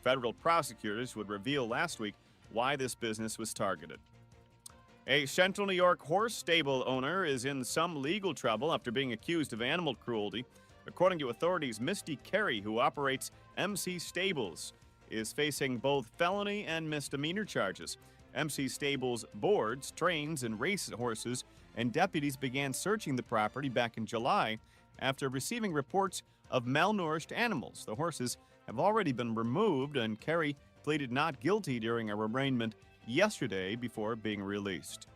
Federal prosecutors would reveal last week why this business was targeted. A Central New York horse stable owner is in some legal trouble after being accused of animal cruelty. According to authorities, Misty Carey, who operates MC Stables, is facing both felony and misdemeanor charges. MC Stables boards, trains, and race horses, and deputies began searching the property back in July after receiving reports of malnourished animals. The horses have already been removed, and Carey pleaded not guilty during a arraignment yesterday before being released.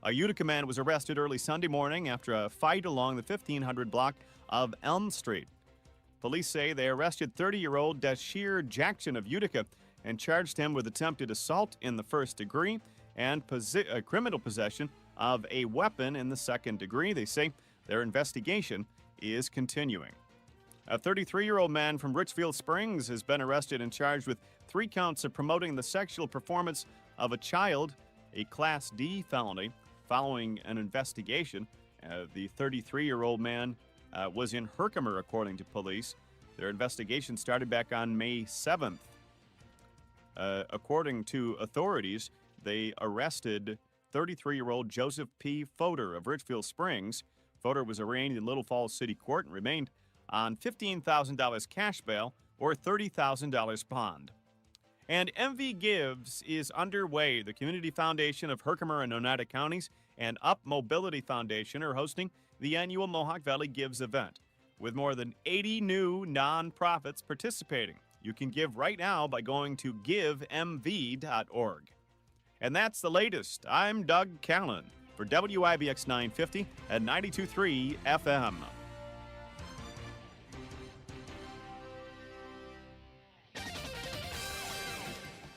A Utica man was arrested early Sunday morning after a fight along the 1500 block of Elm Street. Police say they arrested 30-year-old Dashir Jackson of Utica and charged him with attempted assault in the first degree and criminal possession of a weapon in the second degree. They say their investigation is continuing. A 33-year-old man from Richfield Springs has been arrested and charged with 3 counts of promoting the sexual performance of a child, a Class D felony. Following an investigation, the 33-year-old man was in Herkimer, according to police. Their investigation started back on May 7th. According to authorities, they arrested 33-year-old Joseph P. Fodor of Richfield Springs. Fodor was arraigned in Little Falls City Court and remained on $15,000 cash bail or $30,000 bond. And MV Gives is underway. The Community Foundation of Herkimer and Oneida Counties and Up Mobility Foundation are hosting the annual Mohawk Valley Gives event, with more than 80 new nonprofits participating. You can give right now by going to givemv.org. And that's the latest. I'm Doug Callan for WIBX 950 at 92.3 FM.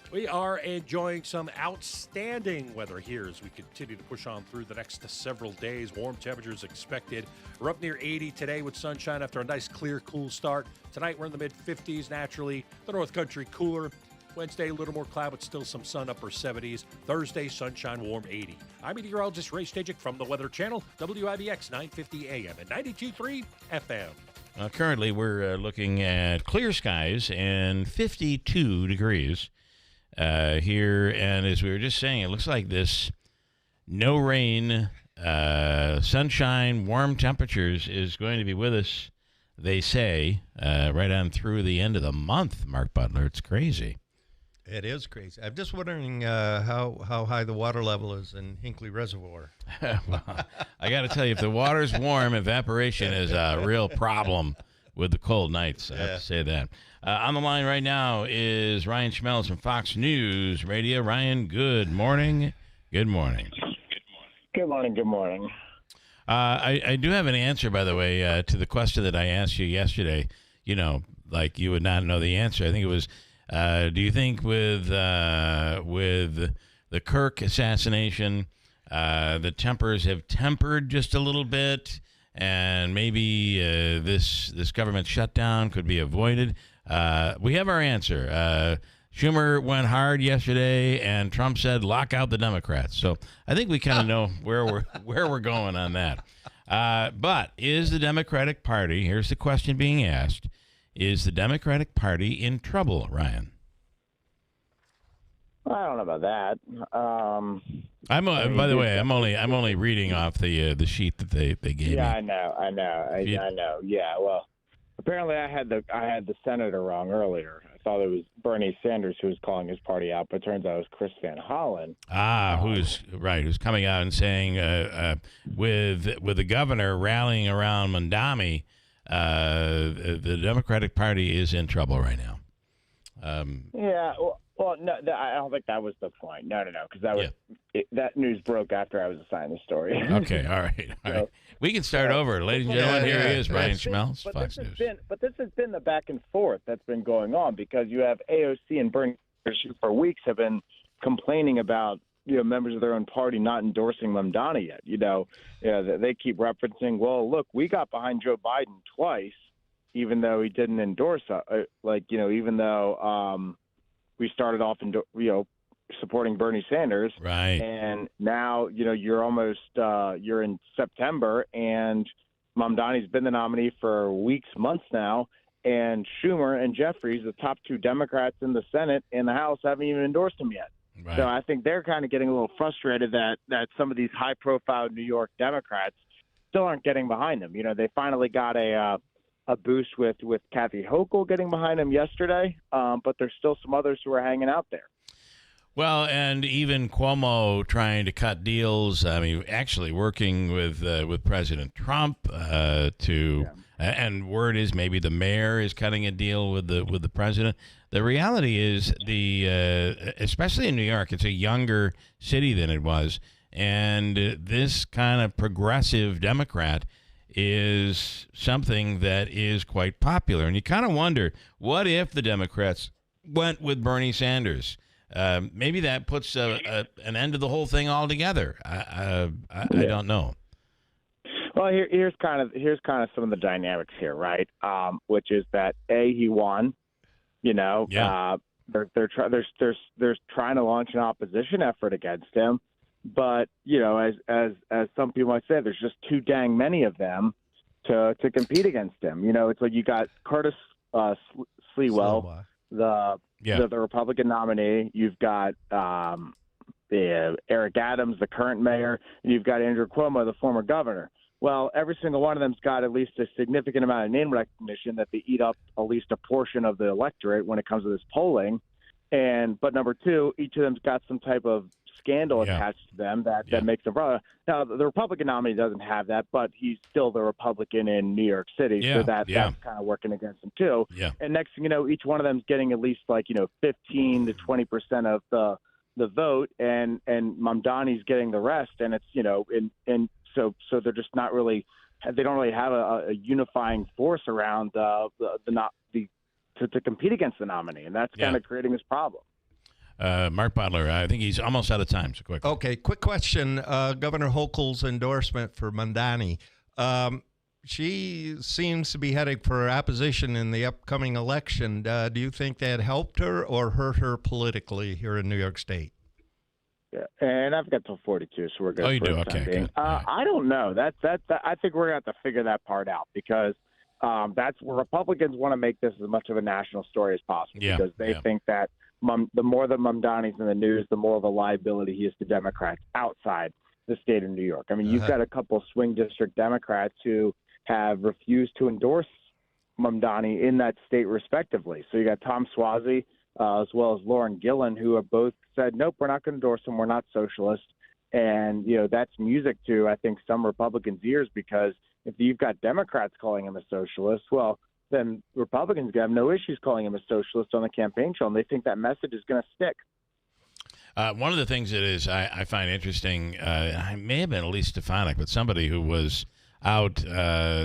We are enjoying some outstanding weather here as we continue to push on through the next several days. Warm temperatures expected. We're up near 80 today with sunshine after a nice, clear, cool start. Tonight, we're in the mid-50s naturally. The North Country cooler. Wednesday, a little more cloud, but still some sun, upper 70s. Thursday, sunshine, warm 80. I'm meteorologist Ray Stajic from the Weather Channel, WIBX 950 AM and 92.3 FM. Currently, we're looking at clear skies and 52 degrees. Here, and as we were just saying, it looks like this no rain, sunshine, warm temperatures is going to be with us, they say, right on through the end of the month, Mark Butler. It's crazy. It is crazy. I'm just wondering how high the water level is in Hinckley Reservoir. Well, I got to tell you, if the water's warm, evaporation is a real problem with the cold nights. I have to say that. On the line right now is Ryan Schmelz from Fox News Radio. Ryan, good morning. Good morning. Good morning. Good morning. I do have an answer, by the way, to the question that I asked you yesterday. You know, like you would not know the answer. I think it was, do you think with the Kirk assassination, the tempers have tempered just a little bit, and maybe this government shutdown could be avoided? We have our answer. Schumer went hard yesterday, and Trump said, "Lock out the Democrats." So I think we kind of know where we're going on that. But is the Democratic Party? Here's the question being asked: is the Democratic Party in trouble, Ryan? I don't know about that. By the way, I'm only reading off the sheet that they gave me. Yeah, I know. I know. Yeah, well, apparently I had the senator wrong earlier. I thought it was Bernie Sanders who was calling his party out, but it turns out it was Chris Van Hollen. Who's coming out and saying with the governor rallying around Mondami, the Democratic Party is in trouble right now. Yeah. Well, no, I don't think that was the point. No, because that news broke after I was assigned the story. Okay, all right. We can start over, ladies and gentlemen. Here he is, Ryan Schmelz, Fox News. But this has been the back and forth that's been going on, because you have AOC and Bernie Sanders who for weeks have been complaining about members of their own party not endorsing Mamdani yet. They keep referencing, well, look, we got behind Joe Biden twice, even though he didn't endorse, even though we started off supporting Bernie Sanders, right? And now you're almost you're in September, and Mamdani's been the nominee for weeks, months now, and Schumer and Jeffries, the top two Democrats in the Senate and the House, haven't even endorsed him yet. Right. So I think they're kind of getting a little frustrated that some of these high-profile New York Democrats still aren't getting behind him. They finally got a boost with Kathy Hochul getting behind him yesterday, but there's still some others who are hanging out there. Well, and even Cuomo trying to cut deals. I mean, actually working with President Trump and word is maybe the mayor is cutting a deal with the president. The reality is especially in New York, it's a younger city than it was, and this kind of progressive Democrat is something that is quite popular. And you kind of wonder, what if the Democrats went with Bernie Sanders? Maybe that puts an end to the whole thing altogether. I don't know. Well, here's kind of some of the dynamics here, right? Which is that he won. They're trying to launch an opposition effort against him, but as some people might say, there's just too dang many of them to compete against him. It's like you got Curtis Sliwa, the Republican nominee. You've got Eric Adams, the current mayor, and you've got Andrew Cuomo, the former governor. Well, every single one of them's got at least a significant amount of name recognition that they eat up at least a portion of the electorate when it comes to this polling. But number two, each of them's got some type of scandal attached to them that makes them problem. Now, the Republican nominee doesn't have that, but he's still the Republican in New York City, so that's kind of working against him too. Yeah. And next thing you know, each one of them's getting at least 15 to 20% of the vote, and Mamdani's getting the rest, and it's So they're just not really. They don't really have a unifying force around to compete against the nominee, and that's kind of creating this problem. Mark Butler, I think he's almost out of time. So quick. Okay, quick question. Governor Hochul's endorsement for Mamdani. She seems to be heading for opposition in the upcoming election. Do you think that helped her or hurt her politically here in New York State? Yeah, and I've got till 42, so we're good. Oh, you do? Okay. Good. I don't know. That's. I think we're going to have to figure that part out because that's where Republicans want to make this as much of a national story as possible because they think that the more that Mamdani's in the news, the more of a liability he is to Democrats outside the state of New York. I mean, you've got a couple of swing district Democrats who have refused to endorse Mamdani in that state respectively. So you got Tom Suozzi as well as Lauren Gillen, who have both said, nope, we're not going to endorse him. We're not socialist. And, that's music to, I think, some Republicans' ears because if you've got Democrats calling him a socialist, well, then Republicans have no issues calling him a socialist on the campaign trail, and they think that message is going to stick. One of the things that is I find interesting, I may have been Elise Stefanik, but somebody who was out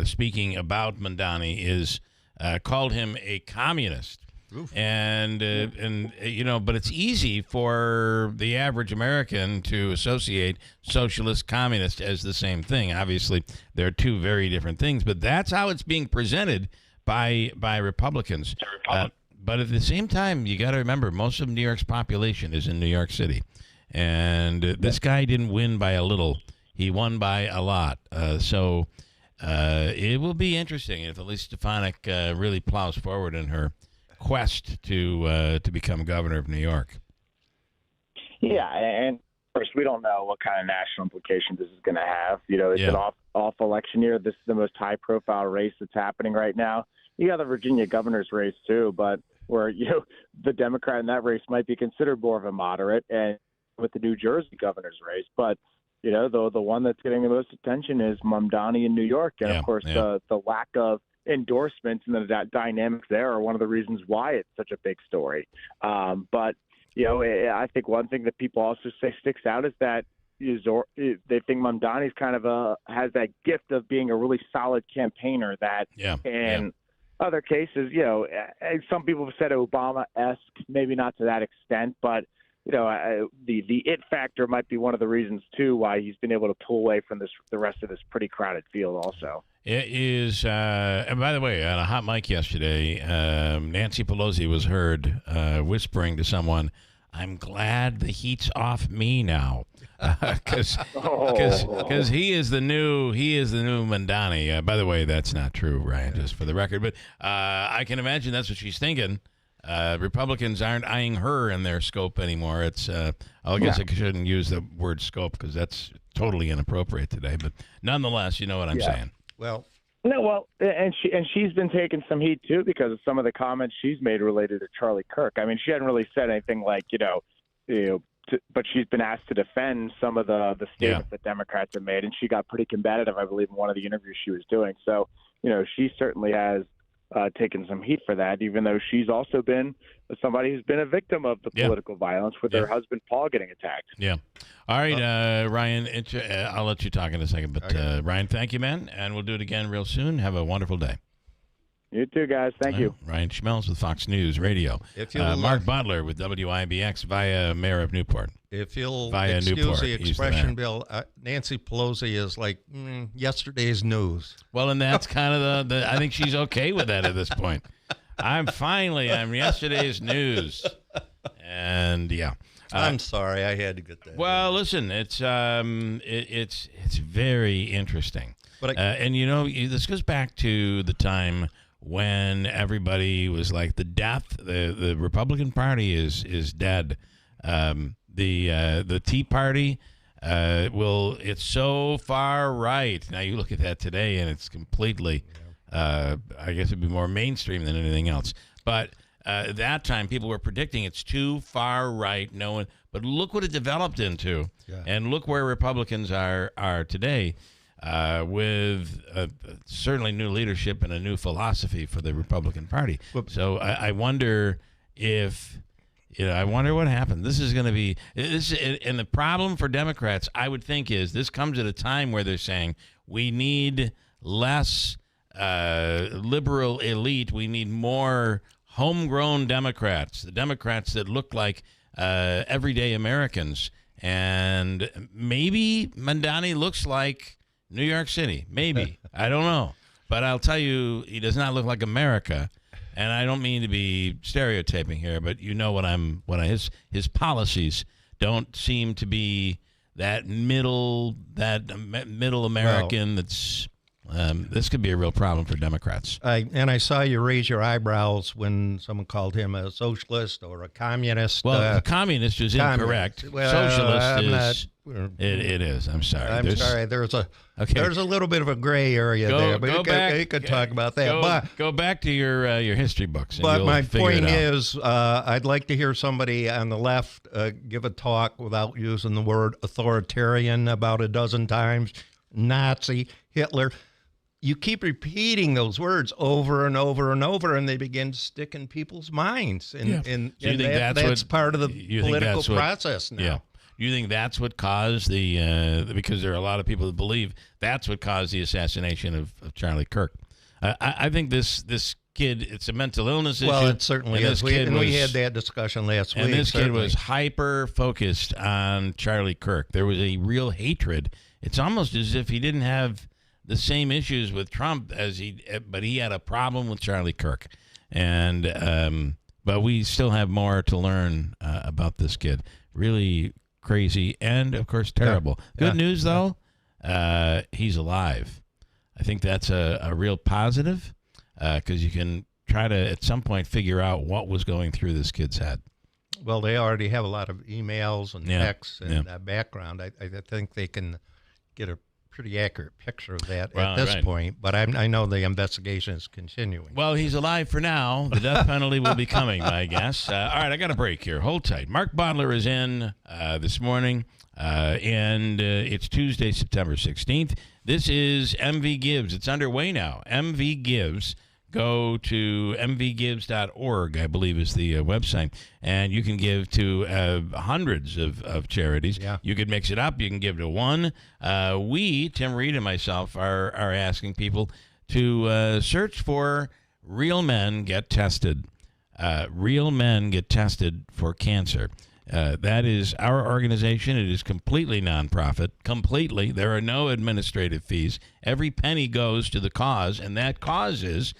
speaking about Mamdani is called him a communist. Oof. And but it's easy for the average American to associate socialist, communist as the same thing. Obviously, they're two very different things, but that's how it's being presented by Republicans. But at the same time, you got to remember, most of New York's population is in New York City, and this guy didn't win by a little; he won by a lot. So it will be interesting if Elise Stefanik really plows forward in her quest to become governor of New York. Yeah, and of course, we don't know what kind of national implications this is going to have. It's an off election year. This is the most high-profile race that's happening right now. You got the Virginia governor's race too, but where the Democrat in that race might be considered more of a moderate, and with the New Jersey governor's race, but the one that's getting the most attention is Mamdani in New York, and of course the lack of endorsements and the dynamics there are one of the reasons why it's such a big story. But I think one thing that people also say sticks out is that they think Mamdani's kind of has that gift of being a really solid campaigner. Other cases, some people have said Obama-esque, maybe not to that extent, but the it factor might be one of the reasons too why he's been able to pull away from the rest of this pretty crowded field. Also, it is. And by the way, on a hot mic yesterday, Nancy Pelosi was heard whispering to someone, I'm glad the heat's off me now, because he is the new Mamdani. By the way, that's not true, Ryan, just for the record. But I can imagine that's what she's thinking. Republicans aren't eyeing her in their scope anymore. It's I guess I shouldn't use the word scope because that's totally inappropriate today. But nonetheless, you know what I'm saying. Well. No, well, and she's been taking some heat too because of some of the comments she's made related to Charlie Kirk. I mean, she hadn't really said anything like but she's been asked to defend some of the statements that Democrats have made, and she got pretty combative, I believe, in one of the interviews she was doing. So, she certainly has taken some heat for that, even though she's also been somebody who's been a victim of the political violence with her husband Paul getting attacked. Yeah. All right, Ryan, I'll let you talk in a second. But Ryan, thank you, man, and we'll do it again real soon. Have a wonderful day. You too, guys. Thank you. Ryan Schmelz with Fox News Radio. Mark Butler with WIBX via Mayor of Newport. If you'll via excuse Newport, the expression, Bill, Nancy Pelosi is like yesterday's news. Well, and that's kind of the I think she's okay with that at this point. I'm yesterday's news. And yeah. I'm sorry, I had to get that. Well, listen, it's very interesting. But this goes back to the time when everybody was like, the Republican Party is dead. The Tea Party, it's so far right. Now you look at that today, and it's completely, I guess it'd be more mainstream than anything else. But at that time, people were predicting it's too far right. But look what it developed into, and look where Republicans are today. With certainly new leadership and a new philosophy for the Republican Party. So I wonder I wonder what happened. This is going to be and the problem for Democrats, I would think, is this comes at a time where they're saying we need less liberal elite. We need more homegrown Democrats, the Democrats that look like everyday Americans. And maybe Mamdani looks like New York City, maybe. I don't know. But I'll tell you, he does not look like America. And I don't mean to be stereotyping here, but his policies don't seem to be that middle American. That's this could be a real problem for Democrats. I saw you raise your eyebrows when someone called him a socialist or a communist. Well, a communist is incorrect. Well, socialist is. It is. I'm sorry. I'm sorry. There's a little bit of a gray area there, but you could talk about that. Go back to your history books. But my point is, I'd like to hear somebody on the left give a talk without using the word authoritarian about a dozen times, Nazi, Hitler. You keep repeating those words over and over and over, and they begin to stick in people's minds. And that's part of the political process now. Yeah. You think that's what caused because there are a lot of people that believe that's what caused the assassination of Charlie Kirk. I think this kid, it's a mental illness issue. Well, it certainly is. We had that discussion last week. And this kid was hyper-focused on Charlie Kirk. There was a real hatred. It's almost as if he didn't have the same issues with Trump but he had a problem with Charlie Kirk. And but we still have more to learn about this kid. Really crazy and, of course, terrible. Good news, though, he's alive. I think that's a real positive because you can try to, at some point, figure out what was going through this kid's head. Well, they already have a lot of emails and texts and background. I think they can get a pretty accurate picture of that at this point, but I know the investigation is continuing. Well, he's alive for now. The death penalty will be coming, I guess. All right, I got a break here. Hold tight. Mark Butler is in this morning, and it's Tuesday, September 16th. This is MV Gives. It's underway now. MV Gives. Go to mvgives.org, I believe is the website, and you can give to hundreds of charities. Yeah. You could mix it up. You can give to one. Tim Reed and myself, are asking people to search for Real Men Get Tested. Real Men Get Tested for Cancer. That is our organization. It is completely nonprofit. Completely. There are no administrative fees. Every penny goes to the cause, and that cause is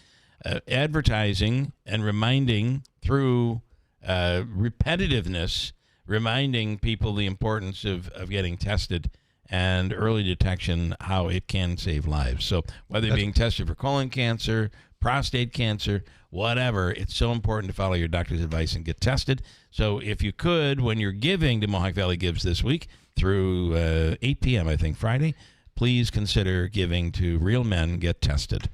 advertising and reminding through repetitiveness reminding people the importance of getting tested and early detection, how it can save lives. So whether you're being tested for colon cancer, prostate cancer, whatever, it's so important to follow your doctor's advice and get tested. So if you could, when you're giving to Mohawk Valley Gives this week through 8 p.m., I think, Friday, please consider giving to Real Men Get Tested.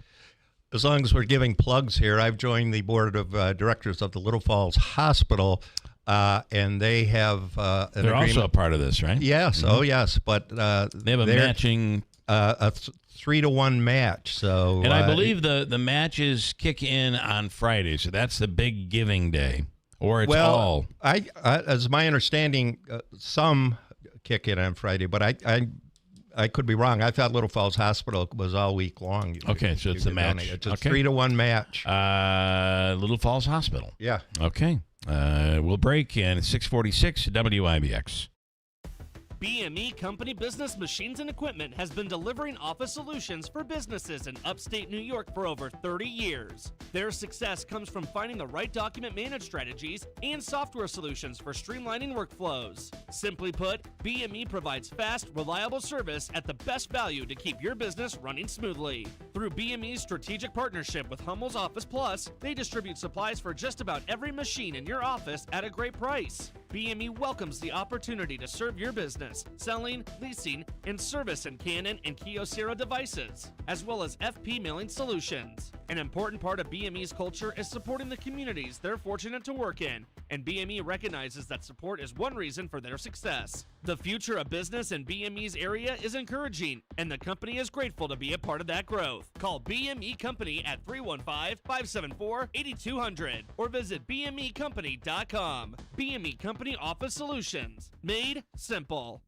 As long as we're giving plugs here, I've joined the board of directors of the Little Falls Hospital, and they have an They're agreement. also a part of this, right? Yes, oh yes, but They have a matching... a 3-to-1 match. So, and I believe the matches kick in on Friday, so that's the big giving day, or it's all. I as my understanding, some kick in on Friday, but I could be wrong. I thought Little Falls Hospital was all week long. Okay, so it's a match. It's a 3-to-1 match. Little Falls Hospital. Yeah. Okay. We'll break, and it's 6:46 WIBX. BME Company Business Machines and Equipment has been delivering office solutions for businesses in upstate New York for over 30 years. Their success comes from finding the right document management strategies and software solutions for streamlining workflows. Simply put, BME provides fast, reliable service at the best value to keep your business running smoothly. Through BME's strategic partnership with Hummel's Office Plus, they distribute supplies for just about every machine in your office at a great price. BME welcomes the opportunity to serve your business, selling, leasing, and service in Canon and Kyocera devices, as well as FP mailing solutions. An important part of BME's culture is supporting the communities they're fortunate to work in, and BME recognizes that support is one reason for their success. The future of business in BME's area is encouraging, and the company is grateful to be a part of that growth. Call BME Company at 315-574-8200 or visit BMEcompany.com. BME Company Office Solutions. Made simple.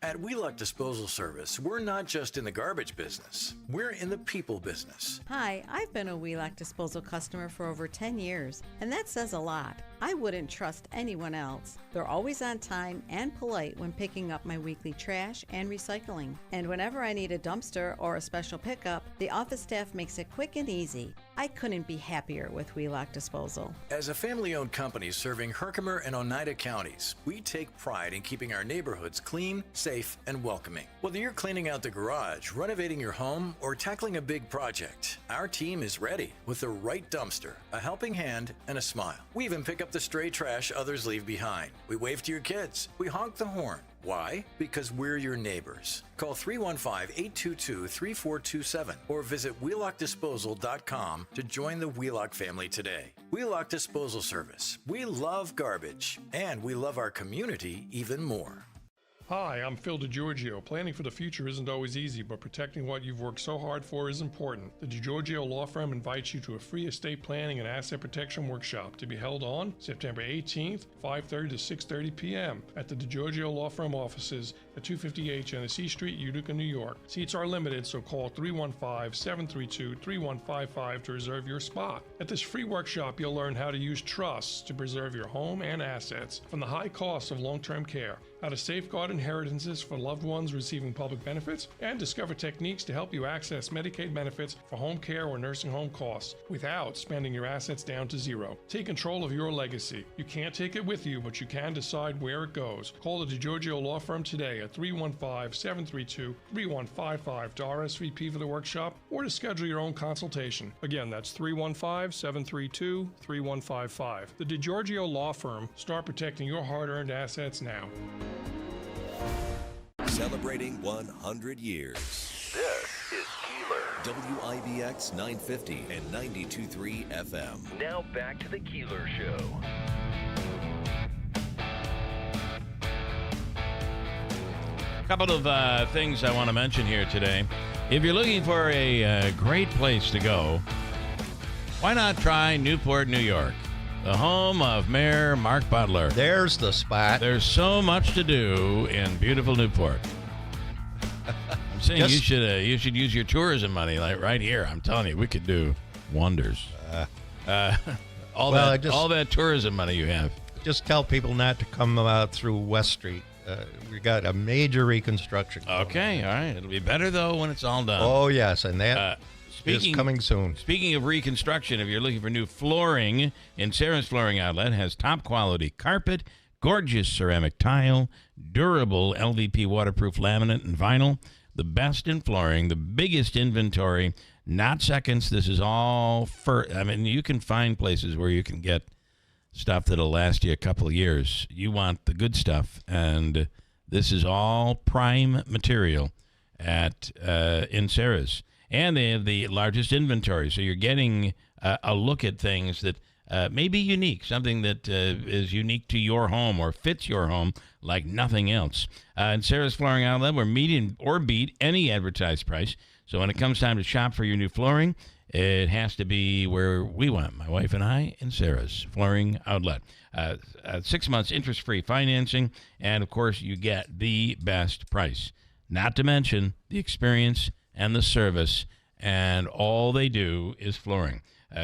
At Wheelock Disposal Service, we're not just in the garbage business, we're in the people business. Hi, I've been a Wheelock Disposal customer for over 10 years, and that says a lot. I wouldn't trust anyone else. They're always on time and polite when picking up my weekly trash and recycling. And whenever I need a dumpster or a special pickup, the office staff makes it quick and easy. I couldn't be happier with Wheelock Disposal. As a family-owned company serving Herkimer and Oneida counties, we take pride in keeping our neighborhoods clean, safe, and welcoming. Whether you're cleaning out the garage, renovating your home, or tackling a big project, our team is ready with the right dumpster, a helping hand, and a smile. We even pick up the stray trash others leave behind. We wave to your kids. We honk the horn. Why? Because we're your neighbors. Call 315-822-3427 or visit WheelockDisposal.com to join the Wheelock family today. Wheelock Disposal Service. We love garbage, and we love our community even more. Hi, I'm Phil DiGiorgio. Planning for the future isn't always easy, but protecting what you've worked so hard for is important. The DiGiorgio Law Firm invites you to a free estate planning and asset protection workshop to be held on September 18th, 5:30 to 6:30 p.m. at the DiGiorgio Law Firm offices at 258 Genesee Street, Utica, New York. Seats are limited, so call 315-732-3155 to reserve your spot. At this free workshop, you'll learn how to use trusts to preserve your home and assets from the high costs of long-term care, how to safeguard inheritances for loved ones receiving public benefits, and discover techniques to help you access Medicaid benefits for home care or nursing home costs without spending your assets down to zero. Take control of your legacy. You can't take it with you, but you can decide where it goes. Call the DiGiorgio Law Firm today at 315-732-3155 to RSVP for the workshop or to schedule your own consultation. Again, that's 315-732-3155. The DiGiorgio Law Firm. Start protecting your hard-earned assets now. Celebrating 100 years. This is Keeler. WIBX 950 and 92.3 FM. Now back to the Keeler Show. A couple of things I want to mention here today. If you're looking for a great place to go, why not try Newport, New York, the home of Mayor Mark Butler. There's the spot. There's so much to do in beautiful Newport. I'm saying you should use your tourism money like right here. I'm telling you, we could do wonders. All that tourism money you have. Just tell people not to come through West Street. We got a major reconstruction. Okay, all right. It'll be better though when it's all done. Oh yes, and that. is coming soon. Speaking of reconstruction, if you're looking for new flooring, Sarah's Flooring Outlet has top quality carpet, gorgeous ceramic tile, durable LVP waterproof laminate and vinyl, the best in flooring, the biggest inventory, not seconds. This is all you can find places where you can get stuff that'll last you a couple of years. You want the good stuff, and this is all prime material at in Sarah's. And they have the largest inventory, so you're getting a look at things that may be unique, something that is unique to your home or fits your home like nothing else. In Sarah's Flooring Outlet, we're meeting or beat any advertised price. So when it comes time to shop for your new flooring, it has to be where we went, my wife and I, in Sarah's Flooring Outlet. 6 months interest-free financing, and, of course, you get the best price. Not to mention the experience and the service, and all they do is flooring.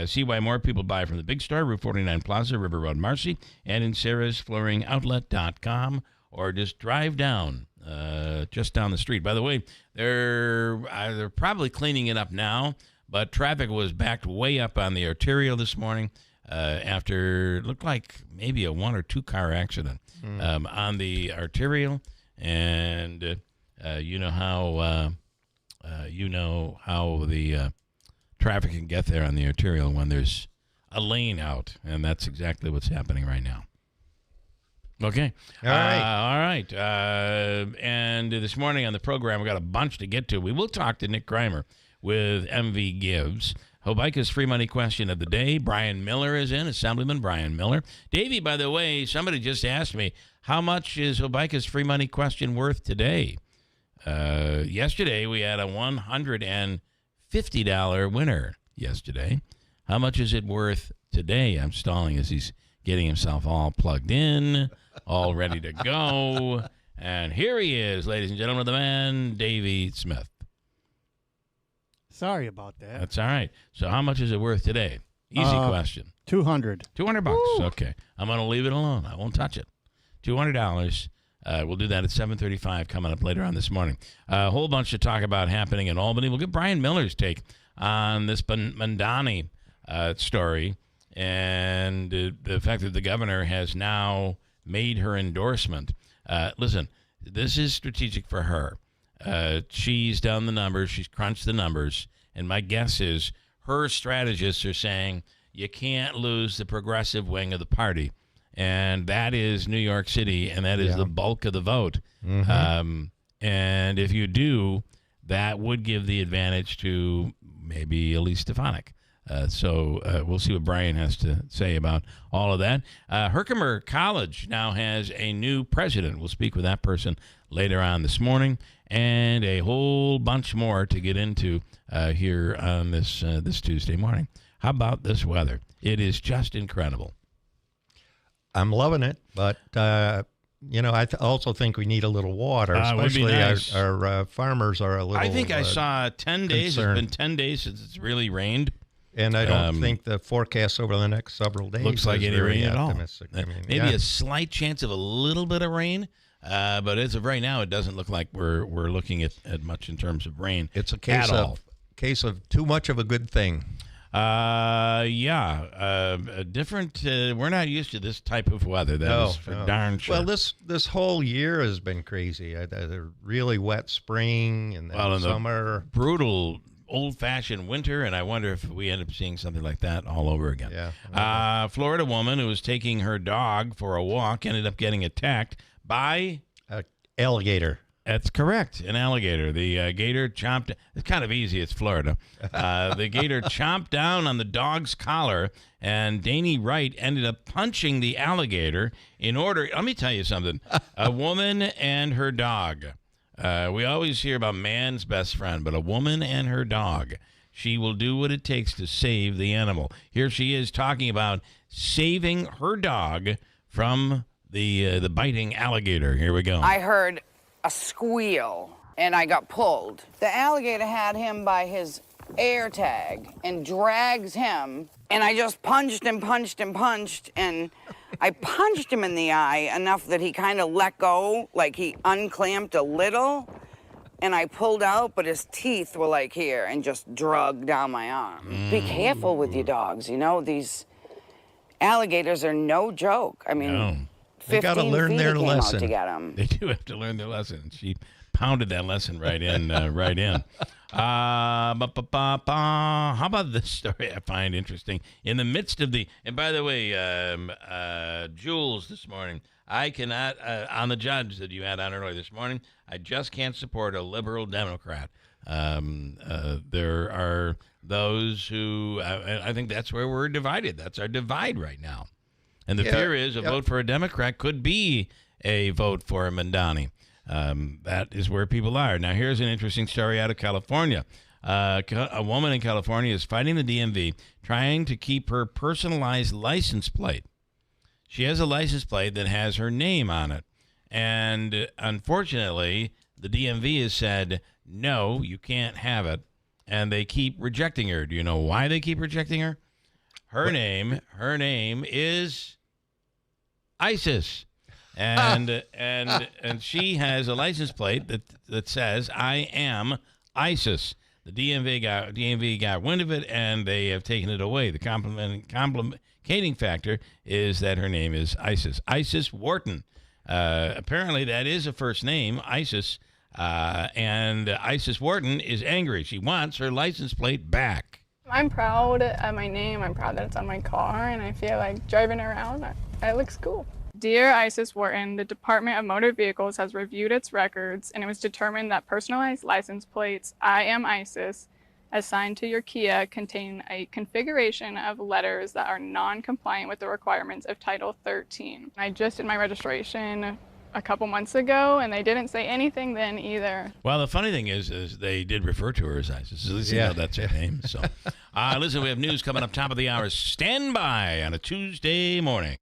See why more people buy from the big store, Route 49 Plaza, River Road, Marcy, and in sarahsflooringoutlet.com, or just drive down, just down the street. By the way, they're probably cleaning it up now, but traffic was backed way up on the arterial this morning after it looked like maybe a 1 or 2 car accident on the arterial, and you know how the traffic can get there on the arterial when there's a lane out, and that's exactly what's happening right now. Okay. All right. And this morning on the program, we got a bunch to get to. We will talk to Nick Grimer with MV Gives. Hobica's free money question of the day. Brian Miller is in, Assemblyman Brian Miller. Davey, by the way, somebody just asked me, how much is Hobica's free money question worth today? Yesterday, we had a $150 winner yesterday. How much is it worth today? I'm stalling as he's getting himself all plugged in, all ready to go. And here he is, ladies and gentlemen, the man, Davey Smith. Sorry about that. That's all right. So how much is it worth today? Easy question. $200. $200. Woo. Okay. I'm going to leave it alone. I won't touch it. $200. We'll do that at 7:35 coming up later on this morning. A whole bunch to talk about happening in Albany. We'll get Brian Miller's take on this Mandani story and the fact that the governor has now made her endorsement. Listen, this is strategic for her. She's done the numbers. She's crunched the numbers. And my guess is her strategists are saying you can't lose the progressive wing of the party. And that is New York City, and that is the bulk of the vote. Mm-hmm. And if you do, that would give the advantage to maybe Elise Stefanik. So we'll see what Brian has to say about all of that. Herkimer College now has a new president. We'll speak with that person later on this morning, and a whole bunch more to get into here on this Tuesday morning. How about this weather? It is just incredible. I'm loving it, but I also think we need a little water, especially nice. our farmers are a little. I think I saw 10 days. Concerned. It's been 10 days since it's really rained. And I don't think the forecast over the next several days looks like any rain at all. I mean, maybe a slight chance of a little bit of rain, but as of right now, it doesn't look like we're looking at much in terms of rain. It's a case of too much of a good thing. Different. We're not used to this type of weather. That is for darn sure. Well, this whole year has been crazy. A really wet spring and then summer, brutal, old-fashioned winter, and I wonder if we end up seeing something like that all over again. Yeah. Florida woman who was taking her dog for a walk ended up getting attacked by an alligator. That's correct. An alligator. The gator chomped. It's kind of easy. It's Florida. The gator chomped down on the dog's collar, and Danny Wright ended up punching the alligator in order. Let me tell you something. A woman and her dog. We always hear about man's best friend, but a woman and her dog. She will do what it takes to save the animal. Here she is talking about saving her dog from the biting alligator. Here we go. I heard a squeal, and I got pulled. The alligator had him by his air tag and drags him, and I just punched and I punched him in the eye enough that he kind of let go, like he unclamped a little, and I pulled out, but his teeth were like here and just drug down my arm. Be careful with your dogs. You know, these alligators are no joke. I mean, No. They got to 15 learn feet their it came out lesson. to get 'em. They do have to learn their lesson. She pounded that lesson right in, right in. How about this story I find interesting? In the midst of the, and by the way, Jules this morning, I cannot, on the judge that you had on earlier this morning, I just can't support a liberal Democrat. There are those who, I think that's where we're divided. That's our divide right now. And the fear is a vote for a Democrat could be a vote for a Mamdani. That is where people are. Now, here's an interesting story out of California. A woman in California is fighting the DMV, trying to keep her personalized license plate. She has a license plate that has her name on it. And unfortunately, the DMV has said, no, you can't have it. And they keep rejecting her. Do you know why they keep rejecting her? Her name is ISIS. And she has a license plate that says, I am ISIS. The DMV got wind of it, and they have taken it away. The complicating factor is that her name is ISIS. Isis Wharton. Apparently, that is a first name, ISIS. And Isis Wharton is angry. She wants her license plate back. I'm proud of my name. I'm proud that it's on my car, and I feel like driving around, it looks cool. Dear Isis Wharton, the Department of Motor Vehicles has reviewed its records, and it was determined that personalized license plates, I am ISIS, assigned to your Kia contain a configuration of letters that are non-compliant with the requirements of Title 13. I just did my registration a couple months ago, and they didn't say anything then either. Well, the funny thing is they did refer to her as ISIS. At least you know that's her name. So, listen, we have news coming up top of the hour. Stand by on a Tuesday morning.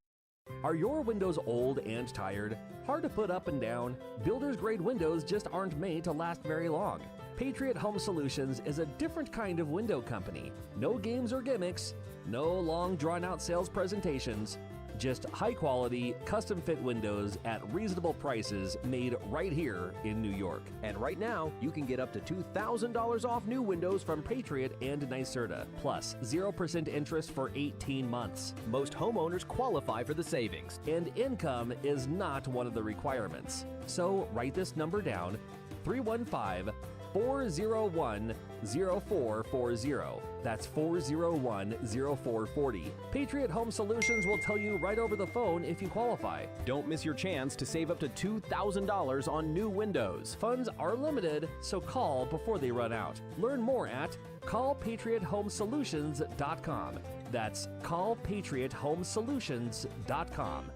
Are your windows old and tired? Hard to put up and down? Builder's grade windows just aren't made to last very long. Patriot Home Solutions is a different kind of window company. No games or gimmicks, no long drawn-out sales presentations, just high-quality, custom-fit windows at reasonable prices made right here in New York. And right now, you can get up to $2,000 off new windows from Patriot and NYSERDA, plus 0% interest for 18 months. Most homeowners qualify for the savings, and income is not one of the requirements. So write this number down, 315-401-0440. That's 401-0440. Patriot Home Solutions will tell you right over the phone if you qualify. Don't miss your chance to save up to $2,000 on new windows. Funds are limited, so call before they run out. Learn more at callpatriothomesolutions.com. That's callpatriothomesolutions.com.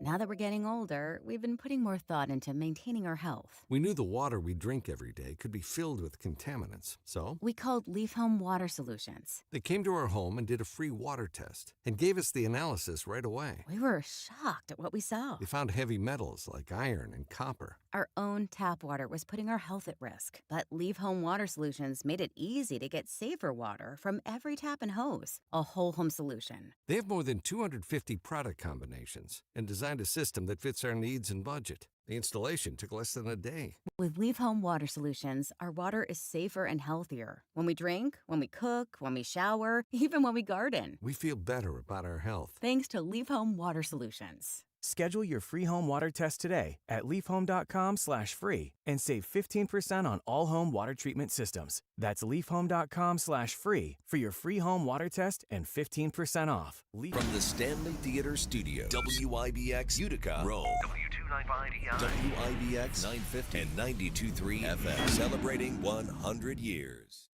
Now that we're getting older, we've been putting more thought into maintaining our health. We knew the water we drink every day could be filled with contaminants, so we called Leaf Home Water Solutions. They came to our home and did a free water test and gave us the analysis right away. We were shocked at what we saw. They found heavy metals like iron and copper. Our own tap water was putting our health at risk, but Leaf Home Water Solutions made it easy to get safer water from every tap and hose. A whole home solution. They have more than 250 product combinations and designed a system that fits our needs and budget. The installation took less than a day. With Leaf Home Water Solutions, our water is safer and healthier. When we drink, when we cook, when we shower, even when we garden. We feel better about our health. Thanks to Leaf Home Water Solutions. Schedule your free home water test today at leafhome.com/free and save 15% on all home water treatment systems. That's leafhome.com/free for your free home water test and 15% off. From the Stanley Theater Studio, WIBX Utica, Rome. W295EI. WIBX 950 and 92.3 FM. Celebrating 100 years.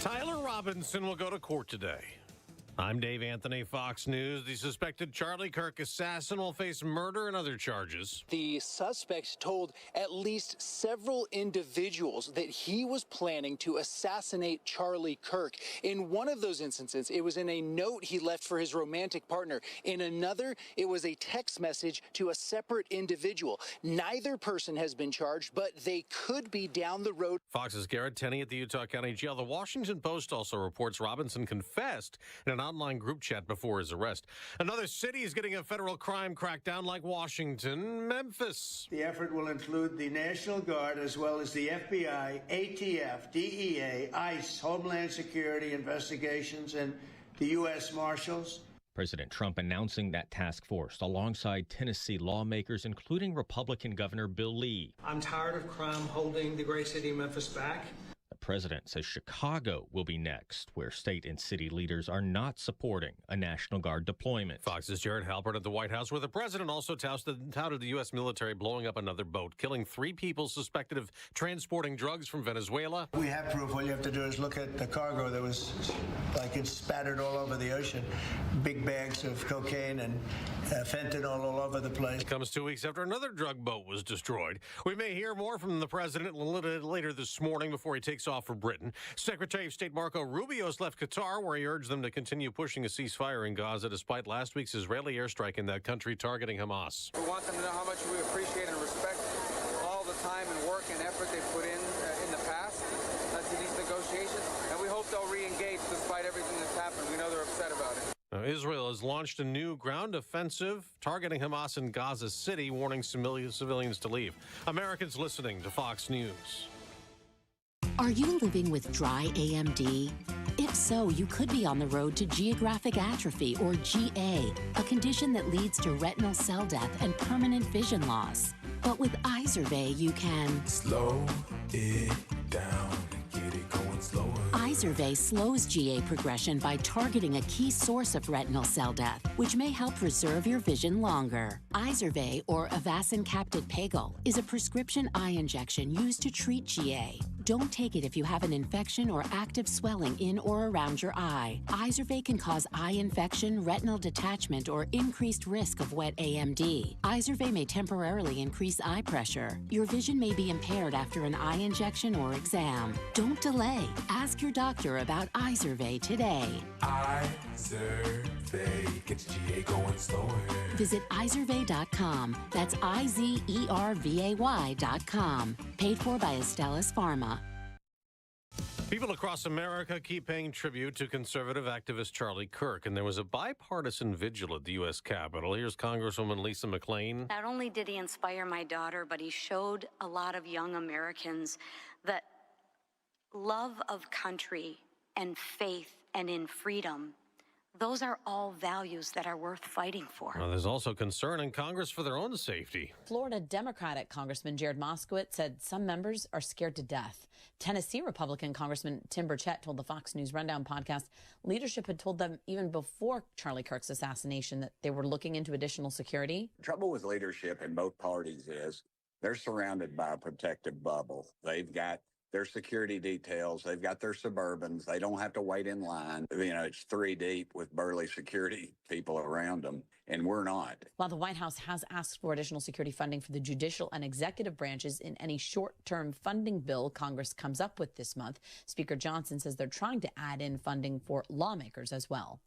Tyler Robinson will go to court today. I'm Dave Anthony, Fox News. The suspected Charlie Kirk assassin will face murder and other charges. The suspect told at least several individuals that he was planning to assassinate Charlie Kirk. In one of those instances, it was in a note he left for his romantic partner. In another, it was a text message to a separate individual. Neither person has been charged, but they could be down the road. Fox's Garrett Tenney at the Utah County Jail. The Washington Post also reports Robinson confessed in an online group chat before his arrest. Another city is getting a federal crime crackdown like Washington, Memphis. The effort will include the National Guard as well as the FBI, ATF, DEA, ICE, Homeland Security investigations, and the U.S. Marshals. President Trump announcing that task force alongside Tennessee lawmakers, including Republican Governor Bill Lee. I'm tired of crime holding the great city of Memphis back. The president says Chicago will be next, where state and city leaders are not supporting a National Guard deployment. Fox's Jared Halpern at the White House, where the president also touted the U.S. military blowing up another boat, killing 3 people suspected of transporting drugs from Venezuela. We have proof. All you have to do is look at the cargo that was it's spattered all over the ocean. Big bags of cocaine and fentanyl all over the place. It comes 2 weeks after another drug boat was destroyed. We may hear more from the president a little later this morning before he takes off for Britain. Secretary of State Marco Rubio has left Qatar, where he urged them to continue pushing a ceasefire in Gaza despite last week's Israeli airstrike in that country targeting Hamas. We want them to know how much we appreciate and respect all the time and work and effort they put in the past to these negotiations, and we hope they'll re-engage despite everything that's happened. We know they're upset about it. Now, Israel has launched a new ground offensive targeting Hamas in Gaza City, warning civilians to leave. Americans listening to Fox News. Are you living with dry AMD? If so, you could be on the road to geographic atrophy, or GA, a condition that leads to retinal cell death and permanent vision loss. But with Izervay, you can slow it down and get it going slower. Izervay slows GA progression by targeting a key source of retinal cell death, which may help preserve your vision longer. Izervay, or Avastin Capted Pagel, is a prescription eye injection used to treat GA. Don't take it if you have an infection or active swelling in or around your eye. Izervay can cause eye infection, retinal detachment, or increased risk of wet AMD. Izervay may temporarily increase eye pressure. Your vision may be impaired after an eye injection or exam. Don't delay. Ask your doctor about Izervay today. Izervay gets GA going slower. Visit Izervay.com. That's IZERVAY.com. Paid for by Astellas Pharma. People across America keep paying tribute to conservative activist Charlie Kirk, and there was a bipartisan vigil at the U.S. Capitol. Here's Congresswoman Lisa McClain. Not only did he inspire my daughter, but he showed a lot of young Americans that love of country and faith and in freedom, those are all values that are worth fighting for. Well, there's also concern in Congress for their own safety. Florida Democratic Congressman Jared Moskowitz said some members are scared to death. Tennessee Republican Congressman Tim Burchett told the Fox News Rundown podcast leadership had told them even before Charlie Kirk's assassination that they were looking into additional security. The trouble with leadership in both parties is they're surrounded by a protective bubble. They've got their security details. They've got their Suburbans. They don't have to wait in line. It's 3 deep with burly security people around them, and we're not. While the White House has asked for additional security funding for the judicial and executive branches in any short-term funding bill Congress comes up with this month, Speaker Johnson says they're trying to add in funding for lawmakers as well.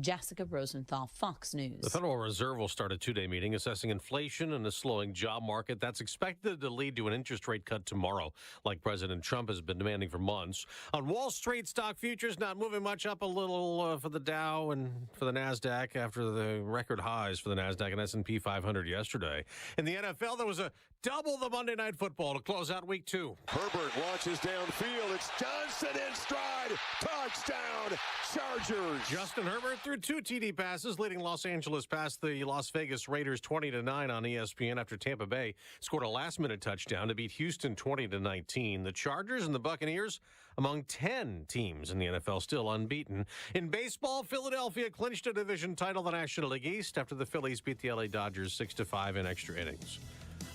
Jessica Rosenthal, Fox News. The Federal Reserve will start a 2-day meeting assessing inflation and a slowing job market. That's expected to lead to an interest rate cut tomorrow, like President Trump has been demanding for months. On Wall Street, stock futures not moving much, up a little for the Dow and for the NASDAQ after the record highs for the NASDAQ and S&P 500 yesterday. In the NFL, there was a double the Monday Night Football to close out Week 2. Herbert launches downfield. It's Johnson in stride. Touchdown, Chargers. Justin Herbert threw 2 TD passes, leading Los Angeles past the Las Vegas Raiders 20-9 on ESPN after Tampa Bay scored a last-minute touchdown to beat Houston 20-19. The Chargers and the Buccaneers among 10 teams in the NFL still unbeaten. In baseball, Philadelphia clinched a division title, the National League East, after the Phillies beat the LA Dodgers 6-5 in extra innings.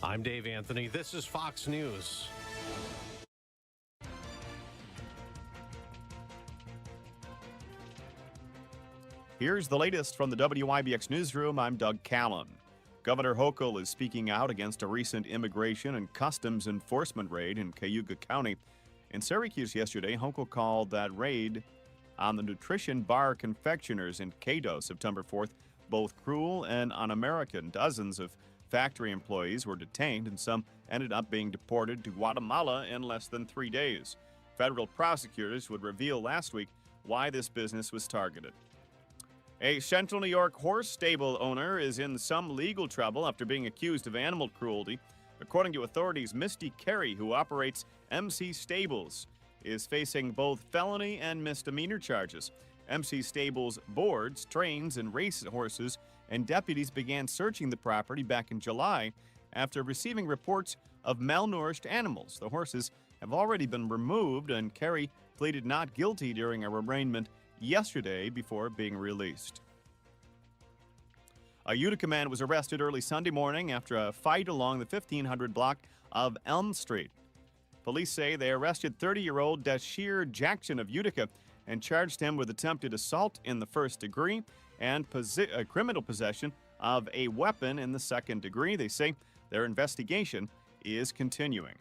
I'm Dave Anthony. This is Fox News. Here's the latest from the WIBX newsroom. I'm Doug Callan. Governor Hochul is speaking out against a recent immigration and customs enforcement raid in Cayuga County. In Syracuse yesterday, Hochul called that raid on the Nutrition Bar confectioners in Cato September 4th both cruel and un-American. Dozens of factory employees were detained, and some ended up being deported to Guatemala in less than 3 days. Federal prosecutors would reveal last week why this business was targeted. A Central New York horse stable owner is in some legal trouble after being accused of animal cruelty. According to authorities, Misty Carey, who operates MC Stables, is facing both felony and misdemeanor charges. MC Stables boards, trains, and race horses, and deputies began searching the property back in July after receiving reports of malnourished animals. The horses have already been removed, and Carey pleaded not guilty during a arraignment yesterday before being released. A Utica man was arrested early Sunday morning after a fight along the 1500 block of Elm Street. Police say they arrested 30-year-old Dashir Jackson of Utica and charged him with attempted assault in the first degree and criminal possession of a weapon in the second degree. They say their investigation is continuing.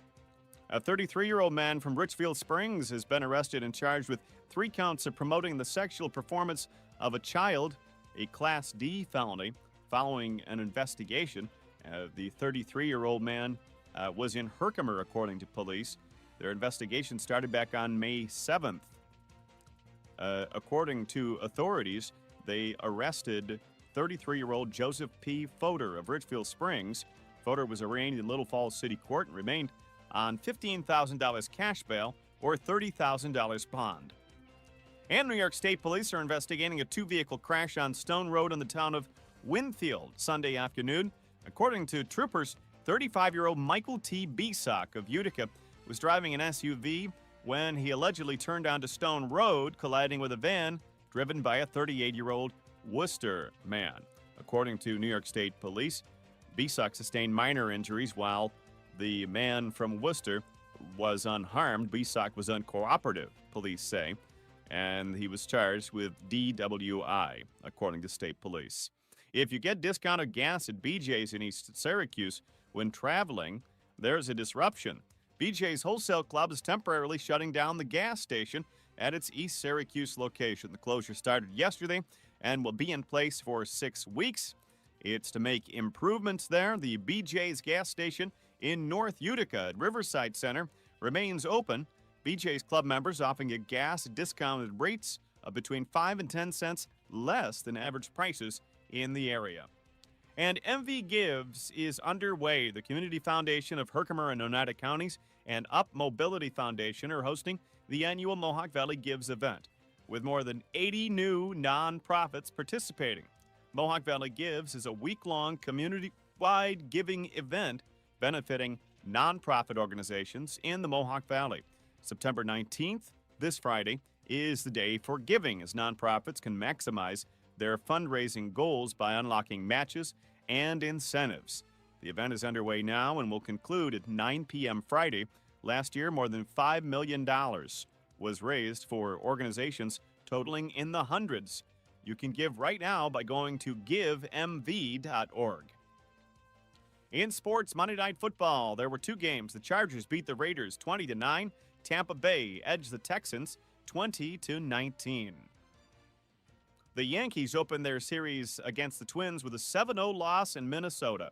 A 33-year-old man from Richfield Springs has been arrested and charged with 3 counts of promoting the sexual performance of a child, a Class D felony, following an investigation. The 33-year-old man was in Herkimer, according to police. Their investigation started back on May 7th. According to authorities, they arrested 33-year-old Joseph P. Fodor of Richfield Springs. Fodor was arraigned in Little Falls City Court and remained on $15,000 cash bail or $30,000 bond. And New York State Police are investigating a 2-vehicle crash on Stone Road in the town of Winfield Sunday afternoon. According to troopers, 35-year-old Michael T. Besock of Utica was driving an SUV when he allegedly turned onto Stone Road, colliding with a van driven by a 38-year-old Worcester man. According to New York State Police, Besock sustained minor injuries while the man from Worcester was unharmed. Besock was uncooperative, police say, and he was charged with DWI, according to state police. If you get discounted gas at BJ's in East Syracuse when traveling, there's a disruption. BJ's Wholesale Club is temporarily shutting down the gas station at its East Syracuse location. The closure started yesterday and will be in place for 6 weeks. It's to make improvements there. The BJ's gas station in North Utica at Riverside Center remains open. BJ's Club members often get gas at discounted rates of between 5 and 10 cents less than average prices in the area. And MV Gives is underway. The Community Foundation of Herkimer and Oneida Counties and Up Mobility Foundation are hosting the annual Mohawk Valley Gives event, with more than 80 new nonprofits participating. Mohawk Valley Gives is a week-long community-wide giving event benefiting nonprofit organizations in the Mohawk Valley. September 19th, this Friday, is the day for giving, as nonprofits can maximize their fundraising goals by unlocking matches and incentives. The event is underway now and will conclude at 9 p.m. Friday. Last year, more than $5 million was raised for organizations totaling in the hundreds. You can give right now by going to givemv.org. In sports, Monday Night Football, there were 2 games. The Chargers beat the Raiders 20-9. Tampa Bay edged the Texans 20-19. The Yankees opened their series against the Twins with a 7-0 loss in Minnesota.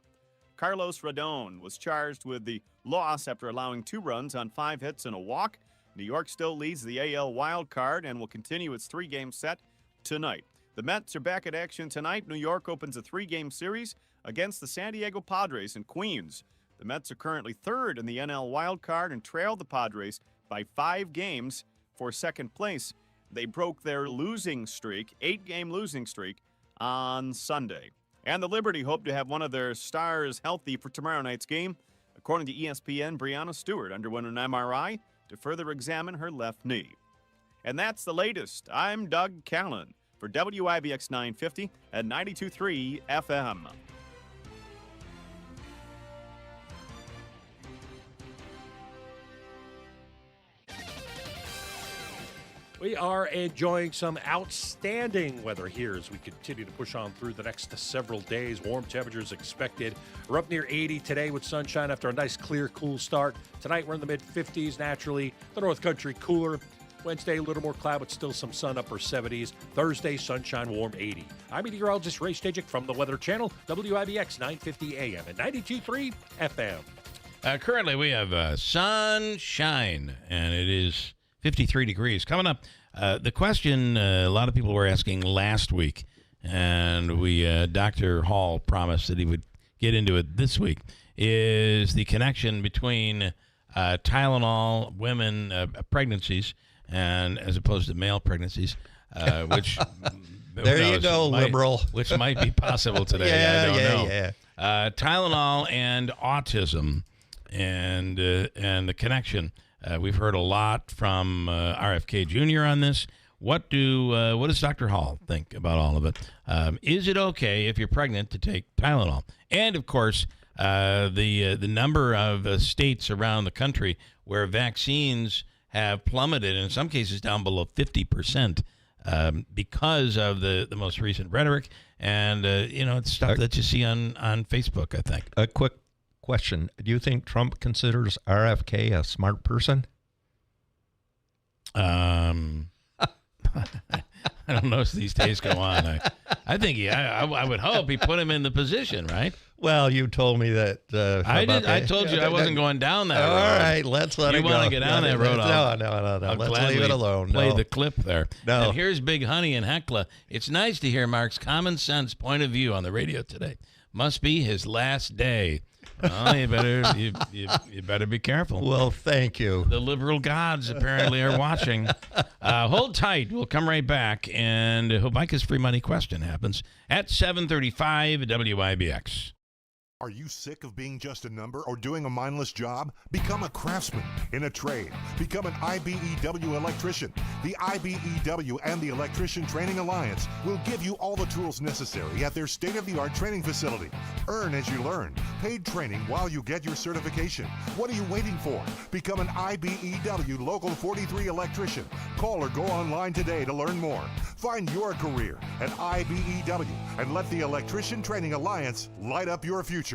Carlos Rodon was charged with the loss after allowing 2 runs on 5 hits and a walk. New York still leads the AL wild card and will continue its 3-game set tonight. The Mets are back at action tonight. New York opens a 3-game series against the San Diego Padres in Queens. The Mets are currently 3rd in the NL wild card and trail the Padres by 5 games for second place. They broke their losing streak, 8-game losing streak, on Sunday. And the Liberty hope to have one of their stars healthy for tomorrow night's game. According to ESPN, Brianna Stewart underwent an MRI to further examine her left knee. And that's the latest. I'm Doug Callan for WIBX 950 at 92.3 FM. We are enjoying some outstanding weather here as we continue to push on through the next several days. Warm temperatures expected. We're up near 80 today with sunshine after a nice, clear, cool start. Tonight we're in the mid-50s naturally. The North Country cooler. Wednesday, a little more cloud, but still some sun, upper 70s. Thursday, sunshine, warm 80. I'm meteorologist Ray Stajic from the Weather Channel, WIBX 950 AM and 92.3 FM. Currently, we have sunshine, and it is 53 degrees. Coming up, the question a lot of people were asking last week, and Dr. Hall promised that he would get into it this week, is the connection between Tylenol, women pregnancies, and as opposed to male pregnancies, which there you go, liberal, which might be possible today. I don't know. Tylenol and autism, and the connection. We've heard a lot from RFK Jr. on this. What does Dr. Hall think about all of it? Is it okay if you're pregnant to take Tylenol? And of course, the number of states around the country where vaccines have plummeted, in some cases down below 50%, because of the most recent rhetoric and it's stuff that you see on Facebook, I think. A quick question: do you think Trump considers RFK a smart person? I don't know as these days go on. I think I would hope he put him in the position, right? Well, you told me that. I told you I wasn't going down that road. All right, let's let it go. You want to get down that road? No. Let's leave it alone. Play the clip there. No. And here's Big Honey and Hecla. It's nice to hear Mark's common sense point of view on the radio today. Must be his last day. Well, you better be careful. Well, thank you. The liberal gods apparently are watching. Hold tight. We'll come right back, and Mike's free money question happens at 7:35 at WIBX. Are you sick of being just a number or doing a mindless job? Become a craftsman in a trade. Become an IBEW electrician. The IBEW and the Electrician Training Alliance will give you all the tools necessary at their state-of-the-art training facility. Earn as you learn. Paid training while you get your certification. What are you waiting for? Become an IBEW Local 43 electrician. Call or go online today to learn more. Find your career at IBEW and let the Electrician Training Alliance light up your future.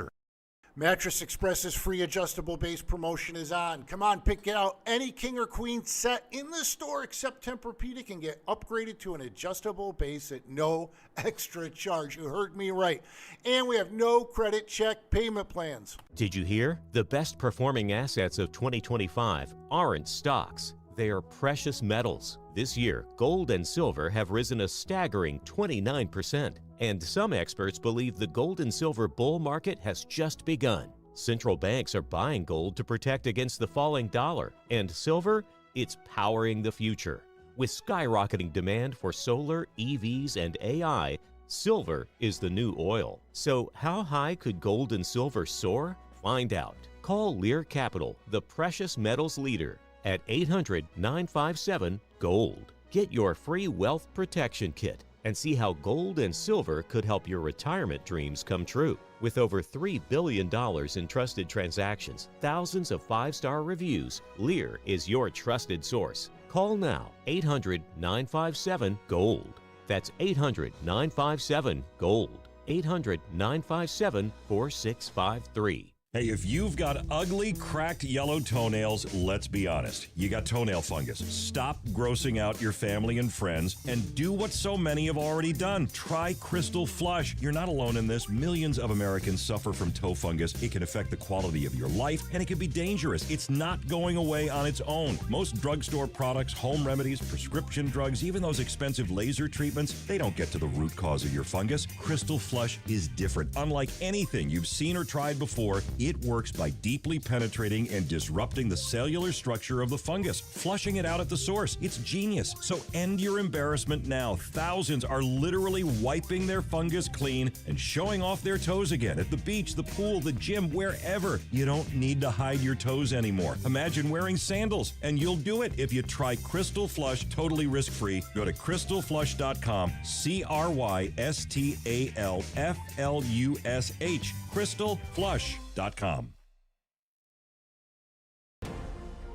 Mattress Express's free adjustable base promotion is on. Come on, pick it out. Any king or queen set in the store except Tempur-Pedic can get upgraded to an adjustable base at no extra charge. You heard me right. And we have no credit check payment plans. Did you hear? The best performing assets of 2025 aren't stocks. They are precious metals. This year, gold and silver have risen a staggering 29%. And some experts believe the gold and silver bull market has just begun. Central banks are buying gold to protect against the falling dollar. And silver, it's powering the future. With skyrocketing demand for solar, EVs, and AI, silver is the new oil. So how high could gold and silver soar? Find out. Call Lear Capital, the precious metals leader, at 800-957-GOLD. Get your free wealth protection kit and see how gold and silver could help your retirement dreams come true. With over $3 billion in trusted transactions, thousands of 5-star reviews, Lear is your trusted source. Call now, 800-957-GOLD. That's 800-957-GOLD. 800-957-4653. Hey, if you've got ugly, cracked yellow toenails, let's be honest. You got toenail fungus. Stop grossing out your family and friends and do what so many have already done. Try Crystal Flush. You're not alone in this. Millions of Americans suffer from toe fungus. It can affect the quality of your life, and it can be dangerous. It's not going away on its own. Most drugstore products, home remedies, prescription drugs, even those expensive laser treatments, they don't get to the root cause of your fungus. Crystal Flush is different. Unlike anything you've seen or tried before, it works by deeply penetrating and disrupting the cellular structure of the fungus, flushing it out at the source. It's genius. So end your embarrassment now. Thousands are literally wiping their fungus clean and showing off their toes again at the beach, the pool, the gym, wherever. You don't need to hide your toes anymore. Imagine wearing sandals, and you'll do it if you try Crystal Flush totally risk-free. Go to crystalflush.com, CRYSTALFLUSH, crystalflush.com.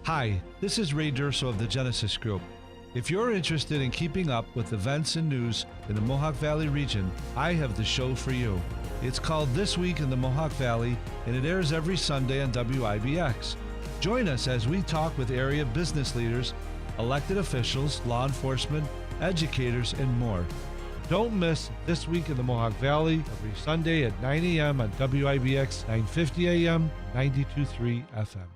Hi, this is Ray Durso of the Genesis Group. If you're interested in keeping up with events and news in the Mohawk Valley region, I have the show for you. It's called This Week in the Mohawk Valley, and it airs every Sunday on WIBX. Join us as we talk with area business leaders, elected officials, law enforcement, educators, and more. Don't miss This Week in the Mohawk Valley every Sunday at 9 a.m. on WIBX 950 a.m. 92.3 FM.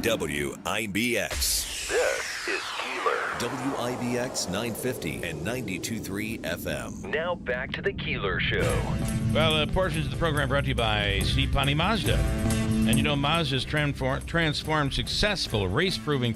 WIBX. This is Keeler. WIBX 950 and 92.3 FM. Now back to the Keeler Show. Well, portions of the program brought to you by Pani Mazda. And you know, Mazda's transformed successful race-proven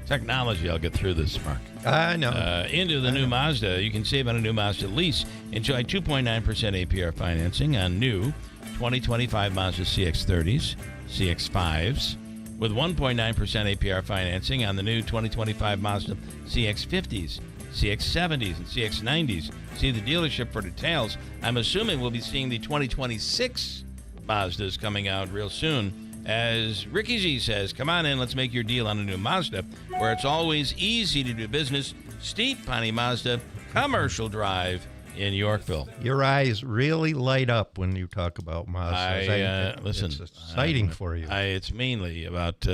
technology. I'll get through this, Mark. I know. Into the new Mazda. You can save on a new Mazda lease. Enjoy 2.9% APR financing on new 2025 Mazda CX-30s, CX-5s, with 1.9% APR financing on the new 2025 Mazda CX-50s, CX-70s, and CX-90s. See the dealership for details. I'm assuming we'll be seeing the 2026 Mazdas coming out real soon. As Ricky Z says, come on in, let's make your deal on a new Mazda, where it's always easy to do business. Steep Pani Mazda, Commercial Drive in Yorkville. Your eyes really light up when you talk about Mazda. Listen, it's exciting for you. It's mainly about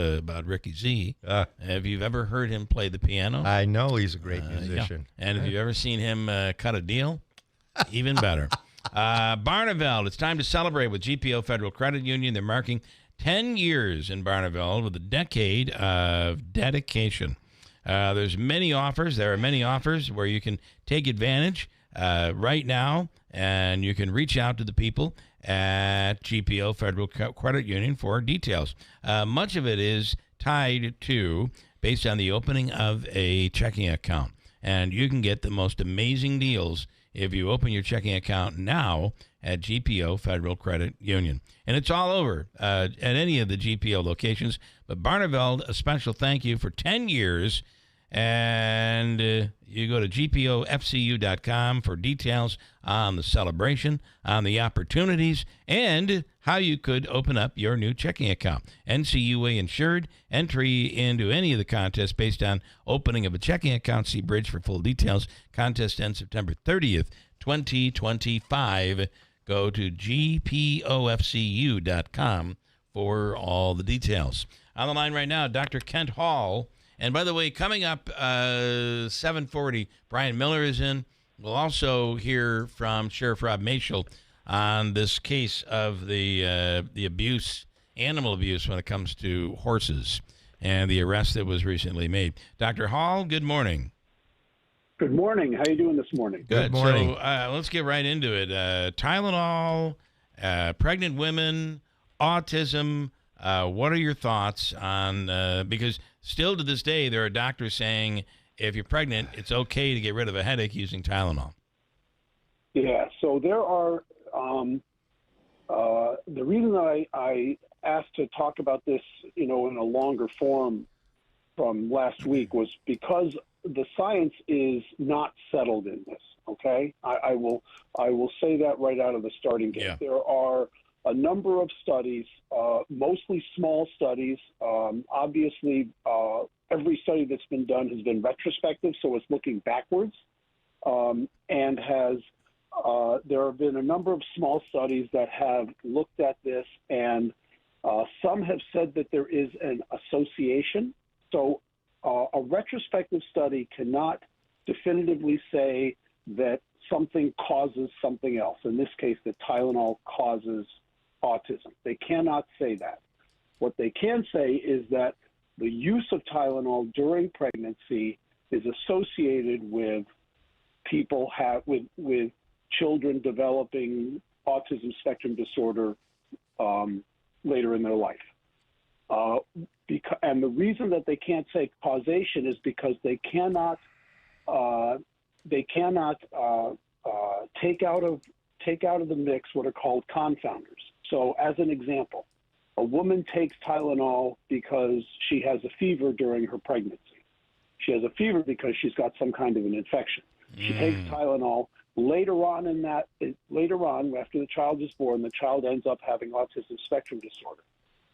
Ricky Z. Have you ever heard him play the piano? I know he's a great musician. Yeah. And have you ever seen him cut a deal? Even better. Barneveld, it's time to celebrate with GPO Federal Credit Union. They're marking 10 years in Barneveld with a decade of dedication. There's many offers. There are many offers where you can take advantage right now, and you can reach out to the people at GPO Federal Credit Union for details. Much of it is tied to, based on the opening of a checking account. And you can get the most amazing deals if you open your checking account now at GPO Federal Credit Union. And it's all over at any of the GPO locations. But Barneveld, a special thank you for 10 years. And you go to gpofcu.com for details on the celebration, on the opportunities, and how you could open up your new checking account. NCUA insured. Entry into any of the contests based on opening of a checking account. See Bridge for full details. Contest ends September 30th, 2025. Go to gpofcu.com for all the details. On the line right now, Dr. Kent Hall. And by the way, coming up 7:40, Brian Miller is in. We'll also hear from Sheriff Rob Mashel on this case of the abuse, animal abuse, when it comes to horses, and the arrest that was recently made. Dr. Hall, good morning. Good morning. How are you doing this morning? Good morning. So let's get right into it. Tylenol, pregnant women, autism. What are your thoughts on, because still to this day, there are doctors saying if you're pregnant, it's okay to get rid of a headache using Tylenol. Yeah, so there are, the reason I asked to talk about this, in a longer form from last week was because the science is not settled in this, okay? I will say that right out of the starting gate. Yeah. There are a number of studies, mostly small studies. Obviously, every study that's been done has been retrospective, so it's looking backwards, and there have been a number of small studies that have looked at this, and some have said that there is an association. So a retrospective study cannot definitively say that something causes something else. In this case, that Tylenol causes autism. They cannot say that. What they can say is that the use of Tylenol during pregnancy is associated with people with children developing autism spectrum disorder later in their life. And the reason that they can't say causation is because they cannot take out of the mix what are called confounders. So as an example, a woman takes Tylenol because she has a fever during her pregnancy. She has a fever because she's got some kind of an infection. She takes Tylenol. Later on, after the child is born, the child ends up having autism spectrum disorder.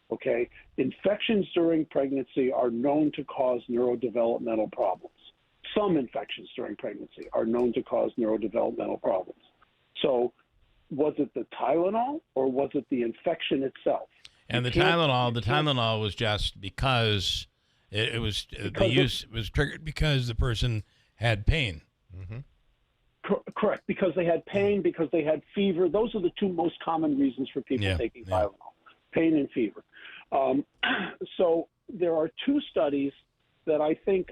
Okay? Infections during pregnancy are known to cause neurodevelopmental problems. Some infections during pregnancy are known to cause neurodevelopmental problems. So was it the Tylenol or was it the infection itself? And the Tylenol was just because the use was triggered because the person had pain. Mm-hmm. Correct, because they had pain, because they had fever. Those are the two most common reasons for people taking Tylenol, pain and fever. So there are two studies that I think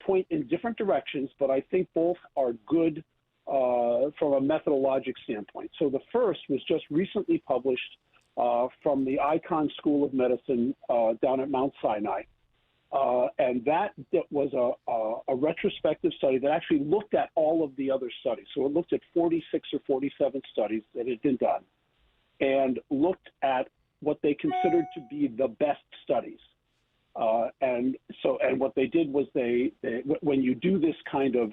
point in different directions, but I think both are good from a methodologic standpoint. So the first was just recently published from the Icahn School of Medicine down at Mount Sinai. And that was a retrospective study that actually looked at all of the other studies. So it looked at 46 or 47 studies that had been done and looked at what they considered to be the best studies. And what they did was they when you do this kind of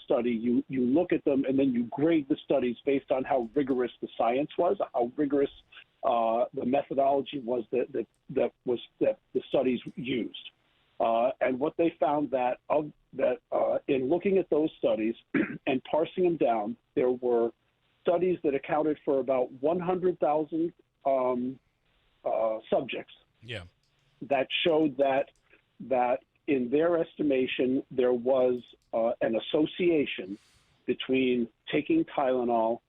study, you look at them and then you grade the studies based on how rigorous the science was, how rigorous the methodology was that the studies used. And what they found that in looking at those studies and parsing them down, there were studies that accounted for about 100,000 subjects. Yeah. That showed that in their estimation there was an association between taking Tylenol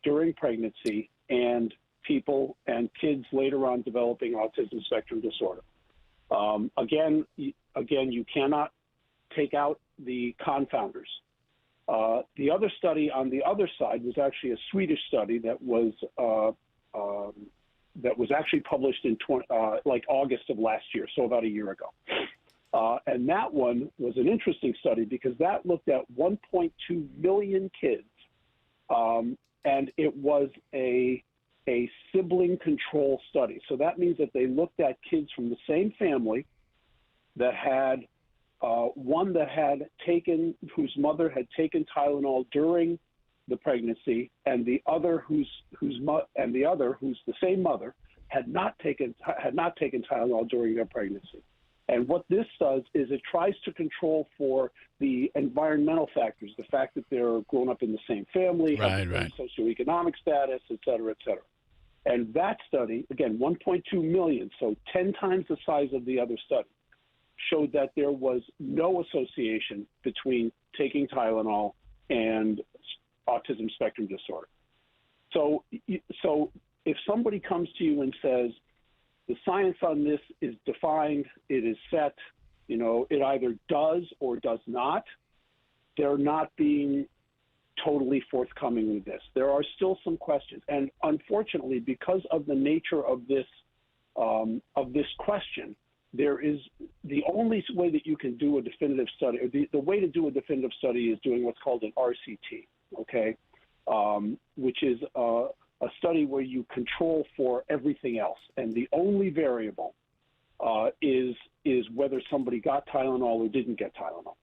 during pregnancy and people and kids later on developing autism spectrum disorder. Again, you cannot take out the confounders. The other study on the other side was actually a Swedish study that was actually published in August of last year, so about a year ago. And that one was an interesting study because that looked at 1.2 million kids, and it was a sibling control study. So that means that they looked at kids from the same family that had one that had taken, whose mother had taken Tylenol during the pregnancy, and the other who's the same mother had not taken Tylenol during their pregnancy. And what this does is it tries to control for the environmental factors, the fact that they're grown up in the same family, have the same socioeconomic status, et cetera, et cetera. And that study, again, 1.2 million, so 10 times the size of the other study, showed that there was no association between taking Tylenol and autism spectrum disorder. So if somebody comes to you and says, the science on this is defined, it is set, it either does or does not, they're not being totally forthcoming with this. There are still some questions. And unfortunately, because of the nature of this question, there is the only way that you can do a definitive study, or the way to do a definitive study is doing what's called an RCT, okay, which is a study where you control for everything else, and the only variable is whether somebody got Tylenol or didn't get Tylenol.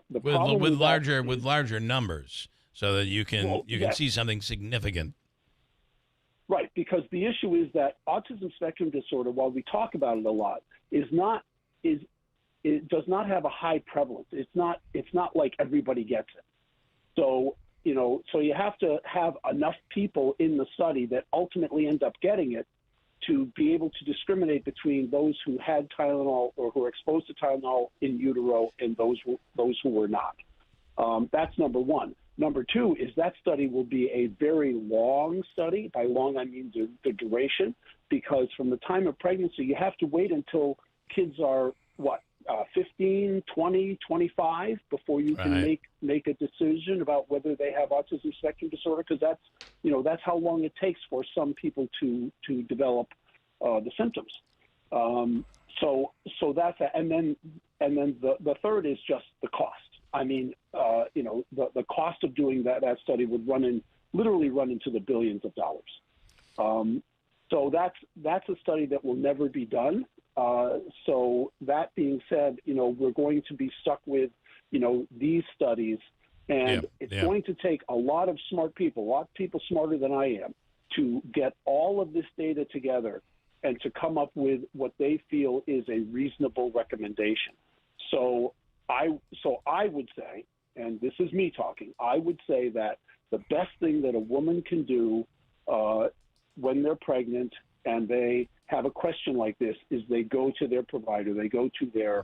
With larger numbers, so that you can see something significant. Right, because the issue is that autism spectrum disorder, while we talk about it a lot, it does not have a high prevalence. It's not like everybody gets it. So you have to have enough people in the study that ultimately end up getting it to be able to discriminate between those who had Tylenol or who were exposed to Tylenol in utero and those who were not. That's number one. Number two is that study will be a very long study. By long, I mean the duration, because from the time of pregnancy, you have to wait until kids are, 15, 20, 25 before you can make a decision about whether they have autism spectrum disorder, because that's how long it takes for some people to develop the symptoms. So that's and then the third is just the cost. I mean, the cost of doing that study would literally run into the billions of dollars. So that's a study that will never be done. So that being said, we're going to be stuck with, these studies, and it's going to take a lot of smart people, a lot of people smarter than I am, to get all of this data together and to come up with what they feel is a reasonable recommendation. So I would say, and this is me talking, I would say that the best thing that a woman can do when they're pregnant and they have a question like this is they go to their provider, they go to their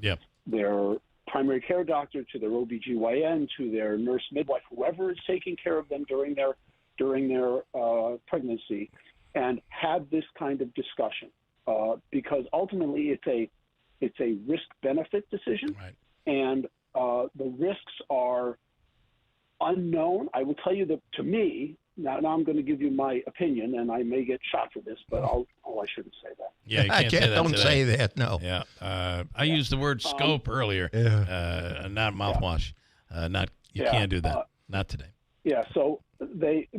primary care doctor, to their OBGYN, to their nurse midwife, whoever is taking care of them during their pregnancy, and have this kind of discussion. Because ultimately it's a risk-benefit decision, and the risks are unknown. I will tell you that to me, now I'm going to give you my opinion, and I may get shot for this, but I shouldn't say that. Yeah, you can't say that don't today. say that. No. Yeah, I used the word scope earlier, not mouthwash. You can't do that. Not today. Yeah. So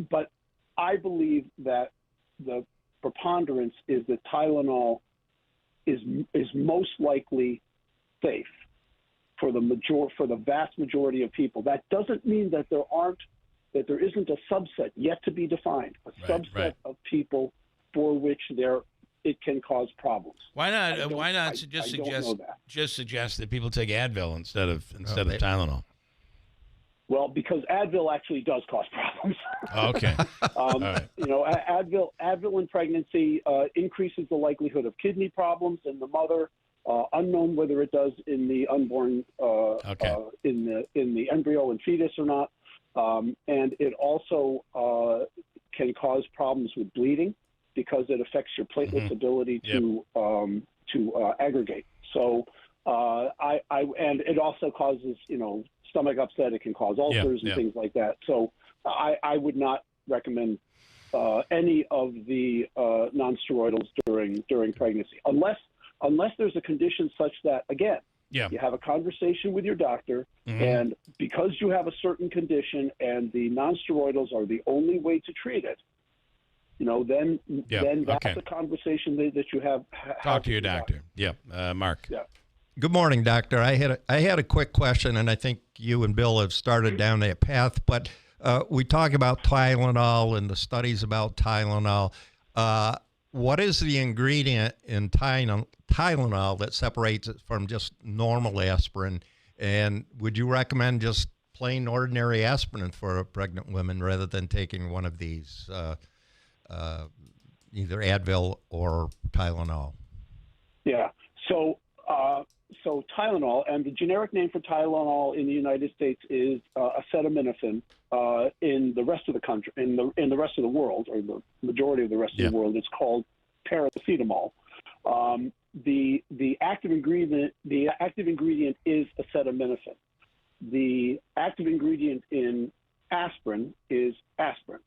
but I believe that the preponderance is that Tylenol is most likely safe for the vast majority of people. That doesn't mean that there isn't a subset yet to be defined, a subset of people for which it can cause problems. Why not just suggest that people take Advil instead of Tylenol? Well, because Advil actually does cause problems. Okay. Right. You know, Advil in pregnancy increases the likelihood of kidney problems in the mother. Unknown whether it does in the unborn, in the embryo and fetus or not. And it also can cause problems with bleeding because it affects your platelets' ability to aggregate. So and it also causes, stomach upset. It can cause ulcers and things like that. So I would not recommend any of the nonsteroidals during pregnancy, unless there's a condition such that, again, you have a conversation with your doctor, and because you have a certain condition and the nonsteroidals are the only way to treat it, then that's a conversation that you have. Talk to your doctor. Mark. Yeah. Good morning, doctor. I had a quick question, and I think you and Bill have started down that path. But we talk about Tylenol and the studies about Tylenol. What is the ingredient in Tylenol that separates it from just normal aspirin? And would you recommend just plain ordinary aspirin for a pregnant woman rather than taking one of these, either Advil or Tylenol? Yeah. So Tylenol, and the generic name for Tylenol in the United States is acetaminophen. In the rest of the country, in the rest of the world, or the majority of the rest of the world, it's called paracetamol. The active ingredient is acetaminophen. The active ingredient in aspirin is aspirin.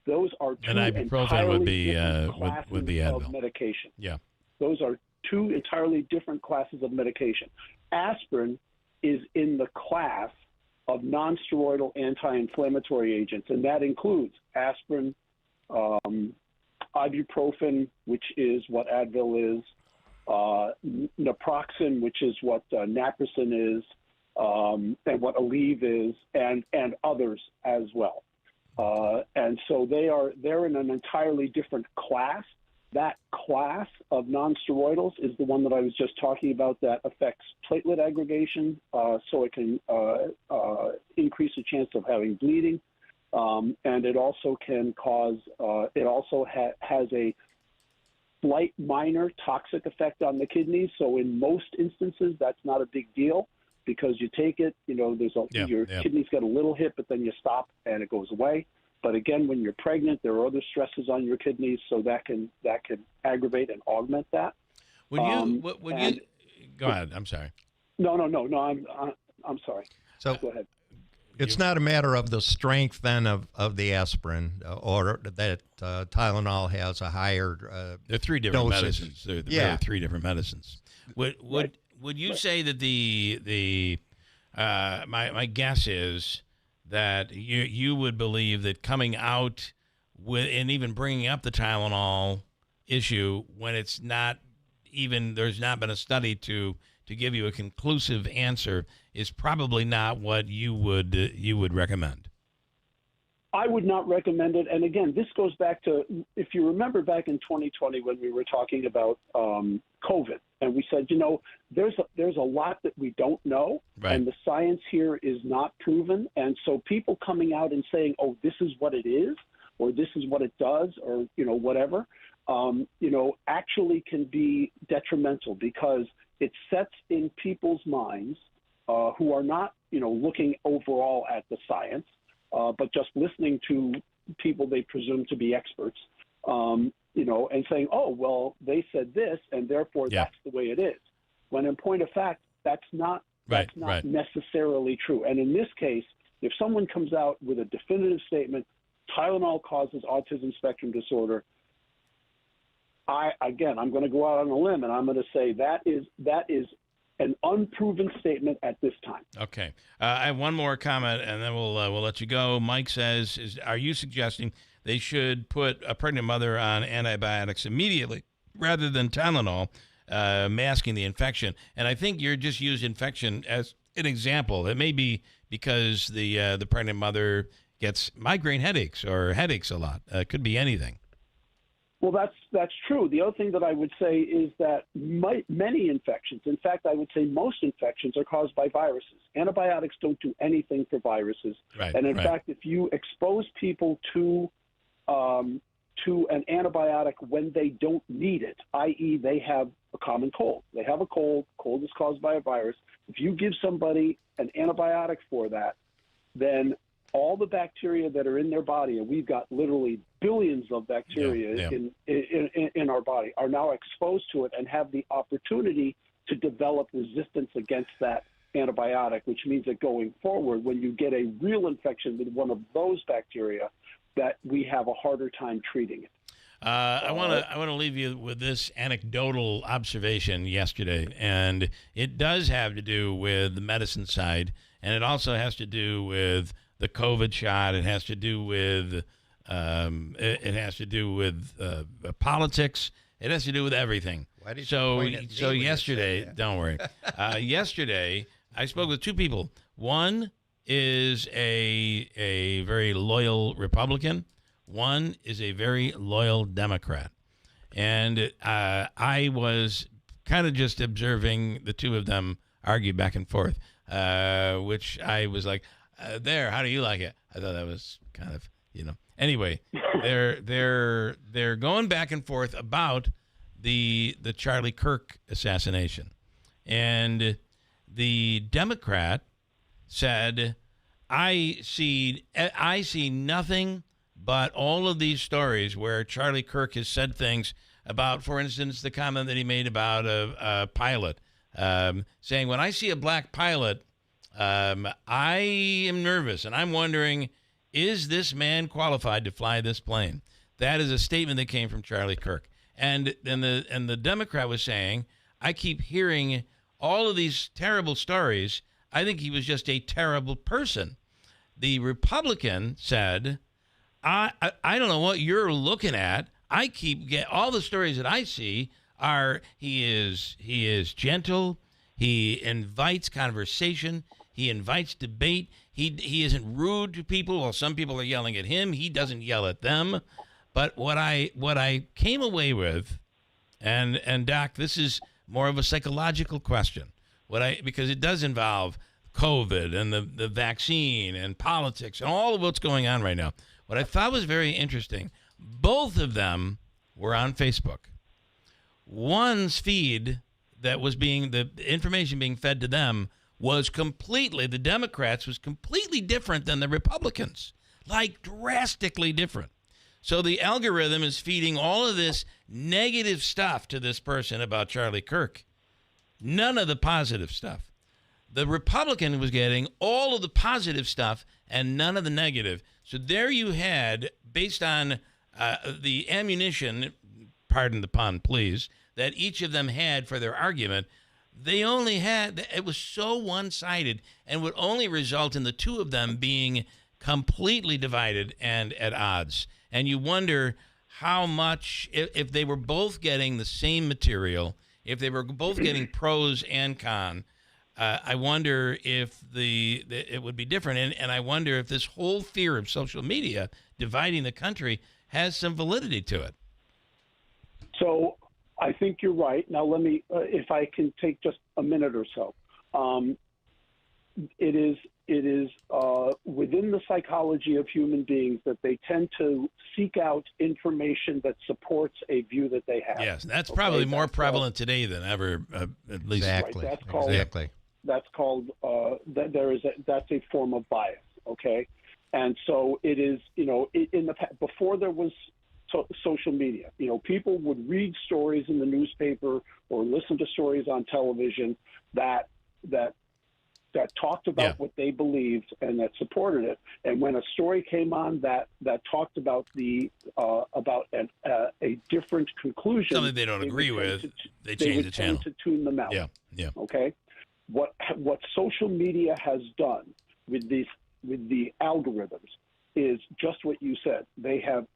Those are two ibuprofen would be Advil of medication. Yeah, those are two entirely different classes of medication. Aspirin is in the class of nonsteroidal anti-inflammatory agents, and that includes aspirin, ibuprofen, which is what Advil is, naproxen, which is what naproxen is, and what Aleve is, and others as well. And so they're in an entirely different class. That class of nonsteroidals is the one that I was just talking about that affects platelet aggregation, so it can increase the chance of having bleeding, and it also can cause. It also has a slight minor toxic effect on the kidneys. So in most instances, that's not a big deal because you take it. Your kidneys get a little hit, but then you stop and it goes away. But again, when you're pregnant, there are other stresses on your kidneys, so that can aggravate and augment that. Would you go ahead? I'm sorry. No. I'm sorry. So go ahead. It's not a matter of the strength then of the aspirin, or that Tylenol has a higher. They're three different dosage. medicines. They're really three different medicines. Would you say that my guess is that you would believe that coming out with and even bringing up the Tylenol issue when it's not even there's not been a study to give you a conclusive answer is probably not what you would recommend. I would not recommend it. And again, this goes back to, if you remember back in 2020 when we were talking about COVID, and we said, there's a lot that we don't know, and the science here is not proven. And so people coming out and saying, oh, this is what it is, or this is what it does, or, whatever, actually can be detrimental because it sets in people's minds who are not, looking overall at the science, but just listening to people they presume to be experts, and saying, oh, well, they said this, and therefore that's the way it is. when in point of fact, that's not necessarily true. And in this case, if someone comes out with a definitive statement, Tylenol causes autism spectrum disorder, I'm going to go out on a limb and I'm going to say that is an unproven statement at this time. Okay. I have one more comment, and then we'll let you go. Mike says, are you suggesting they should put a pregnant mother on antibiotics immediately rather than Tylenol, masking the infection? And I think you're just used infection as an example. It may be because the pregnant mother gets migraine headaches or headaches a lot. It could be anything. Well, that's true. The other thing that I would say is that many infections, in fact, I would say most infections are caused by viruses. Antibiotics don't do anything for viruses. Right, and in fact, if you expose people to an antibiotic when they don't need it, i.e. they have a common cold. They have a cold is caused by a virus. If you give somebody an antibiotic for that, then all the bacteria that are in their body, and we've got literally billions of bacteria in our body, are now exposed to it and have the opportunity to develop resistance against that antibiotic, which means that going forward, when you get a real infection with one of those bacteria, that we have a harder time treating it. I want to leave you with this anecdotal observation yesterday, and it does have to do with the medicine side, and it also has to do with the COVID shot. It has to do with politics. It has to do with everything. Why did so you point at me so when you yesterday, said that? don't worry. Yesterday, I spoke with two people. One is a very loyal Republican. One is a very loyal Democrat. And I was kind of just observing the two of them argue back and forth, which I was like, how do you like it? I thought that was kind of, Anyway, they're going back and forth about the Charlie Kirk assassination. And the Democrat said, I see nothing but all of these stories where Charlie Kirk has said things about, for instance, the comment that he made about a pilot, saying, when I see a black pilot, I am nervous, and I'm wondering, is this man qualified to fly this plane? That is a statement that came from Charlie Kirk. And the Democrat was saying, I keep hearing all of these terrible stories. I think he was just a terrible person. The Republican said, I don't know what you're looking at. I keep all the stories that I see are he is gentle. He invites conversation. He invites debate. He isn't rude to people. While some people are yelling at him, he doesn't yell at them. But what I came away with, and Doc, this is more of a psychological question. Because it does involve COVID and the vaccine and politics and all of what's going on right now. What I thought was very interesting, both of them were on Facebook. One's feed that was the information being fed to them was the Democrats was completely different than the Republicans, like drastically different. So the algorithm is feeding all of this negative stuff to this person about Charlie Kirk. None of the positive stuff. The Republican was getting all of the positive stuff and none of the negative. So there you had, based on the ammunition, pardon the pun, please, that each of them had for their argument, it was so one-sided and would only result in the two of them being completely divided and at odds. And you wonder how much, if they were both getting the same material, if they were both getting pros and con, I wonder if it would be different. And I wonder if this whole fear of social media dividing the country has some validity to it. So I think you're right. Now, let me, if I can take just a minute or so. It is within the psychology of human beings that they tend to seek out information that supports a view that they have. Yes, that's probably more prevalent today than ever, at least. Exactly. Right, that's called, exactly. That's called, that's a form of bias, okay? And so it is, in the before there was social media. People would read stories in the newspaper or listen to stories on television that talked about what they believed and that supported it. And when a story came on that talked about a different conclusion, something they don't agree with, they change the channel to tune them out. Yeah. Okay. What social media has done with the algorithms is just what you said. They have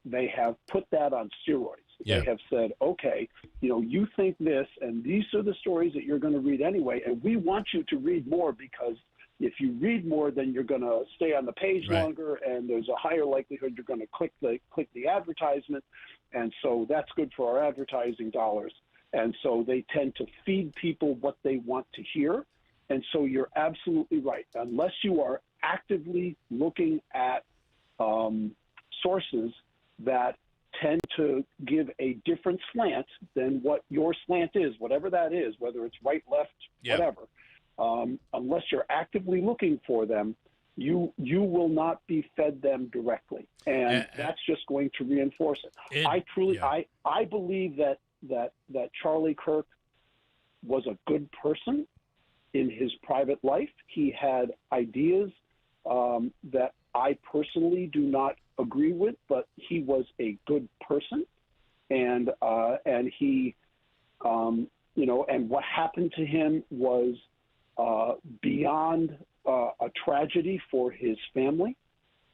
put that on steroids. Yeah. They have said, okay, you think this, and these are the stories that you're going to read anyway, and we want you to read more because if you read more, then you're going to stay on the page longer, and there's a higher likelihood you're going to click the advertisement, and so that's good for our advertising dollars. And so they tend to feed people what they want to hear. And so you're absolutely right. Unless you are actively looking at sources that tend to give a different slant than what your slant is, whatever that is, whether it's right, left, whatever. Unless you're actively looking for them, you will not be fed them directly, and that's just going to reinforce it. I believe that Charlie Kirk was a good person in his private life. He had ideas that I personally do not agree with, but he was a good person, and he, and what happened to him was beyond a tragedy for his family,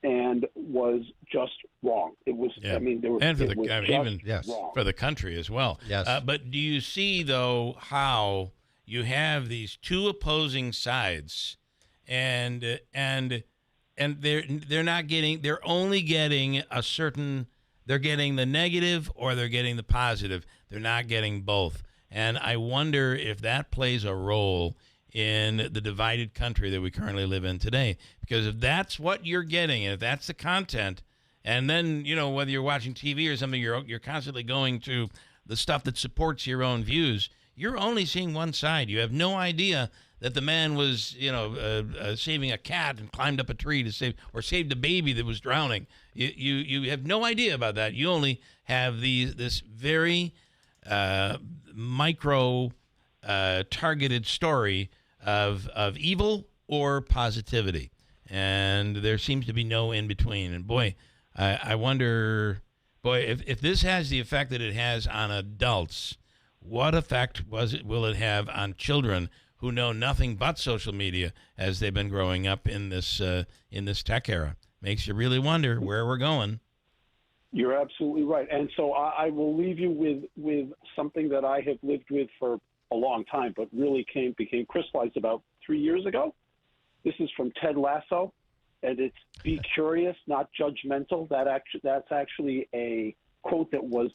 and was just wrong. It was, and for for the country as well. Yes. But do you see though how you have these two opposing sides, and they're only getting a certain, they're getting the negative or they're getting the positive. They're not getting both. And I wonder if that plays a role in the divided country that we currently live in today. Because if that's what you're getting, and if that's the content, and then, whether you're watching TV or something, you're constantly going to the stuff that supports your own views, you're only seeing one side. You have no idea that the man was, saving a cat and climbed up a tree to saved a baby that was drowning. You have no idea about that. You only have this very micro targeted story of evil or positivity, and there seems to be no in between. And boy, I wonder, if this has the effect that it has on adults, what effect will it have on children who know nothing but social media as they've been growing up in this tech era? Makes you really wonder where we're going. You're absolutely right. And so I will leave you with something that I have lived with for a long time, but really became crystallized about 3 years ago. This is from Ted Lasso, and it's "Be curious, not judgmental." That's actually a quote that was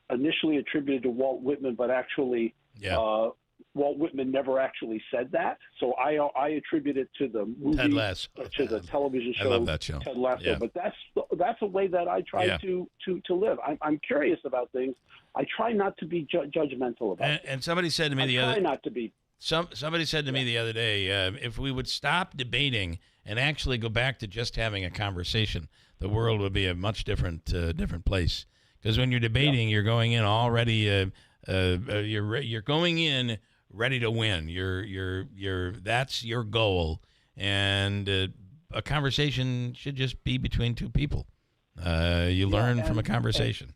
initially attributed to Walt Whitman, but actually Walt Whitman never actually said that. So I attribute it to the movie, Ted Lasso, to the television show. I love that show. Ted Lasso. Yeah. But that's a way that I try to live. I'm curious about things. I try not to be judgmental about it. And somebody said to me not to be. Somebody said to me the other day, if we would stop debating and actually go back to just having a conversation, the world would be a much different place. Because when you're debating, you're going in already. You're going in ready to win. That's your goal, and a conversation should just be between two people. You learn from a conversation.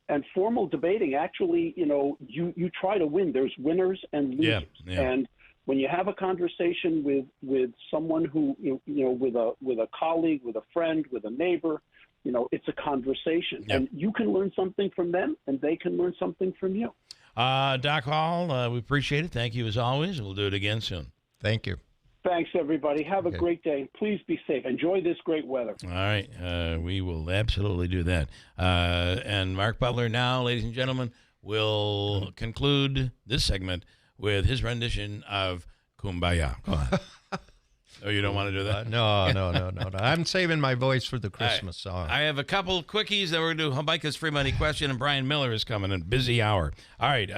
And formal debating, actually, you try to win. There's winners and losers. Yeah. And when you have a conversation with someone who, with a colleague, with a friend, with a neighbor, it's a conversation. Yep. And you can learn something from them, and they can learn something from you. Doc Hall, we appreciate it. Thank you as always. We'll do it again soon. Thank you. Thanks, everybody. Have a great day. Please be safe. Enjoy this great weather. All right. We will absolutely do that. And Mark Butler now, ladies and gentlemen, will conclude this segment with his rendition of Kumbaya. Go on. Oh, you don't want to do that? No. I'm saving my voice for the Christmas song. I have a couple quickies that we're going to do. Micah's free money question, and Brian Miller is coming in. Busy hour. All right.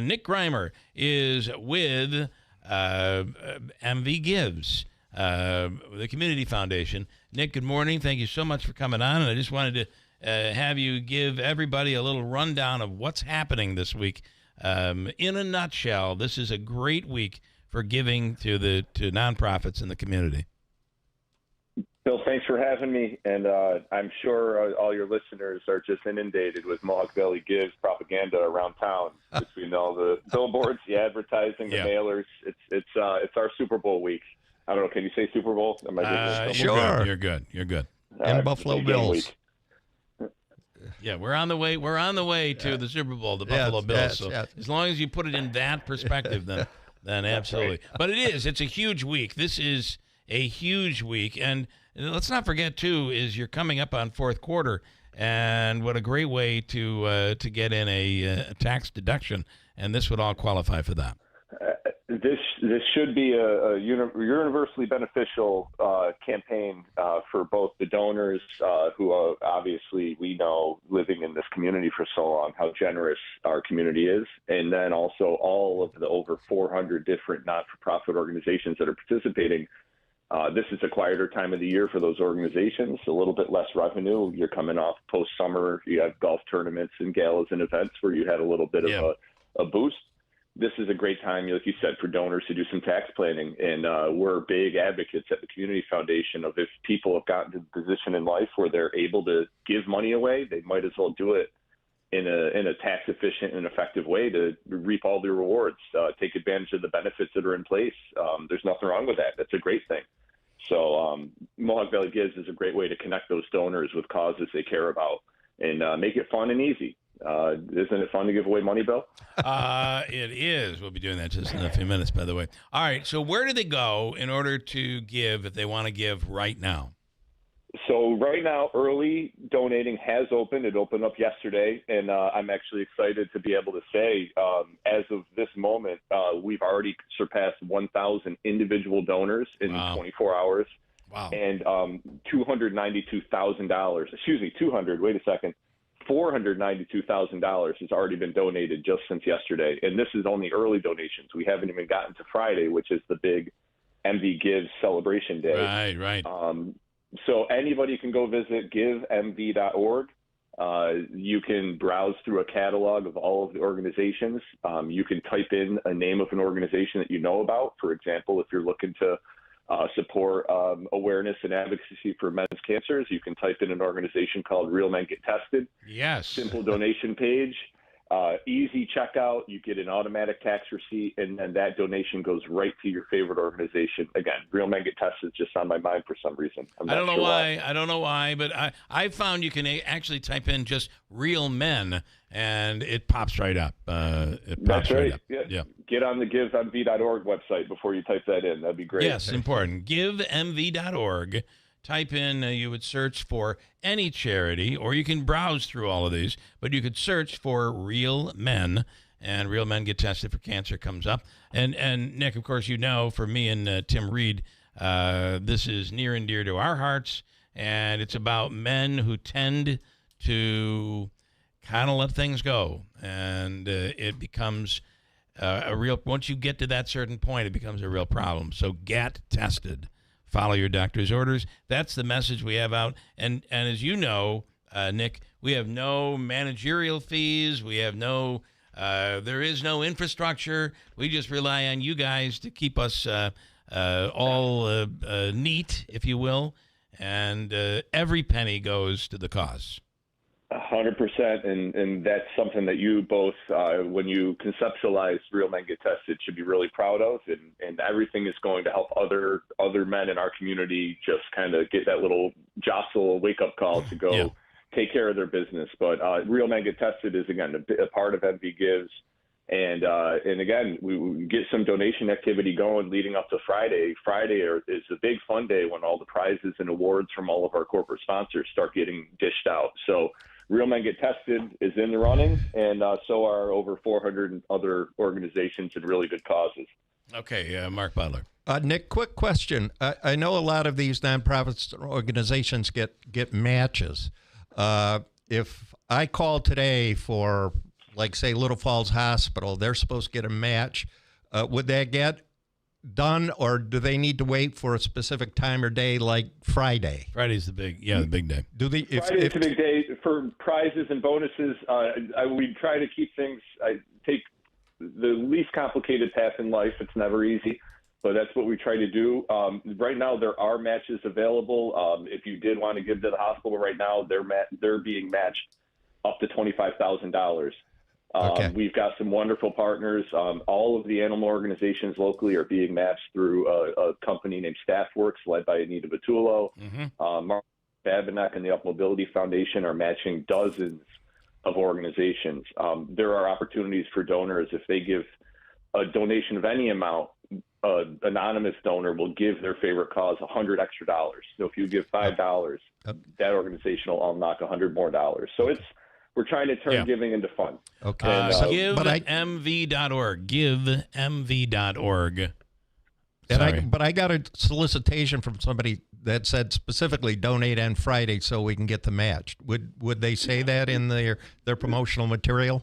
Nick Grimer is with MV Gives, the Community Foundation. Nick, good morning. Thank you so much for coming on. And I just wanted to have you give everybody a little rundown of what's happening this week. In a nutshell, this is a great week for giving to nonprofits in the community. Bill, thanks for having me, and I'm sure all your listeners are just inundated with Mohawk Valley Gives propaganda around town between all the billboards, the advertising, the mailers. It's our Super Bowl week. I don't know. Can you say Super Bowl? Am I sure. You're good. And Buffalo Bills. Yeah, we're on the way to the Super Bowl, the Buffalo Bills. So as long as you put it in that perspective, then absolutely. Right. But it's a huge week. This is a huge week, and let's not forget too is you're coming up on fourth quarter, and what a great way to get in a tax deduction, and this would all qualify for that. This should be a universally beneficial campaign for both the donors who obviously we know living in this community for so long how generous our community is, and then also all of the over 400 different not-for-profit organizations that are participating. This is a quieter time of the year for those organizations, a little bit less revenue. You're coming off post-summer. You have golf tournaments and galas and events where you had a little bit of a boost. This is a great time, like you said, for donors to do some tax planning. And we're big advocates at the Community Foundation of if people have gotten to the position in life where they're able to give money away, they might as well do it in a tax efficient and effective way to reap all the rewards, take advantage of the benefits that are in place. There's nothing wrong with that. That's a great thing. So Mohawk Valley Gives is a great way to connect those donors with causes they care about and make it fun and easy. Isn't it fun to give away money, Bill? It is. We'll be doing that just in a few minutes, by the way. All right. So where do they go in order to give if they want to give right now? So right now, early donating has opened. It opened up yesterday, and I'm actually excited to be able to say, as of this moment, we've already surpassed 1,000 individual donors in 24 hours. Wow. And $492,000 has already been donated just since yesterday. And this is only early donations. We haven't even gotten to Friday, which is the big MV Gives celebration day. Right. So anybody can go visit givemv.org. You can browse through a catalog of all of the organizations. You can type in a name of an organization that you know about. For example, if you're looking to support awareness and advocacy for men's cancers, you can type in an organization called Real Men Get Tested. Yes. Simple donation page. Easy checkout. You get an automatic tax receipt, and then that donation goes right to your favorite organization. Again, Real Men Get Tested is just on my mind for some reason. I don't know why, but I found you can actually type in just Real Men, and it pops right up. That's right. Yeah. Get on the givemv.org website before you type that in. That'd be great. Yes, important. Givemv.org. Type in, you would search for any charity, or you can browse through all of these, but you could search for Real Men, and Real Men Get Tested for Cancer comes up. And Nick, of course, you know, for me and Tim Reed, this is near and dear to our hearts, and it's about men who tend to kind of let things go, and it becomes once you get to that certain point, it becomes a real problem. So get tested. Follow your doctor's orders. That's the message we have out. And as you know, Nick, we have no managerial fees. We have there is no infrastructure. We just rely on you guys to keep us all neat, if you will. And every penny goes to the cause. 100%, and that's something that you both, when you conceptualize Real Men Get Tested, should be really proud of, and everything is going to help other men in our community just kind of get that little jostle wake-up call to go take care of their business. But Real Men Get Tested is, again, a part of MV Gives, and again, we get some donation activity going leading up to Friday. Friday is a big fun day when all the prizes and awards from all of our corporate sponsors start getting dished out. So Real Men Get Tested is in the running, and so are over 400 other organizations and really good causes. Okay, Mark Butler. Nick, quick question. I know a lot of these nonprofits organizations get matches. If I call today for, like, say, Little Falls Hospital, they're supposed to get a match. Would that get done, or do they need to wait for a specific time or day, like Friday? Friday's the big day. Friday's the big day. for prizes and bonuses, we try to keep things. I take the least complicated path in life. It's never easy, but that's what we try to do. Right now, there are matches available. If you did want to give to the hospital right now, they're being matched up to $25,000. Okay. We've got some wonderful partners. All of the animal organizations locally are being matched through a company named Staffworks, led by Anita Vitullo. Mark Babinek and the Up Mobility Foundation are matching dozens of organizations. There are opportunities for donors. If they give a donation of any amount, an anonymous donor will give their favorite cause $100 extra. So if you give $5, that organization will unlock $100 more. So we're trying to turn giving into fun. Okay. GiveMV.org. GiveMV.org. But I got a solicitation from somebody that said specifically donate on Friday so we can get the match. Would they say that in their promotional material?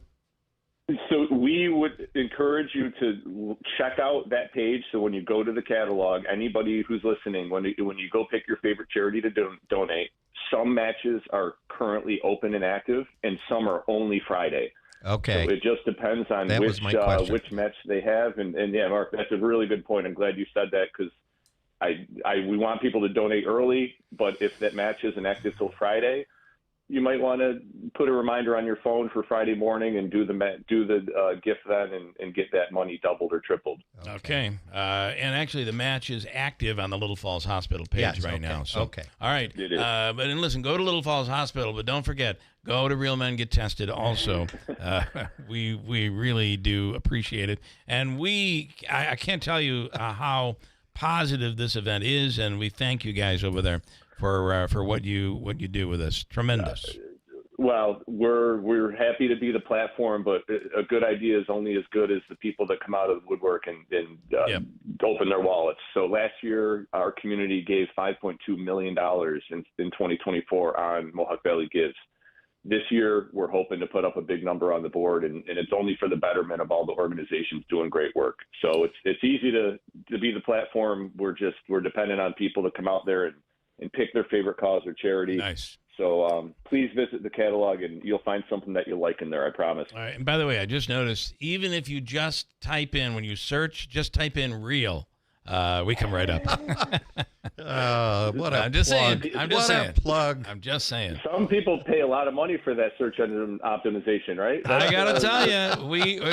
So we would encourage you to check out that page. So when you go to the catalog, anybody who's listening, when you go pick your favorite charity to donate, some matches are currently open and active, and some are only Friday. Okay. So it just depends on which match they have. And yeah, Mark, that's a really good point. I'm glad you said that because we want people to donate early, but if that match isn't active till Friday, you might want to put a reminder on your phone for Friday morning and do the gift then and get that money doubled or tripled. Okay. And actually, the match is active on the Little Falls Hospital page now. So, okay. All right. It is. But listen, go to Little Falls Hospital, but don't forget, go to Real Men Get Tested also. We really do appreciate it. And I can't tell you how positive this event is, and we thank you guys over there for what you do with us. Tremendous. Well, we're happy to be the platform, but a good idea is only as good as the people that come out of the woodwork and open their wallets. So last year, our community gave $5.2 million in 2024 on Mohawk Valley Gives. This year, we're hoping to put up a big number on the board, and it's only for the betterment of all the organizations doing great work. So it's easy to be the platform. We're dependent on people to come out there and pick their favorite cause or charity. Nice. So please visit the catalog, and you'll find something that you'll like in there, I promise. All right. And by the way, I just noticed, even if you just type in, when you search, just type in real, we come right up. What a I'm just plug. saying. I'm just What a saying. plug. I'm just saying. Some people pay a lot of money for that search engine optimization, right? I got to tell you,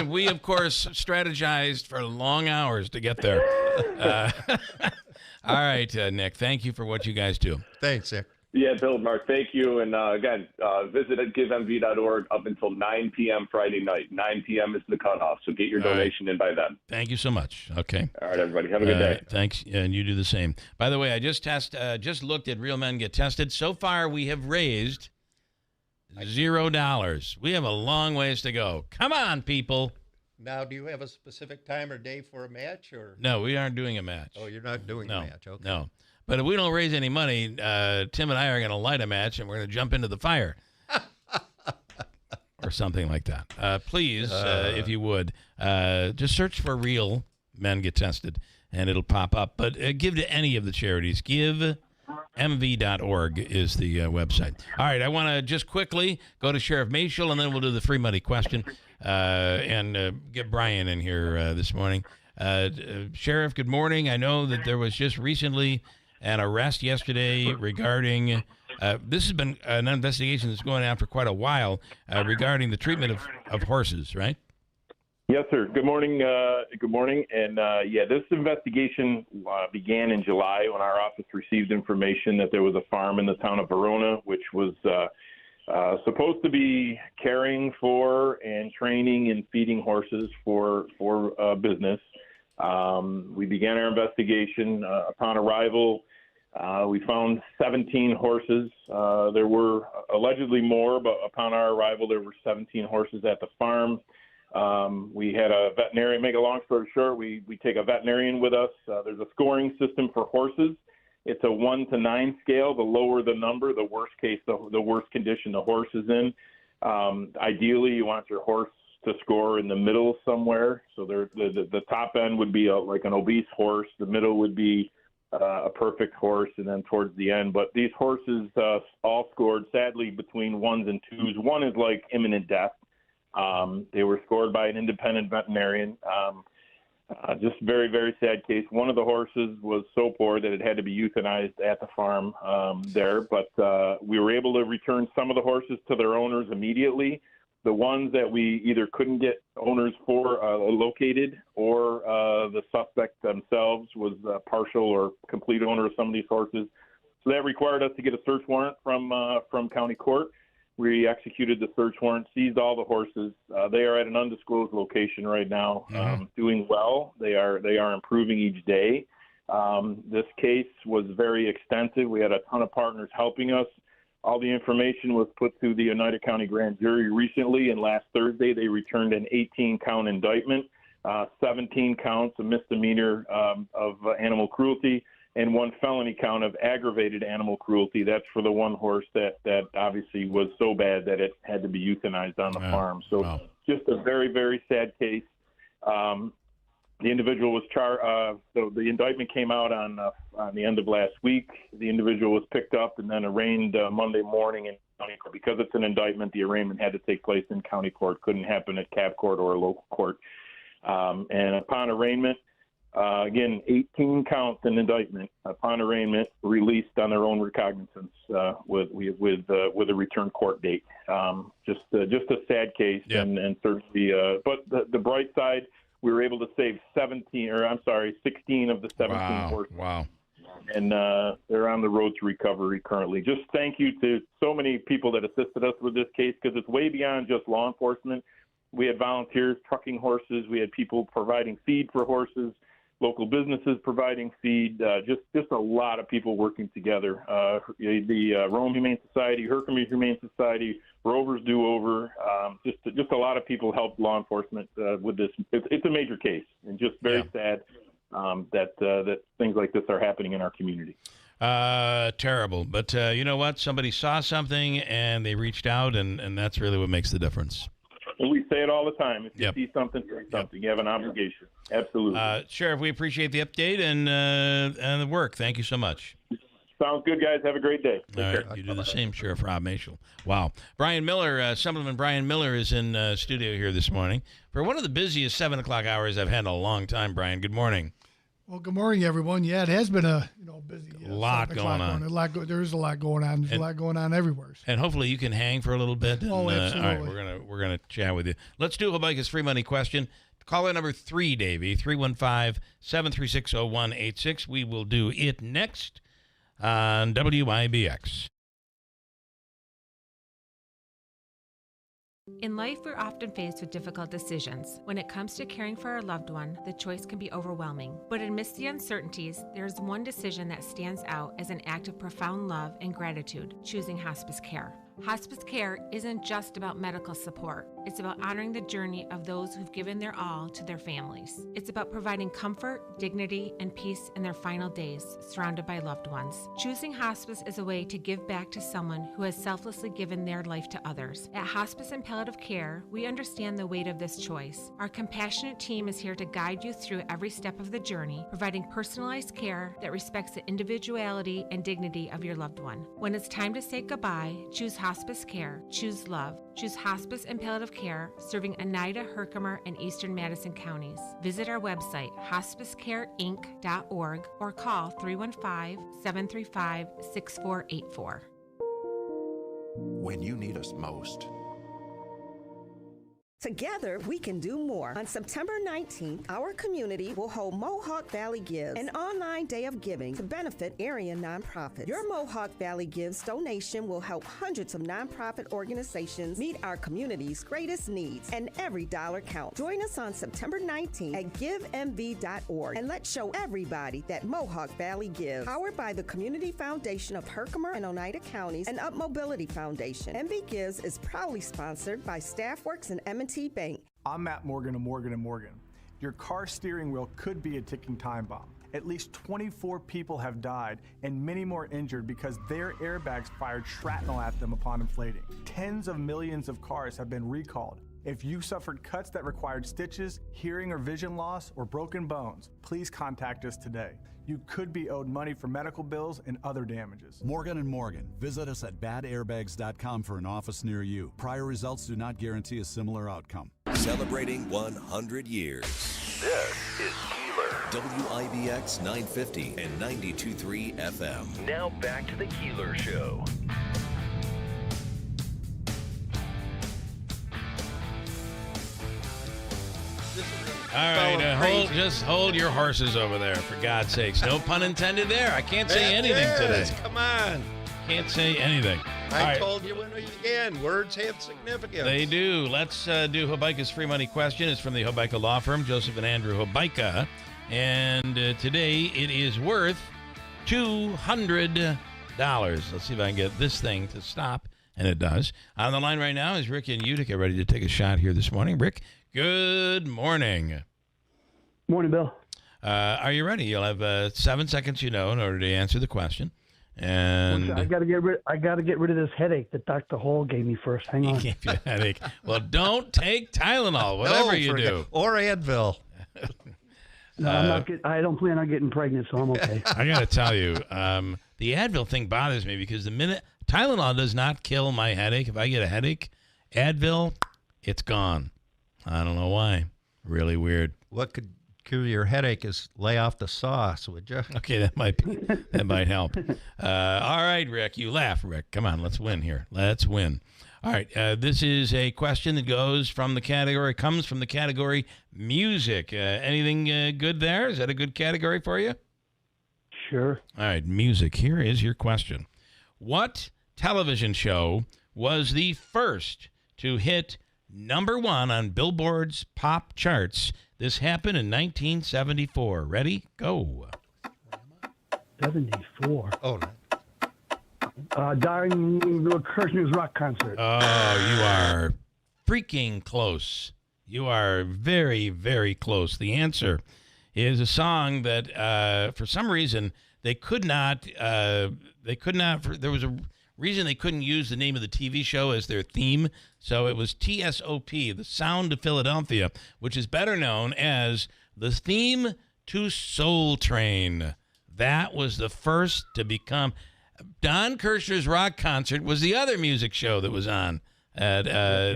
we of course strategized for long hours to get there. All right, Nick, thank you for what you guys do. Thanks, Nick. Yeah, Bill, Mark, thank you. And again, visit at givemv.org up until 9 p.m. Friday night. 9 p.m. is the cutoff, so get your donation in by then. Thank you so much. Okay. All right, everybody. Have a good day. Thanks, and you do the same. By the way, I just looked at Real Men Get Tested. So far, we have raised $0. We have a long ways to go. Come on, people. Now, do you have a specific time or day for a match? Or No, we aren't doing a match. Oh, you're not doing a match. Okay. No. But if we don't raise any money, Tim and I are going to light a match, and we're going to jump into the fire. Or something like that. Please, if you would, just search for Real Men Get Tested, and it'll pop up. But give to any of the charities. GiveMV.org is the website. All right, I want to just quickly go to Sheriff Mashel, and then we'll do the free money question and get Brian in here this morning. Sheriff, good morning. I know that there was just recently an arrest yesterday regarding this has been an investigation that's going on for quite a while regarding the treatment of horses, right? Yes, sir. Good morning. Good morning. And this investigation began in July when our office received information that there was a farm in the town of Verona, which was supposed to be caring for and training and feeding horses for business. We began our investigation. Upon arrival, we found 17 horses. There were allegedly more, but upon our arrival, there were 17 horses at the farm. We had a veterinarian. Make a long story short, we take a veterinarian with us. There's a scoring system for horses. It's a 1 to 9 scale. The lower the number, the worst case, the worse condition the horse is in. Ideally, you want your horse to score in the middle somewhere. So the top end would be like an obese horse. The middle would be a perfect horse, and then towards the end. But these horses all scored, sadly, between ones and twos. One is like imminent death. They were scored by an independent veterinarian. Just very, very sad case. One of the horses was so poor that it had to be euthanized at the farm there. But we were able to return some of the horses to their owners immediately. The ones that we either couldn't get owners for located, or the suspect themselves was a partial or complete owner of some of these horses. So that required us to get a search warrant from county court. We executed the search warrant, seized all the horses. They are at an undisclosed location right now, doing well. They are improving each day. This case was very extensive. We had a ton of partners helping us. All the information was put through the Oneida County Grand Jury recently, and last Thursday they returned an 18-count indictment, 17 counts of misdemeanor of animal cruelty, and 1 felony count of aggravated animal cruelty. That's for the one horse that obviously was so bad that it had to be euthanized on the farm. So just a very, very sad case. The individual was charged. So the indictment came out on the end of last week. The individual was picked up and then arraigned Monday morning in county court. Because it's an indictment, the arraignment had to take place in county court. Couldn't happen at cap court or a local court. And upon arraignment, again, 18 counts in indictment. Upon arraignment, released on their own recognizance with a return court date. Just a sad case, and certainly. But the bright side, we were able to save 16 of the 17 horses. Wow. And they're on the road to recovery currently. Just thank you to so many people that assisted us with this case, because it's way beyond just law enforcement. We had volunteers trucking horses. We had people providing feed for horses, local businesses providing feed, just a lot of people working together. The Rome Humane Society, Herkimer Humane Society, Rovers Do Over, just a lot of people helped law enforcement with this. It's a major case, and just very sad that things like this are happening in our community. Terrible. But you know what? Somebody saw something and they reached out, and that's really what makes the difference. And we say it all the time. If you see something, say something. You have an obligation. Absolutely. Sheriff, we appreciate the update and the work. Thank you so much. Sounds good, guys. Have a great day. Take care. You do the same, Sheriff Rob Mashel. Wow. Brian Miller, Assemblyman Brian Miller is in studio here this morning for one of the busiest 7 o'clock hours I've had in a long time, Brian. Good morning. Well, good morning, everyone. Yeah, it has been a busy. Lot going on. There's a lot going on. There's a lot going on everywhere. And hopefully you can hang for a little bit. And, absolutely. All right, we're gonna chat with you. Let's do Habaika's free money question. Caller number 3, Davey, 315-736-0186. We will do it next on WIBX. In life, we're often faced with difficult decisions. When it comes to caring for our loved one, the choice can be overwhelming. But amidst the uncertainties, there is one decision that stands out as an act of profound love and gratitude: choosing hospice care. Hospice care isn't just about medical support. It's about honoring the journey of those who've given their all to their families. It's about providing comfort, dignity, and peace in their final days, surrounded by loved ones. Choosing hospice is a way to give back to someone who has selflessly given their life to others. At Hospice and Palliative Care, we understand the weight of this choice. Our compassionate team is here to guide you through every step of the journey, providing personalized care that respects the individuality and dignity of your loved one. When it's time to say goodbye, choose hospice care. Choose love. Choose Hospice and Palliative Care, serving Oneida, Herkimer, and Eastern Madison counties. Visit our website, hospicecareinc.org, or call 315-735-6484. When you need us most. Together, we can do more. On September 19th, our community will hold Mohawk Valley Gives, an online day of giving to benefit area nonprofits. Your Mohawk Valley Gives donation will help hundreds of nonprofit organizations meet our community's greatest needs, and every dollar counts. Join us on September 19th at givemv.org, and let's show everybody that Mohawk Valley Gives. Powered by the Community Foundation of Herkimer and Oneida Counties and Up Mobility Foundation. MV Gives is proudly sponsored by Staffworks and M&T Bank. I'm Matt Morgan of Morgan & Morgan. Your car steering wheel could be a ticking time bomb. At least 24 people have died and many more injured because their airbags fired shrapnel at them upon inflating. Tens of millions of cars have been recalled. If you suffered cuts that required stitches, hearing or vision loss, or broken bones, please contact us today. You could be owed money for medical bills and other damages. Morgan & Morgan. Visit us at badairbags.com for an office near you. Prior results do not guarantee a similar outcome. Celebrating 100 years. This is Keeler. WIBX 950 and 92.3 FM. Now back to the Keeler Show. All right, just hold your horses over there, for God's sakes. No pun intended there. I can't say anything today. Come on. Can't say anything. I told you when we began, words have significance. They do. Let's do Hobeika's free money question. It's from the Hobeika Law Firm, Joseph and Andrew Hobeika. And today it is worth $200. Let's see if I can get this thing to stop. And it does. On the line right now is Rick in Utica, ready to take a shot here this morning. Rick, good morning. Morning, Bill. Are you ready? You'll have 7 seconds, in order to answer the question. And I got to get rid of this headache that Dr. Hall gave me first. Hang on. He gave you a headache. Well, don't take Tylenol, whatever you do. Or Advil. No, I don't plan on getting pregnant, so I'm okay. I got to tell you, the Advil thing bothers me because the minute Tylenol does not kill my headache. If I get a headache, Advil, it's gone. I don't know why. Really weird. What could cure your headache is lay off the sauce, would you? Okay, that might help. All right, Rick, you laugh, Rick. Come on, let's win here. Let's win. All right, this is a question that comes from the category music. Anything good there? Is that a good category for you? Sure. All right, music. Here is your question. What television show was the first to hit #1 on Billboard's pop charts? This happened in 1974. Ready? Go. 74. Oh, no. During the Kirshner's rock concert. Oh, you are freaking close. You are very, very close. The answer is a song that, for some reason, there was a reason they couldn't use the name of the TV show as their theme. So it was TSOP, The Sound of Philadelphia, which is better known as the theme to Soul Train. That was the first to become. Don Kirshner's rock concert was the other music show that was on at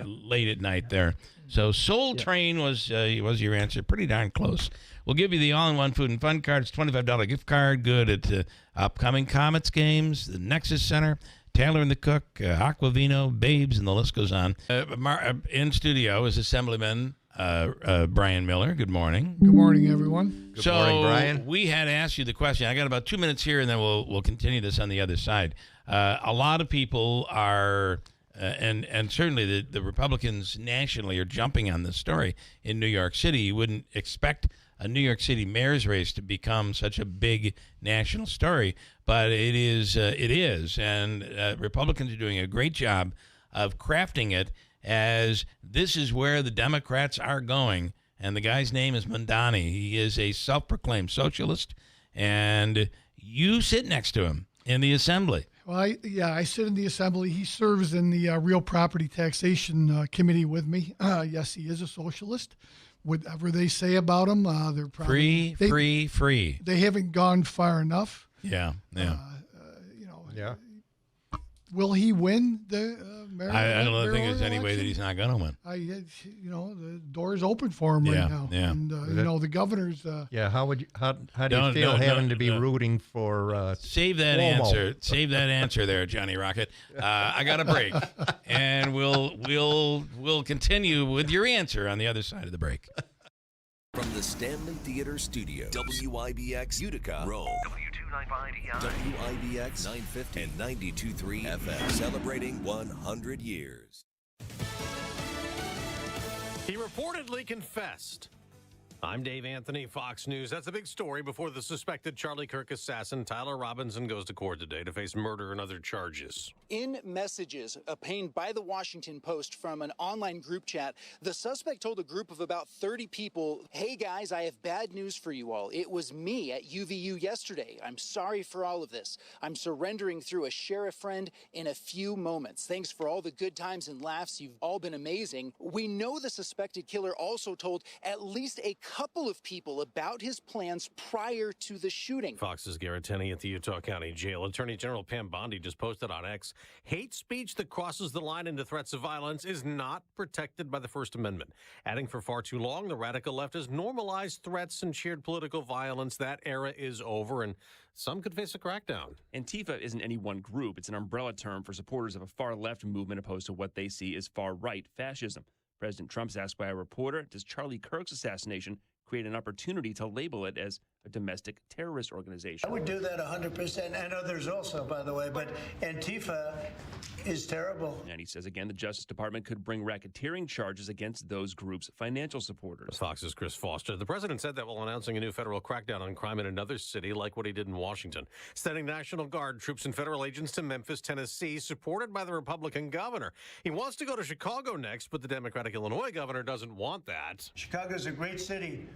late at night there. So Soul Train was your answer. Pretty darn close. We'll give you the all-in-one food and fun card. It's $25 gift card. Good at upcoming Comets games, the Nexus Center, Taylor and the Cook, Aquavino, Babes, and the list goes on. In studio is Assemblyman Brian Miller. Good morning. Good morning, everyone. Good morning, Brian. We had asked you the question. I got about 2 minutes here, and then we'll continue this on the other side. A lot of people are, and certainly the Republicans nationally are jumping on this story in New York City. You wouldn't expect a New York City mayor's race to become such a big national story, but it is, and Republicans are doing a great job of crafting it as this is where the Democrats are going, and the guy's name is Mondani. He is a self-proclaimed socialist, and you sit next to him in the Assembly. Well, I sit in the Assembly. He serves in the Real Property Taxation Committee with me. Yes, he is a socialist. Whatever they say about him, they're probably free. They haven't gone far enough. Yeah. Yeah. Will he win the mayor? I don't think there's any way that he's not going to win. The door's open for him right now. Yeah. And the governor's. How do you feel having to be rooting for? Save that Cuomo? answer. Save that answer there, Johnny Rocket. I got a break, and we'll continue with your answer on the other side of the break. From the Stanley Theater Studio, WIBX Utica, Rome. WIBX 950 and 92.3 FM, celebrating 100 years. He reportedly confessed I'm Dave Anthony, Fox News. That's a big story before the suspected Charlie Kirk assassin Tyler Robinson goes to court today to face murder and other charges. In messages obtained by the Washington Post from an online group chat, the suspect told a group of about 30 people, "Hey guys, I have bad news for you all. It was me at UVU yesterday. I'm sorry for all of this. I'm surrendering through a sheriff friend in a few moments. Thanks for all the good times and laughs. You've all been amazing." We know the suspected killer also told at least a couple of people about his plans prior to the shooting. Fox's Garrett Tenney at the Utah County Jail. Attorney General Pam Bondi just posted on X, hate speech that crosses the line into threats of violence is not protected by the First Amendment. Adding, for far too long, the radical left has normalized threats and shared political violence. That era is over, and some could face a crackdown. Antifa isn't any one group. It's an umbrella term for supporters of a far-left movement opposed to what they see as far-right fascism. President Trump's asked by a reporter, does Charlie Kirk's assassination create an opportunity to label it as a domestic terrorist organization? I would do that 100%, and others also, by the way, but Antifa is terrible. And he says again the Justice Department could bring racketeering charges against those groups' financial supporters. Fox's Chris Foster. The president said that while announcing a new federal crackdown on crime in another city, like what he did in Washington, sending National Guard troops and federal agents to Memphis, Tennessee, supported by the Republican governor. He wants to go to Chicago next, but the Democratic Illinois governor doesn't want that. Chicago's a great city,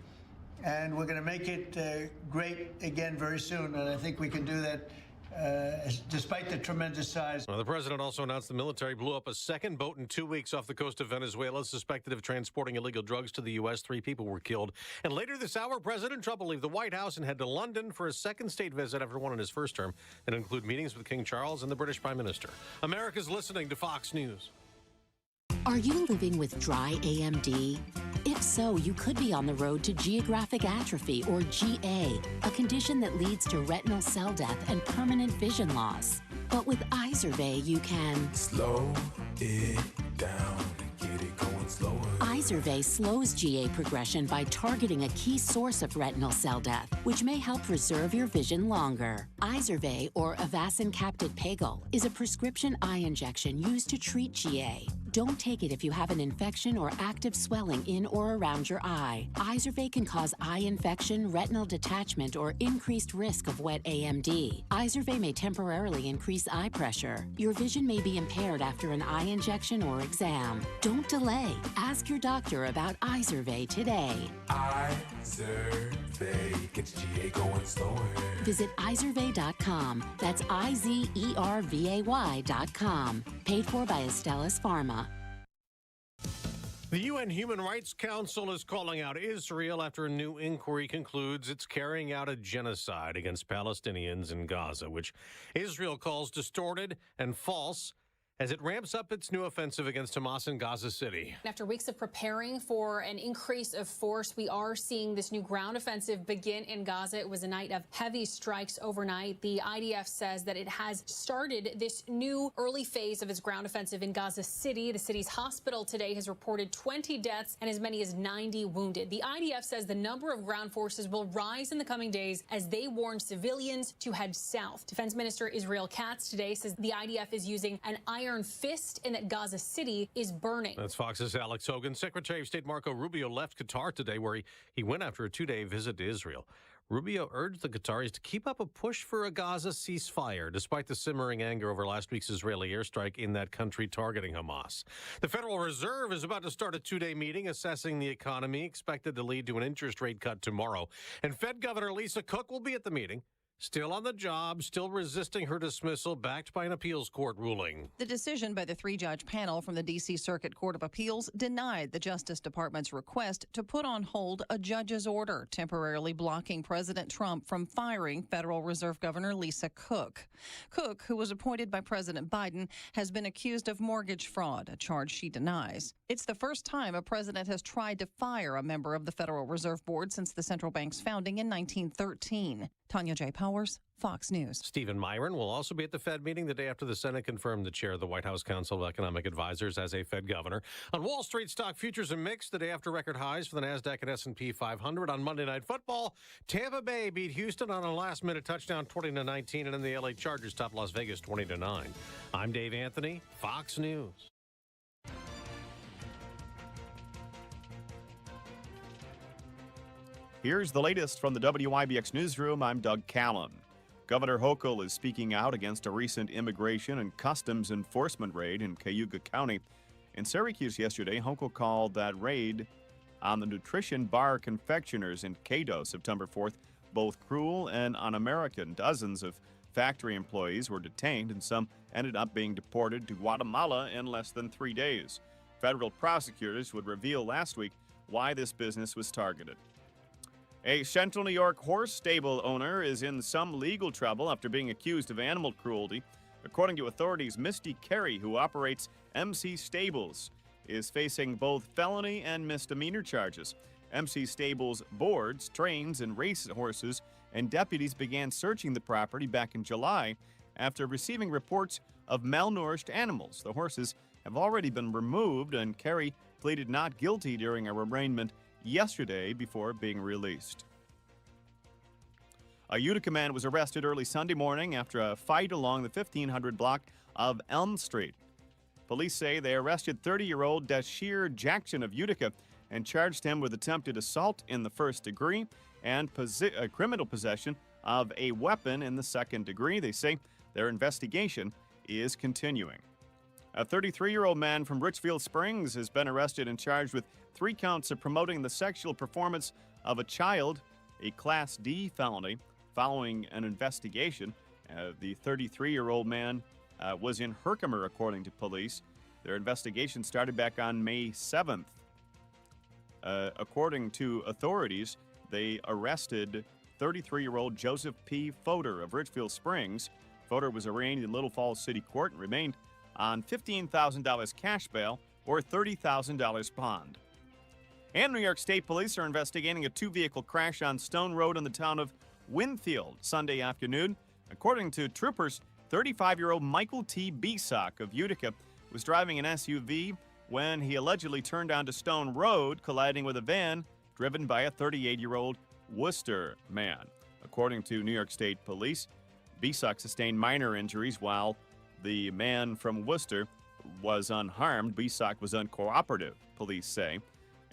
and we're going to make it great again very soon, and I think we can do that despite the tremendous size. Well, the president also announced the military blew up a second boat in 2 weeks off the coast of Venezuela, suspected of transporting illegal drugs to the U.S. 3 people were killed. And later this hour, President Trump will leave the White House and head to London for a second state visit after one in his first term, and include meetings with King Charles and the British Prime Minister. America's listening to Fox News. Are you living with dry AMD? If so, you could be on the road to geographic atrophy, or GA, a condition that leads to retinal cell death and permanent vision loss. But with Izervay, you can slow it down and get it going slower. Izervay slows GA progression by targeting a key source of retinal cell death, which may help preserve your vision longer. Izervay, or Avastin Capted Pagel, is a prescription eye injection used to treat GA. Don't take it if you have an infection or active swelling in or around your eye. Izervay can cause eye infection, retinal detachment, or increased risk of wet AMD. Izervay may temporarily increase eye pressure. Your vision may be impaired after an eye injection or exam. Don't delay. Ask your doctor about Izervay today. Izervay gets GA going slower. Visit Izervay.com. That's IZERVAY.com. Paid for by Astellas Pharma. The UN Human Rights Council is calling out Israel after a new inquiry concludes it's carrying out a genocide against Palestinians in Gaza, which Israel calls distorted and false as it ramps up its new offensive against Hamas in Gaza City. After weeks of preparing for an increase of force, we are seeing this new ground offensive begin in Gaza. It was a night of heavy strikes overnight. The IDF says that it has started this new early phase of its ground offensive in Gaza City. The city's hospital today has reported 20 deaths and as many as 90 wounded. The IDF says the number of ground forces will rise in the coming days as they warn civilians to head south. Defense Minister Israel Katz today says the IDF is using an iron fist and that Gaza City is burning. That's Fox's Alex Hogan. Secretary of State Marco Rubio left Qatar today, where he went after a 2-day visit to Israel. Rubio urged the Qataris to keep up a push for a Gaza ceasefire, despite the simmering anger over last week's Israeli airstrike in that country targeting Hamas. The Federal Reserve is about to start a 2-day meeting assessing the economy, expected to lead to an interest rate cut tomorrow. And Fed Governor Lisa Cook will be at the meeting. Still on the job, still resisting her dismissal, backed by an appeals court ruling. The decision by the 3-judge panel from the D.C. Circuit Court of Appeals denied the Justice Department's request to put on hold a judge's order temporarily blocking President Trump from firing Federal Reserve Governor Lisa Cook. Cook, who was appointed by President Biden, has been accused of mortgage fraud, a charge she denies. It's the first time a president has tried to fire a member of the Federal Reserve Board since the central bank's founding in 1913. Tanya J. Powers, Fox News. Stephen Myron will also be at the Fed meeting the day after the Senate confirmed the chair of the White House Council of Economic Advisors as a Fed governor. On Wall Street, stock futures are mixed the day after record highs for the NASDAQ and S&P 500. On Monday Night Football, Tampa Bay beat Houston on a last-minute touchdown 20-19, and then the LA Chargers topped Las Vegas 20-9. I'm Dave Anthony, Fox News. Here's the latest from the WIBX newsroom. I'm Doug Callan. Governor Hochul is speaking out against a recent immigration and customs enforcement raid in Cayuga County. In Syracuse yesterday, Hochul called that raid on the nutrition bar confectioners in Cato September 4th both cruel and un-American. Dozens of factory employees were detained, and some ended up being deported to Guatemala in less than 3 days. Federal prosecutors would reveal last week why this business was targeted. A Central New York horse stable owner is in some legal trouble after being accused of animal cruelty. According to authorities, Misty Carey, who operates MC Stables, is facing both felony and misdemeanor charges. MC Stables boards, trains, and race horses, and deputies began searching the property back in July after receiving reports of malnourished animals. The horses have already been removed, and Carey pleaded not guilty during a arraignment yesterday before being released. A Utica man was arrested early Sunday morning after a fight along the 1500 block of Elm Street. Police say they arrested 30-year-old Dashir Jackson of Utica and charged him with attempted assault in the first degree and criminal possession of a weapon in the second degree. They say their investigation is continuing. A 33-year-old man from Richfield Springs has been arrested and charged with 3 counts of promoting the sexual performance of a child, a Class D felony, following an investigation. The 33-year-old man was in Herkimer, according to police. Their investigation started back on May 7th. According to authorities, they arrested 33-year-old Joseph P. Fodor of Richfield Springs. Fodor was arraigned in Little Falls City Court and remained on $15,000 cash bail or $30,000 bond. And New York State Police are investigating a 2-vehicle crash on Stone Road in the town of Winfield Sunday afternoon. According to troopers, 35-year-old Michael T. Bisak of Utica was driving an SUV when he allegedly turned onto Stone Road, colliding with a van driven by a 38-year-old Worcester man. According to New York State Police, Bisak sustained minor injuries while the man from Worcester was unharmed. Bisak was uncooperative, police say,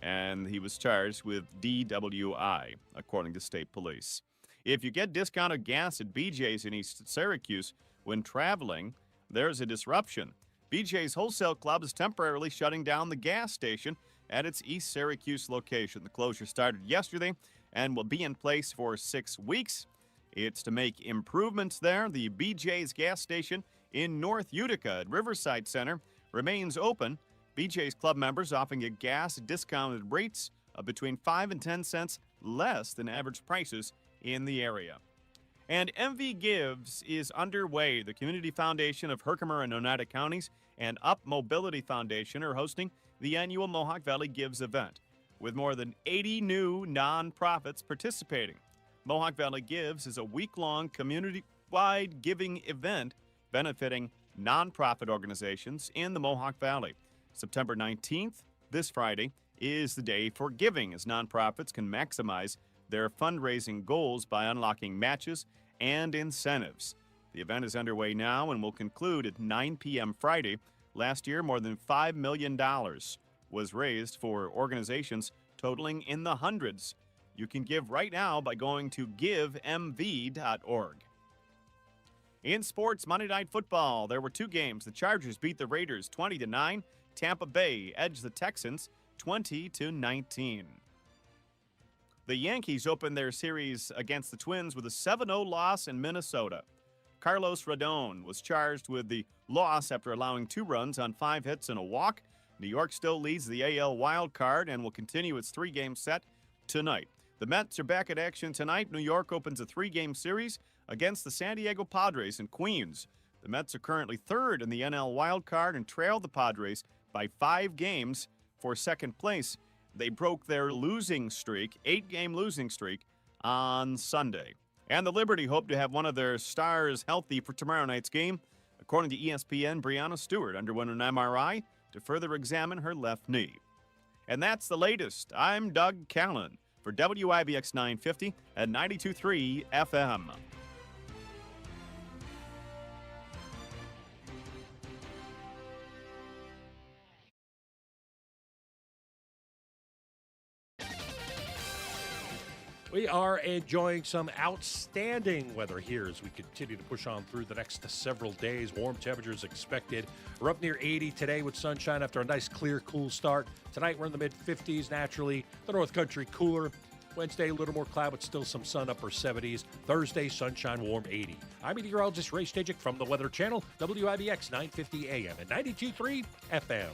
and he was charged with DWI, according to state police. If you get discounted gas at BJ's in East Syracuse when traveling, there's a disruption. BJ's Wholesale Club is temporarily shutting down the gas station at its East Syracuse location. The closure started yesterday and will be in place for 6 weeks. It's to make improvements there. The BJ's gas station in North Utica at Riverside Center remains open. BJ's Club members often get gas at discounted rates of between 5 and 10 cents less than average prices in the area. And MV Gives is underway. The Community Foundation of Herkimer and Oneida Counties and Up Mobility Foundation are hosting the annual Mohawk Valley Gives event, with more than 80 new nonprofits participating. Mohawk Valley Gives is a week-long community-wide giving event benefiting nonprofit organizations in the Mohawk Valley. September 19th, this Friday, is the day for giving, as nonprofits can maximize their fundraising goals by unlocking matches and incentives. The event is underway now and will conclude at 9 p.m. Friday. Last year, more than $5 million was raised for organizations totaling in the hundreds. You can give right now by going to givemv.org. In sports, Monday Night Football, there were 2 games. The Chargers beat the Raiders 20-9. Tampa Bay edged the Texans 20-19. The Yankees opened their series against the Twins with a 7-0 loss in Minnesota. Carlos Rodon was charged with the loss after allowing 2 runs on 5 hits and a walk. New York still leads the AL wild card and will continue its 3-game set tonight. The Mets are back at action tonight. New York opens a 3-game series against the San Diego Padres in Queens. The Mets are currently 3rd in the NL wild card and trail the Padres by 5 games for second place. They broke their losing streak, 8-game losing streak, on Sunday. And the Liberty hope to have one of their stars healthy for tomorrow night's game. According to ESPN, Brianna Stewart underwent an MRI to further examine her left knee. And that's the latest. I'm Doug Callan for WIBX 950 at 92.3 FM. We are enjoying some outstanding weather here as we continue to push on through the next several days. Warm temperatures expected. We're up near 80 today with sunshine after a nice, clear, cool start. Tonight we're in the mid-50s naturally. The North Country cooler. Wednesday, a little more cloud, but still some sun, upper 70s. Thursday, sunshine, warm 80. I'm meteorologist Ray Stajic from the Weather Channel, WIBX 950 AM and 92.3 FM.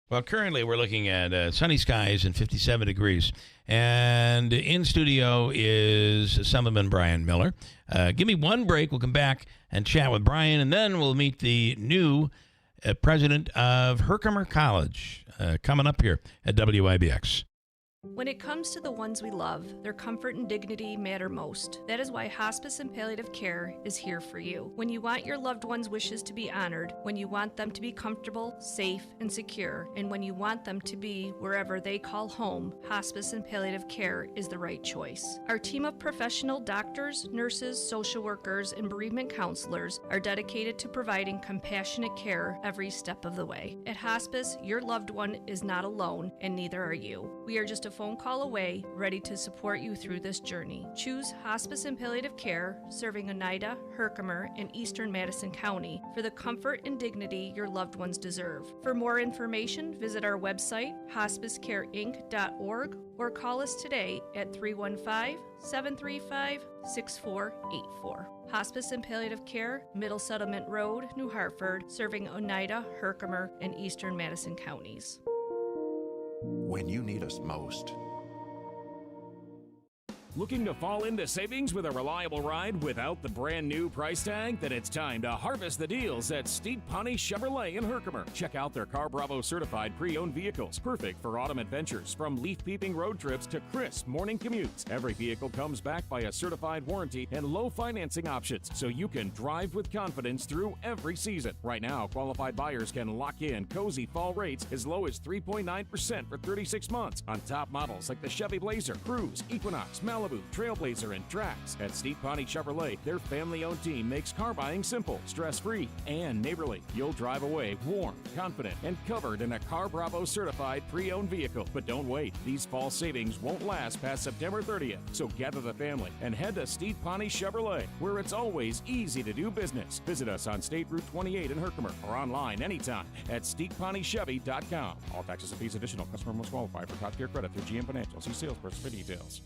Well, currently we're looking at sunny skies and 57 degrees. And in studio is Assemblyman Brian Miller. Give me one break. We'll come back and chat with Brian, and then we'll meet the new president of Herkimer College coming up here at WIBX. When it comes to the ones we love, their comfort and dignity matter most. That is why hospice and palliative care is here for you. When you want your loved ones' wishes to be honored, when you want them to be comfortable, safe, and secure, and when you want them to be wherever they call home, hospice and palliative care is the right choice. Our team of professional doctors, nurses, social workers, and bereavement counselors are dedicated to providing compassionate care every step of the way. At hospice, your loved one is not alone, and neither are you. We are just a phone call away, ready to support you through this journey. Choose Hospice and Palliative Care, serving Oneida, Herkimer, and Eastern Madison County for the comfort and dignity your loved ones deserve. For more information, visit our website, hospicecareinc.org, or call us today at 315-735-6484. Hospice and Palliative Care, Middle Settlement Road, New Hartford, serving Oneida, Herkimer, and Eastern Madison counties. When you need us most. Looking to fall into savings with a reliable ride without the brand new price tag? Then it's time to harvest the deals at Steep Pawnee Chevrolet in Herkimer. Check out their Car Bravo certified pre-owned vehicles, perfect for autumn adventures, from leaf-peeping road trips to crisp morning commutes. Every vehicle comes back by a certified warranty and low financing options, so you can drive with confidence through every season. Right now, qualified buyers can lock in cozy fall rates as low as 3.9% for 36 months on top models like the Chevy Blazer, Cruze, Equinox, Malibu, Trailblazer, and Trax. At Steep Pawnee Chevrolet, their family-owned team makes car buying simple, stress-free, and neighborly. You'll drive away warm, confident, and covered in a Car Bravo certified pre-owned vehicle. But don't wait. These fall savings won't last past September 30th. So gather the family and head to Steep Pawnee Chevrolet, where it's always easy to do business. Visit us on State Route 28 in Herkimer or online anytime at steeppawneechevy.com. All taxes and fees additional. Customer must qualify for top tier credit through GM Financial. See salesperson for details.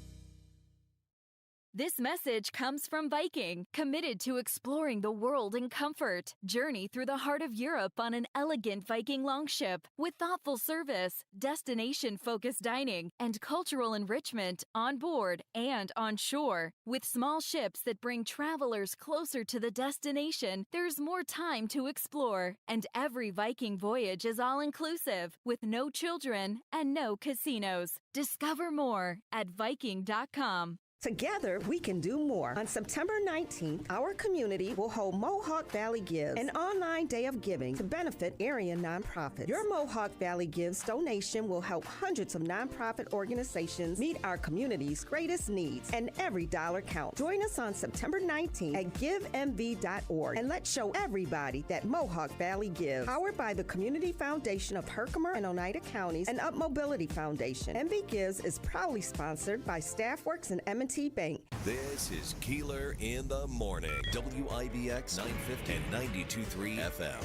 This message comes from Viking, committed to exploring the world in comfort. Journey through the heart of Europe on an elegant Viking longship with thoughtful service, destination-focused dining, and cultural enrichment on board and on shore. With small ships that bring travelers closer to the destination, there's more time to explore. And every Viking voyage is all-inclusive, with no children and no casinos. Discover more at Viking.com. Together, we can do more. On September 19th, our community will hold Mohawk Valley Gives, an online day of giving to benefit area nonprofits. Your Mohawk Valley Gives donation will help hundreds of nonprofit organizations meet our community's greatest needs, and every dollar counts. Join us on September 19th at givemv.org, and let's show everybody that Mohawk Valley Gives. Powered by the Community Foundation of Herkimer and Oneida Counties and Up Mobility Foundation. MV Gives is proudly sponsored by Staffworks and M&T Bank. This is Keeler in the Morning. WIBX 950 and 92.3 FM.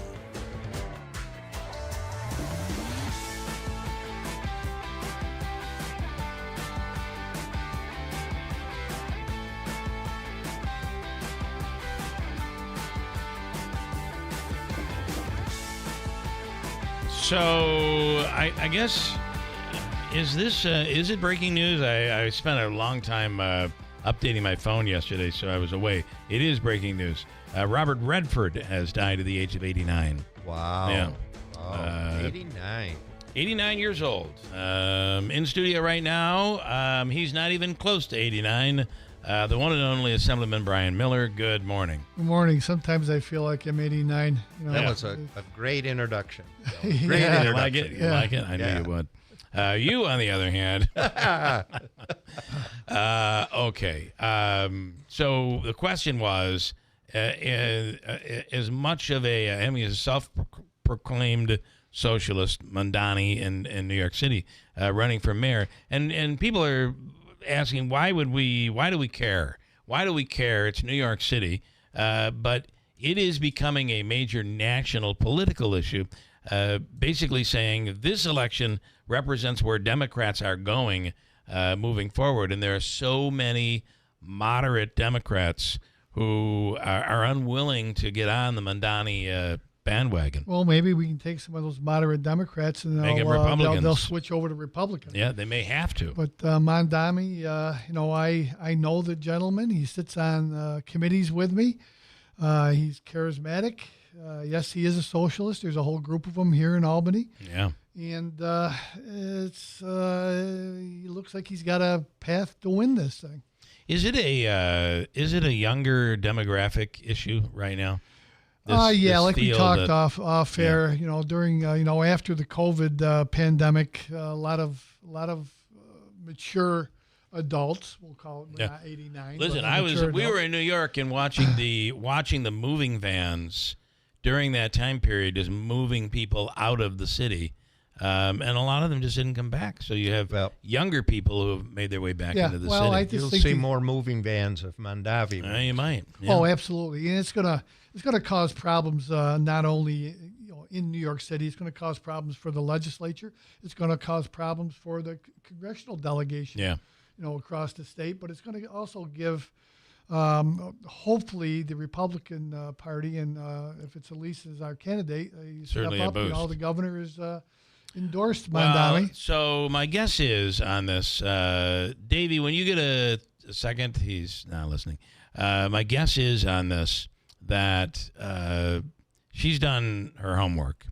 So I guess, is it breaking news? I spent a long time updating my phone yesterday, so I was away. It is breaking news. Robert Redford has died at the age of 89. Wow. Yeah. Wow. 89. 89 years old. In studio right now, he's not even close to 89. The one and only Assemblyman Brian Miller. Good morning. Good morning. Sometimes I feel like I'm 89. You know, that was a great introduction. Great introduction. You like it? You like it? I knew you would. You, on the other hand. Okay. So the question was, as much of a self-proclaimed socialist, Mondani in New York City, running for mayor, and people are asking why do we care? Why do we care? It's New York City, but it is becoming a major national political issue, basically saying this election represents where Democrats are going moving forward. And there are so many moderate Democrats who are unwilling to get on the Mamdani bandwagon. Well, maybe we can take some of those moderate Democrats and they'll switch over to Republicans. Yeah, they may have to. But Mamdani, I know the gentleman. He sits on committees with me. He's charismatic. Yes, he is a socialist. There's a whole group of them here in Albany. Yeah. And he looks like he's got a path to win this thing. Is it a younger demographic issue right now? Like we talked off air. During after the COVID pandemic, a lot of mature adults, we'll call it, not 89. Listen, we were in New York and watching the moving vans during that time period, just moving people out of the city. And a lot of them just didn't come back. So you have younger people who have made their way back into the city. You'll see more moving vans of Mondavi. You might. Yeah. Oh, absolutely. And it's gonna cause problems not only in New York City. It's going to cause problems for the legislature. It's going to cause problems for the congressional delegation. Yeah. Across the state. But it's going to also give, hopefully, the Republican Party, and if it's Elise as our candidate, certainly step up. A boost. The governor is endorsed Mamdani. So my guess is on this, Davey, when you get a second, he's not listening. My guess is on this that she's done her homework.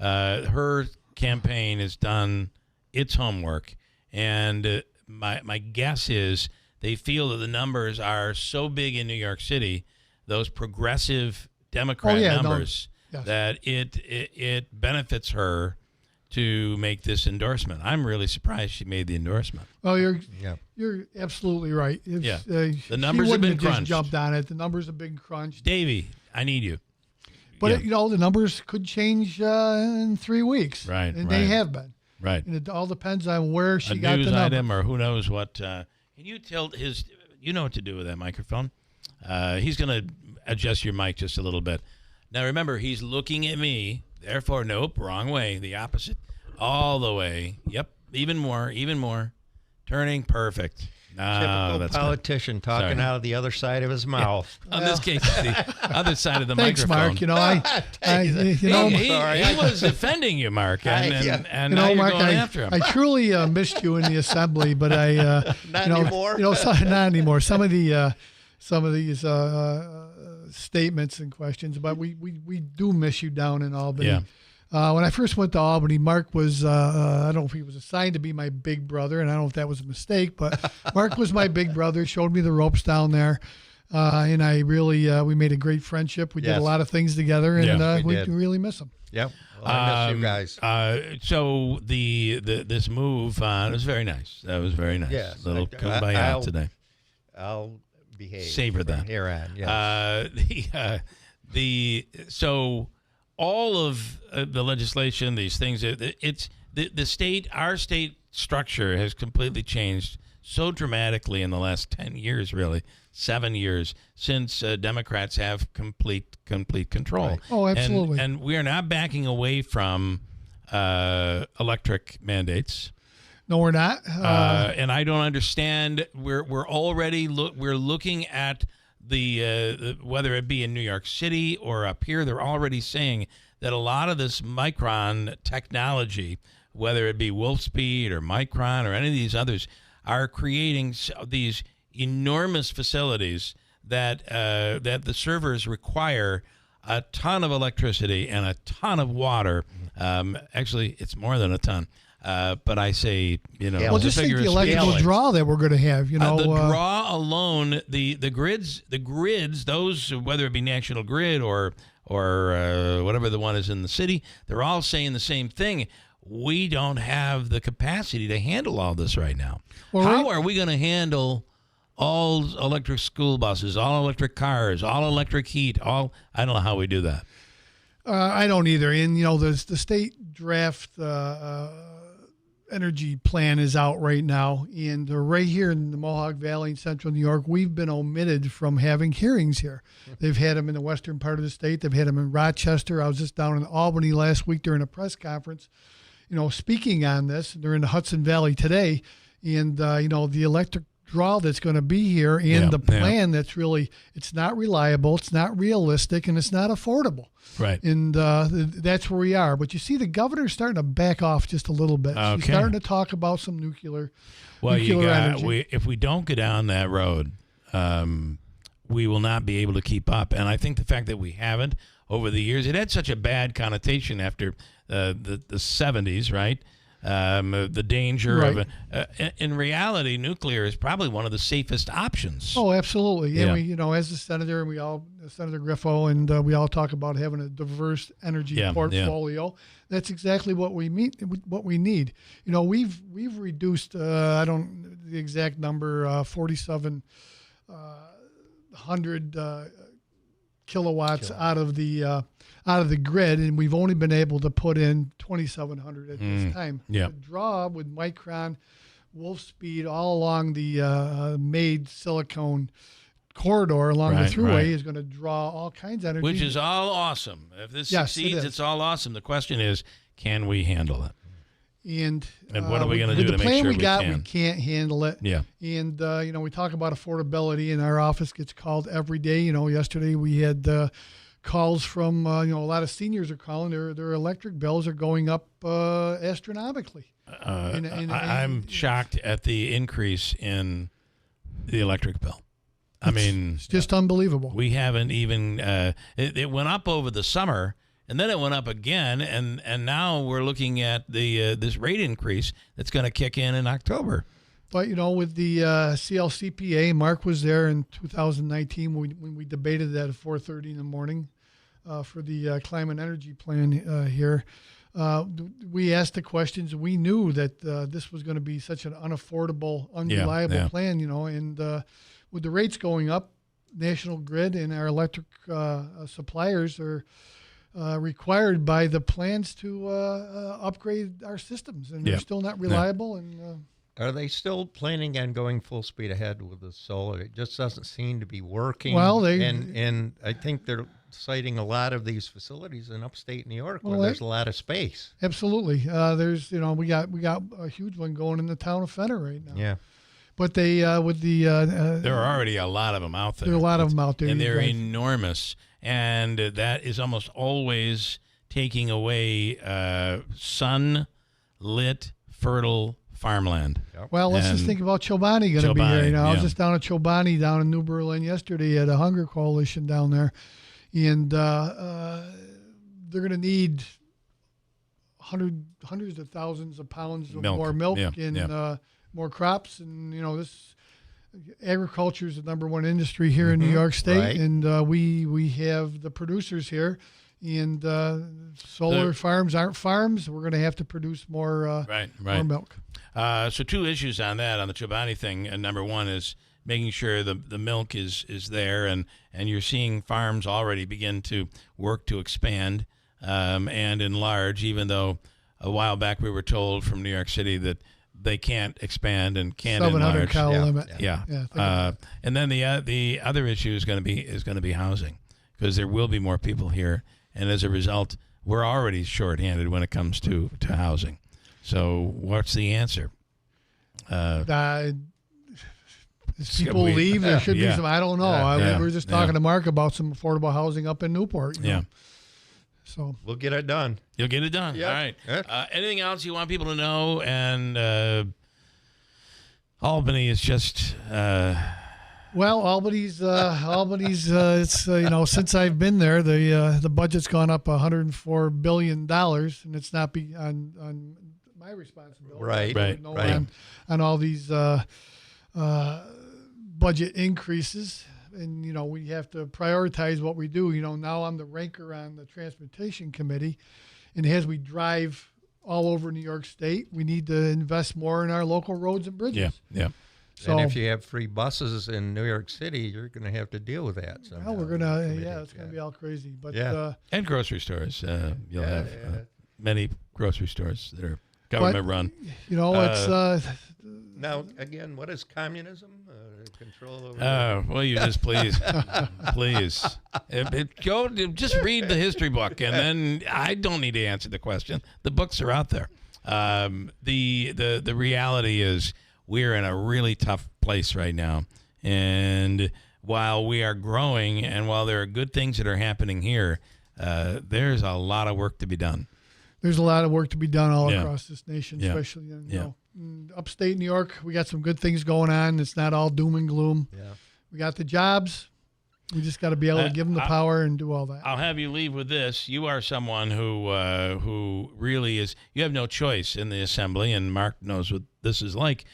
Her campaign has done its homework, and my guess is they feel that the numbers are so big in New York City, those progressive Democrat numbers, that it benefits her to make this endorsement. I'm really surprised she made the endorsement. Well, you're absolutely right. The numbers have been crunched. Just jumped on it. The numbers have been crunched. Davey, I need you. But the numbers could change in 3 weeks. Right. And they have been. Right. And it all depends on where she got the news number. item or who knows what. Can you tell you know what to do with that microphone? He's going to adjust your mic just a little bit. Now, remember, he's looking at me. Therefore, nope, wrong way. The opposite. All the way. Yep. Even more. Turning perfect. Typical politician talking out of the other side of his mouth. On this case, the other side of the Thanks, microphone. Mark. He was defending you, Mark, and now you're going after him. I truly missed you in the assembly, but not anymore. Not anymore. Some of these statements and questions, but we do miss you down in Albany. Yeah. When I first went to Albany, Mark was, I don't know if he was assigned to be my big brother, and I don't know if that was a mistake, but Mark was my big brother, showed me the ropes down there, and I really, we made a great friendship. We did a lot of things together, and we really miss him. Yep. Well, I miss you guys. So this move, it was very nice. That was very nice. Yes. Little kumbaya today. I'll behave. Savor that. Here on, yes. So all of the legislation, these things, it's the state, our state structure has completely changed so dramatically in the last 10 years, really, 7 years, since Democrats have complete control. Right. Oh, absolutely. And we are not backing away from electric mandates. No, we're not. And I don't understand. We're already we're looking at the whether it be in New York City or up here, they're already saying that a lot of this micron technology, whether it be Wolfspeed or Micron or any of these others, are creating these enormous facilities that the servers require a ton of electricity and a ton of water. Actually, it's more than a ton. But I say, well, just think the electrical draw that we're going to have. The draw alone, the grids, those, whether it be National Grid or whatever the one is in the city, they're all saying the same thing. We don't have the capacity to handle all this right now. Well, how are we going to handle all electric school buses, all electric cars, all electric heat? I don't know how we do that. I don't either. And the state draft energy plan is out right now, and right here in the Mohawk Valley in central New York, we've been omitted from having hearings here. They've had them in the western part of the state. They've had them in Rochester. I was just down in Albany last week during a press conference, speaking on this. They're in the Hudson Valley today, and the electric draw that's going to be here and the plan that's really, it's not reliable, it's not realistic, and it's not affordable. Right. And that's where we are. But you see the governor's starting to back off just a little bit. Okay. She's starting to talk about some nuclear energy. If we don't go down that road, we will not be able to keep up. And I think the fact that we haven't over the years, it had such a bad connotation after the 70s, right? The danger of in reality, nuclear is probably one of the safest options. Oh, absolutely. Yeah. And we, as a senator, and Senator Griffo, and we all talk about having a diverse energy portfolio. Yeah. That's exactly what we need. We've reduced I don't the exact number 4,700 kilowatts out of the grid, and we've only been able to put in 2,700 at this time. Yeah. The draw with Micron, Wolfspeed, all along the made silicone corridor along the thruway is going to draw all kinds of energy. Which is all awesome. If this succeeds, it's all awesome. The question is, can we handle it? And what are we going to do to make sure we can? We can't handle it. Yeah. And, we talk about affordability, and our office gets called every day. Yesterday we had calls from, a lot of seniors are calling. Their electric bills are going up astronomically. I'm shocked at the increase in the electric bill. It's just unbelievable. We haven't even it went up over the summer, and then it went up again, and now we're looking at the this rate increase that's going to kick in October. But with the CLCPA, Mark was there in 2019 when we debated that at 4:30 in the morning for the climate energy plan here. We asked the questions. We knew that this was going to be such an unaffordable, unreliable plan. And with the rates going up, National Grid and our electric suppliers are required by the plans to upgrade our systems, and they're still not reliable. And are they still planning on going full speed ahead with the solar? It just doesn't seem to be working. Well, and I think they're citing a lot of these facilities in upstate New York where there's a lot of space. Absolutely. There's we got a huge one going in the town of Fenner right now. Yeah. But they with the there are already a lot of them out there. There are a lot of them out there, and they're enormous. And that is almost always taking away sun-lit, fertile farmland. Yep. Well, let's just think about Chobani going to be here. I was just down at Chobani down in New Berlin yesterday at a hunger coalition down there, and they're going to need hundreds of thousands of pounds of more milk and more crops, and this agriculture is the number one industry here in New York State, and we have the producers here, and solar farms aren't farms. We're going to have to produce more more milk. So two issues on that, on the Chobani thing. And number one is making sure the milk is there, and you're seeing farms already begin to work to expand and enlarge, even though a while back we were told from New York City that they can't expand and can't 700 enlarge. cow limit. Yeah. And then the other issue is going to be housing, because there will be more people here, and as a result, we're already shorthanded when it comes to housing. So what's the answer? People leave. There should be some. I don't know. We were just talking to Mark about some affordable housing up in Newport. You know? So we'll get it done. You'll get it done. Yep. All right. Anything else you want people to know? And Albany is just. Well, Albany's. It's since I've been there, the budget's gone up $104 billion, and it's not on my responsibility. Right. On all these budget increases. And, we have to prioritize what we do. Now I'm the ranker on the Transportation Committee. And as we drive all over New York State, we need to invest more in our local roads and bridges. Yeah. So, and if you have free buses in New York City, you're going to have to deal with that. Well, we're going to, it's going to be all crazy. But and grocery stores. You'll have many grocery stores that are government run. You know, it's now again. What is communism? Control over. Will you just please, please, go just read the history book, and then I don't need to answer the question. The books are out there. The reality is we're in a really tough place right now, and while we are growing, and while there are good things that are happening here, there's a lot of work to be done. There's a lot of work to be done all across this nation, especially you know, upstate New York. We got some good things going on. It's not all doom and gloom. Yeah. We got the jobs. We just got to be able to give them the power and do all that. I'll have you leave with this. You are someone who really is. You have no choice in the assembly, and Mark knows what this is like.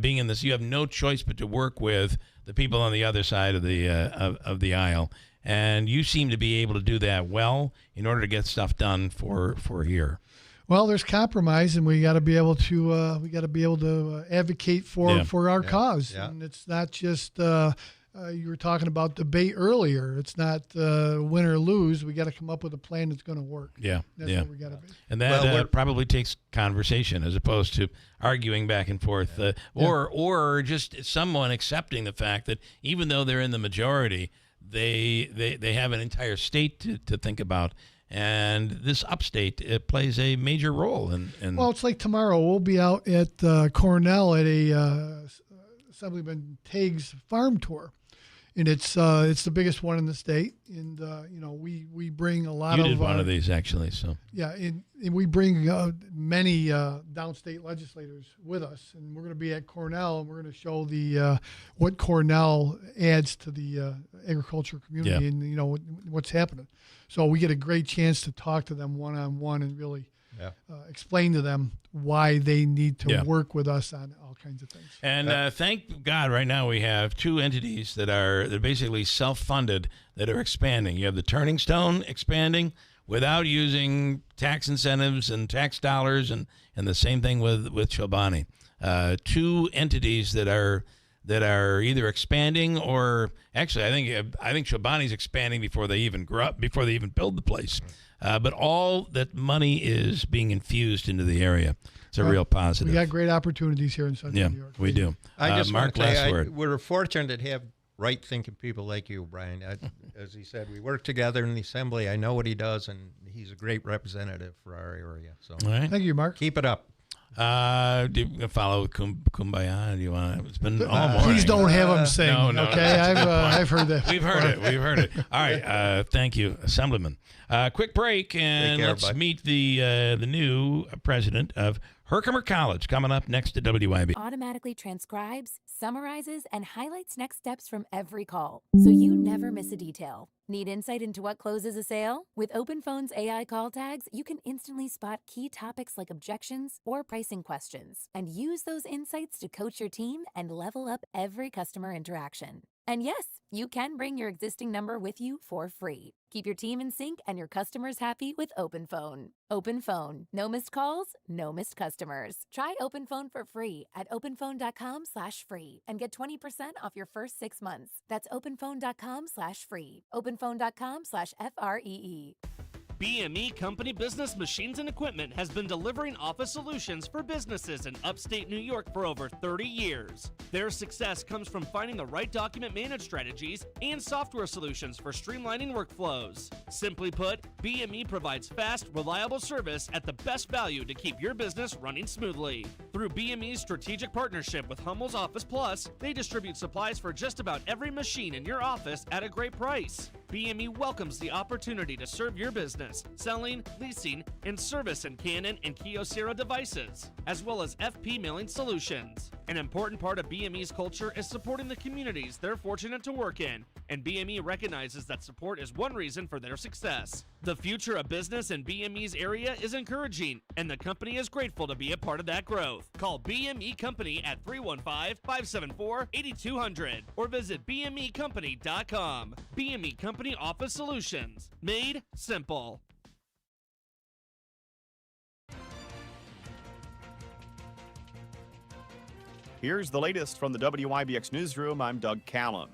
Being in this, you have no choice but to work with the people on the other side of the aisle. And you seem to be able to do that well in order to get stuff done for here. Well, there's compromise, and we got to be able to advocate for our cause. Yeah. And it's not just you were talking about debate earlier. It's not win or lose. We got to come up with a plan that's going to work. Yeah, that's what we got to be. And that probably takes conversation as opposed to arguing back and forth, or just someone accepting the fact that even though they're in the majority, they have an entire state to think about, and this upstate plays a major role. Well, it's like tomorrow we'll be out at Cornell at a Assemblyman Tague's farm tour, and it's the biggest one in the state. And you know, we bring a lot of. You did one of these actually, so. Yeah, and we bring many downstate legislators with us, and we're going to be at Cornell, and we're going to show the what Cornell adds to the agriculture community, and you know what's happening. So we get a great chance to talk to them one-on-one and really explain to them why they need to work with us on all kinds of things. And thank God right now we have two entities that are basically self-funded that are expanding. You have the Turning Stone expanding without using tax incentives and tax dollars, and the same thing with Chobani. Two entities that are either expanding or actually I think Chobani's expanding before they even grow up, before they even build the place. But all that money is being infused into the area. It's a real positive. We got great opportunities here in Central New York. We do. I just Mark, want to last word. We're fortunate to have right-thinking people like you, Brian. As he said, we work together in the assembly. I know what he does, and he's a great representative for our area. So, all right. Thank you, Mark. Keep it up. Do you follow with Kumbaya? Do you want to? It's been all morning. Please don't have him sing. No, okay, I've heard that. We've heard it. All right. Thank you, Assemblyman. Quick break, and let's meet the new president of Herkimer College coming up next to WIBX. Automatically transcribes, summarizes, and highlights next steps from every call, so you never miss a detail. Need insight into what closes a sale? With OpenPhone's AI call tags, you can instantly spot key topics like objections or pricing questions, and use those insights to coach your team and level up every customer interaction. And yes, you can bring your existing number with you for free. Keep your team in sync and your customers happy with OpenPhone. OpenPhone. No missed calls, no missed customers. Try OpenPhone for free at openphone.com/free and get 20% off your first 6 months. That's openphone.com/free. openphone.com/FREE. BME Company Business Machines and Equipment has been delivering office solutions for businesses in upstate New York for over 30 years. Their success comes from finding the right document management strategies and software solutions for streamlining workflows. Simply put, BME provides fast, reliable service at the best value to keep your business running smoothly. Through BME's strategic partnership with Hummel's Office Plus, they distribute supplies for just about every machine in your office at a great price. BME welcomes the opportunity to serve your business, selling, leasing, and service in Canon and Kyocera devices, as well as FP mailing solutions. An important part of BME's culture is supporting the communities they're fortunate to work in, and BME recognizes that support is one reason for their success. The future of business in BME's area is encouraging, and the company is grateful to be a part of that growth. Call BME Company at 315-574-8200 or visit bmecompany.com. BME Company Office Solutions. Made simple. Here's the latest from the WIBX newsroom. I'm Doug Callum.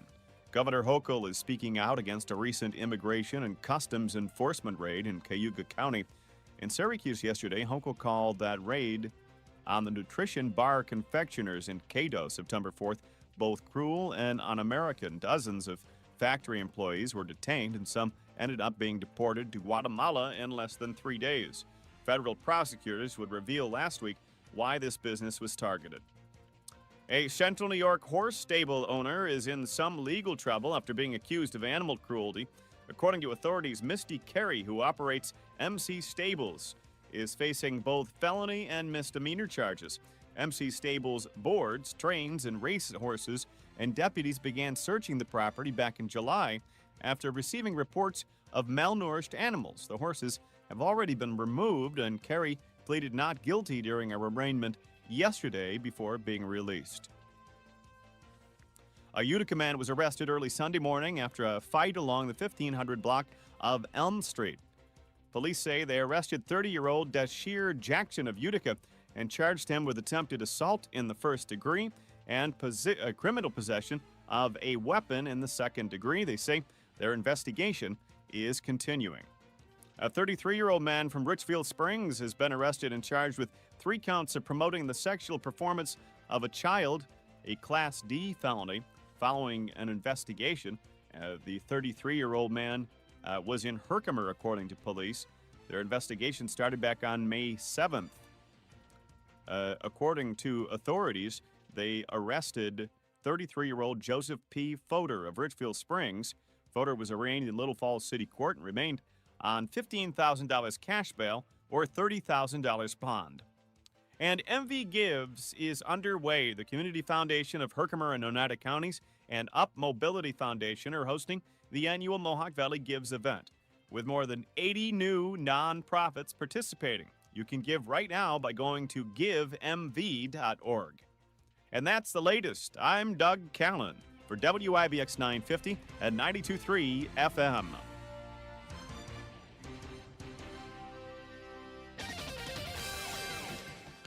Governor Hochul is speaking out against a recent immigration and customs enforcement raid in Cayuga County. In Syracuse yesterday, Hochul called that raid on the nutrition bar confectioners in Cato September 4th, both cruel and un-American. Dozens of factory employees were detained, and some ended up being deported to Guatemala in less than 3 days. Federal prosecutors would reveal last week why this business was targeted. A Central New York horse stable owner is in some legal trouble after being accused of animal cruelty. According to authorities, Misty Carey, who operates MC Stables, is facing both felony and misdemeanor charges. MC Stables boards, trains, and race horses, and deputies began searching the property back in July after receiving reports of malnourished animals. The horses have already been removed, and Carey pleaded not guilty during a arraignment yesterday before being released. A Utica man was arrested early Sunday morning after a fight along the 1500 block of Elm Street. Police say they arrested 30-year-old Dashir Jackson of Utica and charged him with attempted assault in the first degree and criminal possession of a weapon in the second degree. They say their investigation is continuing. A 33-year-old man from Richfield Springs has been arrested and charged with 3 counts of promoting the sexual performance of a child, a Class D felony, following an investigation. The 33-year-old man was in Herkimer, according to police. Their investigation started back on May 7th. According to authorities, they arrested 33-year-old Joseph P. Fodor of Richfield Springs. Fodor was arraigned in Little Falls City Court and remained on $15,000 cash bail or $30,000 bond. And MV Gives is underway. The Community Foundation of Herkimer and Oneida Counties and Up Mobility Foundation are hosting the annual Mohawk Valley Gives event, with more than 80 new nonprofits participating. You can give right now by going to givemv.org. And that's the latest. I'm Doug Callan for WIBX 950 at 92.3 FM.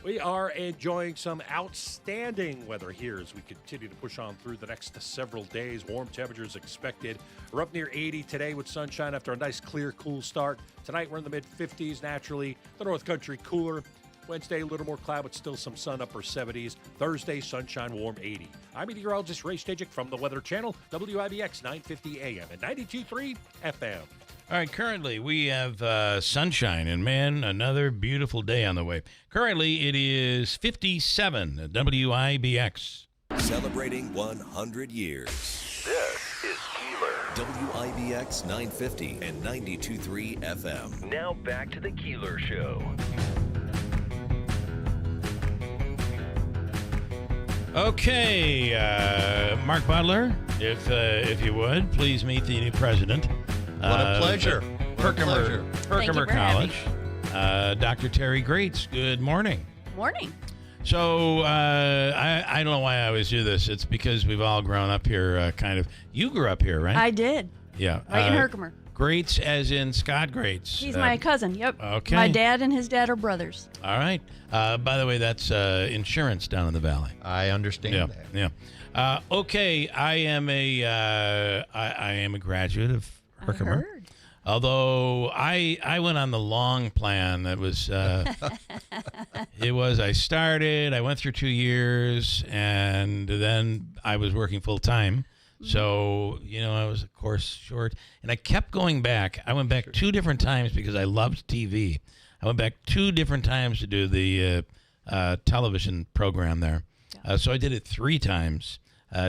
We are enjoying some outstanding weather here as we continue to push on through the next several days. Warm temperatures expected. We're up near 80 today with sunshine after a nice, clear, cool start. Tonight we're in the mid-50s naturally. The North Country cooler. Wednesday, a little more cloud, but still some sun, upper 70s. Thursday, sunshine, warm 80. I'm meteorologist Ray Stajic from the Weather Channel, WIBX 950 AM and 92.3 FM. All right, currently we have sunshine, and man, another beautiful day on the way. Currently it is 57 at WIBX. Celebrating 100 years. This is Keeler. WIBX 950 and 92.3 FM. Now back to the Keeler Show. Okay, Mark Butler, if you would, please meet the new president. What a pleasure. Herkimer College. Dr. Terry Greats, good morning. Morning. So I don't know why I always do this. It's because we've all grown up here, kind of. You grew up here, right? I did. Yeah. Right in Herkimer. Greats as in Scott Greats. He's my cousin, yep. Okay. My dad and his dad are brothers. All right. By the way, that's insurance down in the valley. I understand that. Yeah. Okay, I am a graduate of Herkimer. I heard. Although I went on the long plan that was, I started, I went through 2 years, and then I was working full time. So, I was a course short, and I kept going back. I went back 2 different times because I loved TV. I went back 2 different times to do the television program there. So I did it 3 times.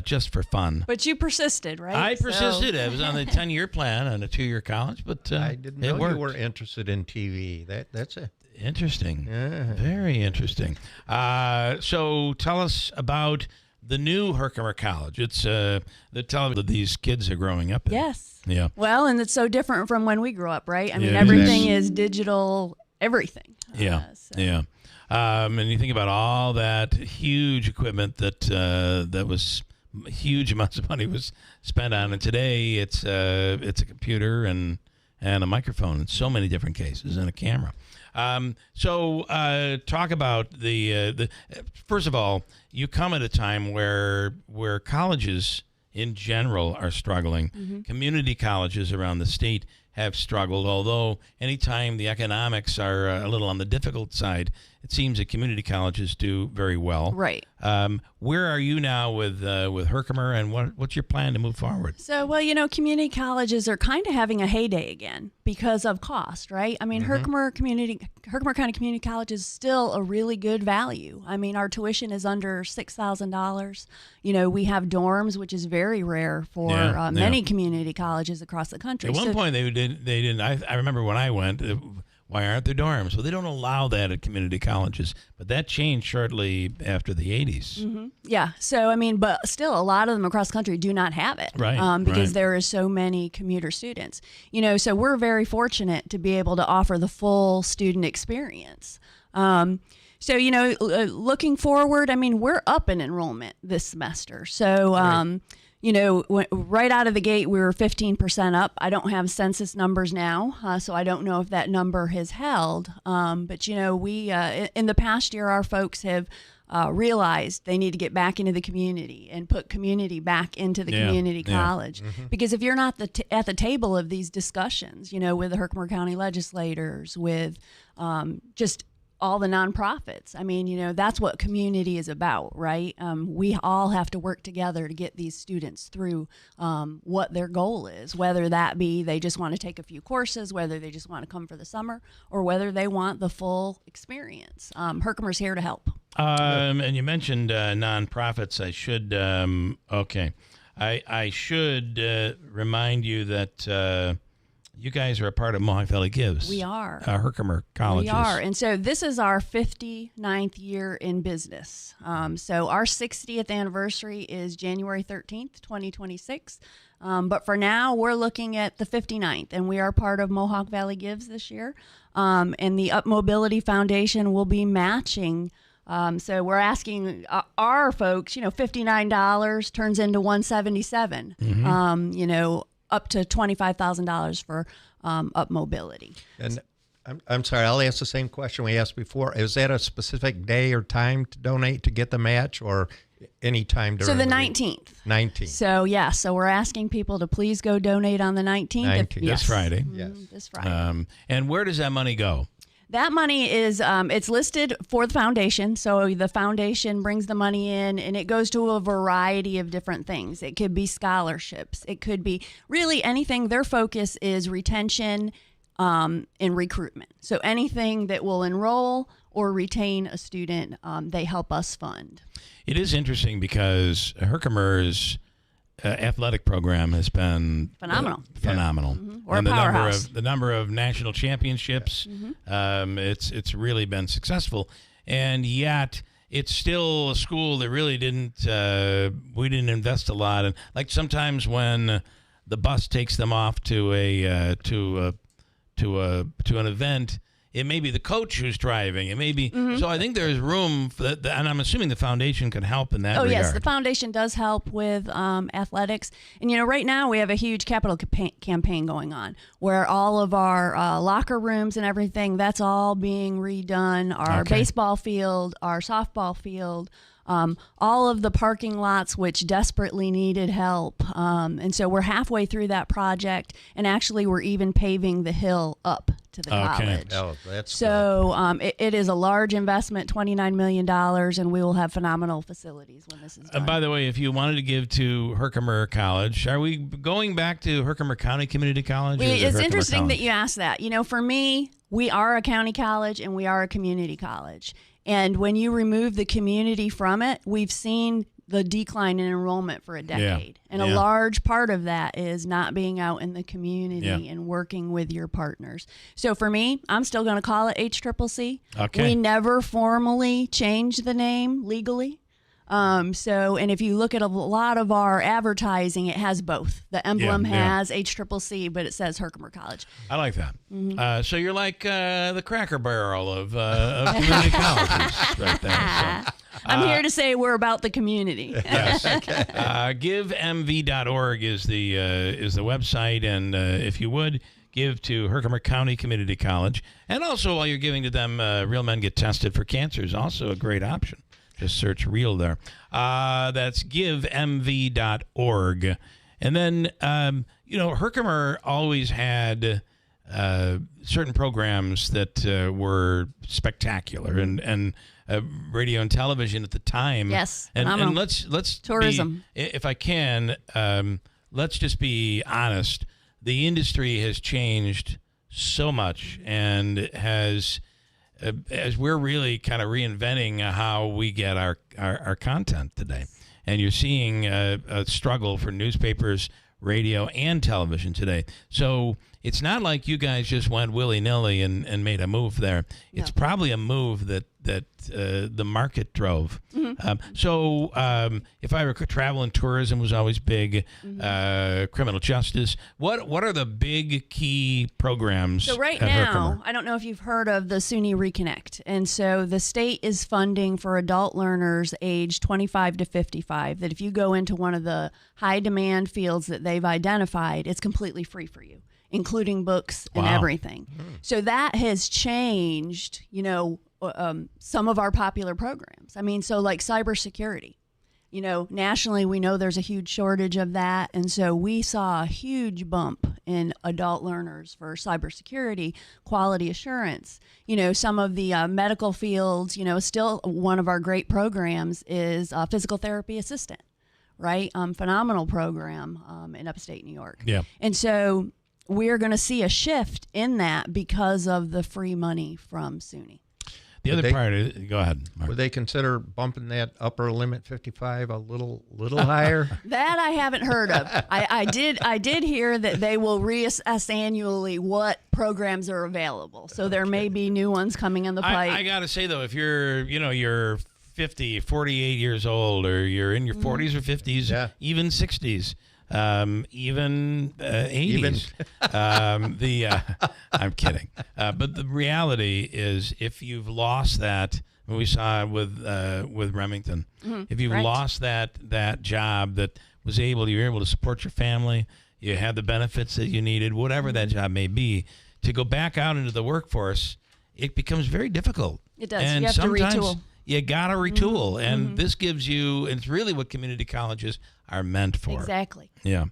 Just for fun. But you persisted, right? I persisted. I was on the 10-year plan on a 2-year college, but I didn't know you were interested in TV. That's it. Interesting. Yeah. Very interesting. So tell us about the new Herkimer College. It's the television that these kids are growing up in. Yes. Yeah. Well, and it's so different from when we grew up, right? I mean, Yeah, everything is digital, everything. Yeah. Yeah. And you think about all that huge equipment that was huge amounts of money was spent on, and today it's a computer and a microphone in so many different cases and a camera. So talk about the first of all, you come at a time where colleges in general are struggling. Mm-hmm. Community colleges around the state have struggled, although anytime the economics are a little on the difficult side, it seems that community colleges do very well. Right. Where are you now with Herkimer, and what's your plan to move forward? So, well, community colleges are kind of having a heyday again because of cost, right? I mean, Herkimer County Community College is still a really good value. I mean, our tuition is under $6,000. We have dorms, which is very rare for many community colleges across the country. At one point, they didn't. I remember when I went. Why aren't there dorms? Well, they don't allow that at community colleges, but that changed shortly after the 80s. Mm-hmm. Yeah. So, I mean, but still, a lot of them across the country do not have it, right? Because there is so many commuter students. So we're very fortunate to be able to offer the full student experience. So, looking forward, I mean, we're up in enrollment this semester. So, right out of the gate, we were 15% up. I don't have census numbers now, so I don't know if that number has held. But, we in the past year, our folks have realized they need to get back into the community and put community back into the community college. Because if you're not at the table of these discussions, with the Herkimer County legislators, with just all the nonprofits. I mean, that's what community is about, right? We all have to work together to get these students through what their goal is, whether that be they just want to take a few courses, whether they just want to come for the summer, or whether they want the full experience. Herkimer's here to help. And you mentioned nonprofits. I should remind you that you guys are a part of Mohawk Valley Gives. We are. Herkimer College. We are. And so this is our 59th year in business. So our 60th anniversary is January 13th, 2026. But for now, we're looking at the 59th, and we are part of Mohawk Valley Gives this year. And the Up Mobility Foundation will be matching. So we're asking our folks, $59 turns into $177. Up to $25,000 for Up Mobility. And I'm sorry, I'll ask the same question we asked before. Is that a specific day or time to donate to get the match, or any time during the 19th? 19th. So we're asking people to please go donate on the 19th. This Friday. Yes. This Friday. And where does that money go? That money is, it's listed for the foundation. So the foundation brings the money in, and it goes to a variety of different things. It could be scholarships. It could be really anything. Their focus is retention and recruitment. So anything that will enroll or retain a student, they help us fund. It is interesting because Herkimer's athletic program has been phenomenal. We're and a powerhouse. The number of national championships, it's really been successful, and yet it's still a school that really we didn't invest a lot. And like sometimes when the bus takes them off to an event, it may be the coach who's driving. It may be so. I think there's room for that, and I'm assuming the foundation can help in that regard. Yes, the foundation does help with athletics. And right now we have a huge capital campaign going on where all of our locker rooms and everything, that's all being redone. Our baseball field, our softball field. All of the parking lots, which desperately needed help. And so we're halfway through that project, and actually we're even paving the hill up to the college. Oh, that's so it is a large investment, $29 million, and we will have phenomenal facilities when this is done. By the way, if you wanted to give to Herkimer College, are we going back to Herkimer County Community College? It's interesting that you asked that. For me, we are a county college and we are a community college. And when you remove the community from it, we've seen the decline in enrollment for a decade. And a large part of that is not being out in the community and working with your partners. So for me, I'm still going to call it HCCC. We never formally changed the name legally. And if you look at a lot of our advertising, it has both. The emblem has HCCC, but it says Herkimer College. I like that. So you're like the Cracker Barrel of community colleges right there. So, I'm here to say we're about the community. Yes. GiveMV.org is the website, and if you would, give to Herkimer County Community College. And also, while you're giving to them, Real Men Get Tested for Cancer is also a great option. Just search REAL there. That's givemv.org. And then Herkimer always had certain programs that were spectacular, and radio and television at the time. Yes, and let's tourism. If I can, let's just be honest. The industry has changed so much, and has as we're really kind of reinventing how we get our content today. And you're seeing a struggle for newspapers, radio, and television today. So it's not like you guys just went willy-nilly and made a move there. No. It's probably a move that the market drove. So if I were travel and tourism was always big, criminal justice. What are the big key programs? So right at now, Herkimer? I don't know if you've heard of the SUNY Reconnect. And so the state is funding for adult learners age 25 to 55 that if you go into one of the high demand fields that they've identified, it's completely free for you, including books and everything. So that has changed, some of our popular programs. I mean, so like cybersecurity, nationally we know there's a huge shortage of that. And so we saw a huge bump in adult learners for cybersecurity, quality assurance. Some of the medical fields, still one of our great programs is physical therapy assistant, right? Phenomenal program in upstate New York. Yeah. And so we're going to see a shift in that because of the free money from SUNY. The other part is, go ahead, Mark. Would they consider bumping that upper limit 55 a little higher? That I haven't heard of. I did hear that they will reassess annually what programs are available. So there may be new ones coming in the pipe. I got to say though, if you're 50, 48 years old, or you're in your 40s or 50s, even 60s, even 80s. I'm kidding. But the reality is, if you've lost that, we saw it with Remington. If you've lost that job that was you were able to support your family, you had the benefits that you needed, whatever that job may be, to go back out into the workforce, it becomes very difficult. It does. And you have to retool. You got to retool, and this gives you, and it's really what community colleges are meant for. Exactly. Yeah.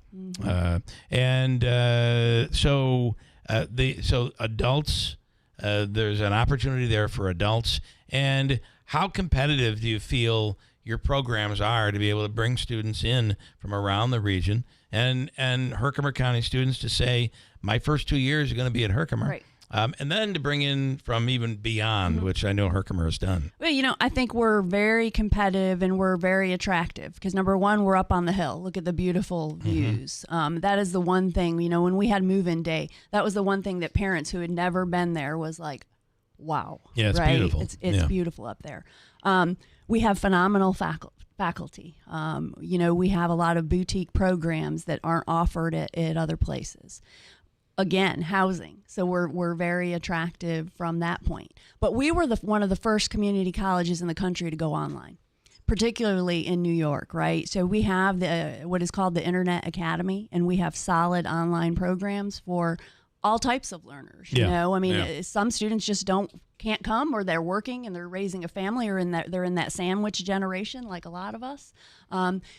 So adults, there's an opportunity there for adults. And how competitive do you feel your programs are to be able to bring students in from around the region and Herkimer County students to say, my first 2 years are going to be at Herkimer. Right. And then to bring in from even beyond, which I know Herkimer has done. Well, I think we're very competitive and we're very attractive because, number one, we're up on the hill. Look at the beautiful views. That is the one thing, when we had move-in day, that was the one thing that parents who had never been there was like, wow. Yeah, it's right? beautiful. It's beautiful up there. We have phenomenal faculty. We have a lot of boutique programs that aren't offered at other places. Again, housing. So we're very attractive from that point. But we were one of the first community colleges in the country to go online, particularly in New York, right? So we have what is called the Internet Academy, and we have solid online programs for all types of learners. Some students just can't come, or they're working and they're raising a family, or they're in that sandwich generation like a lot of us.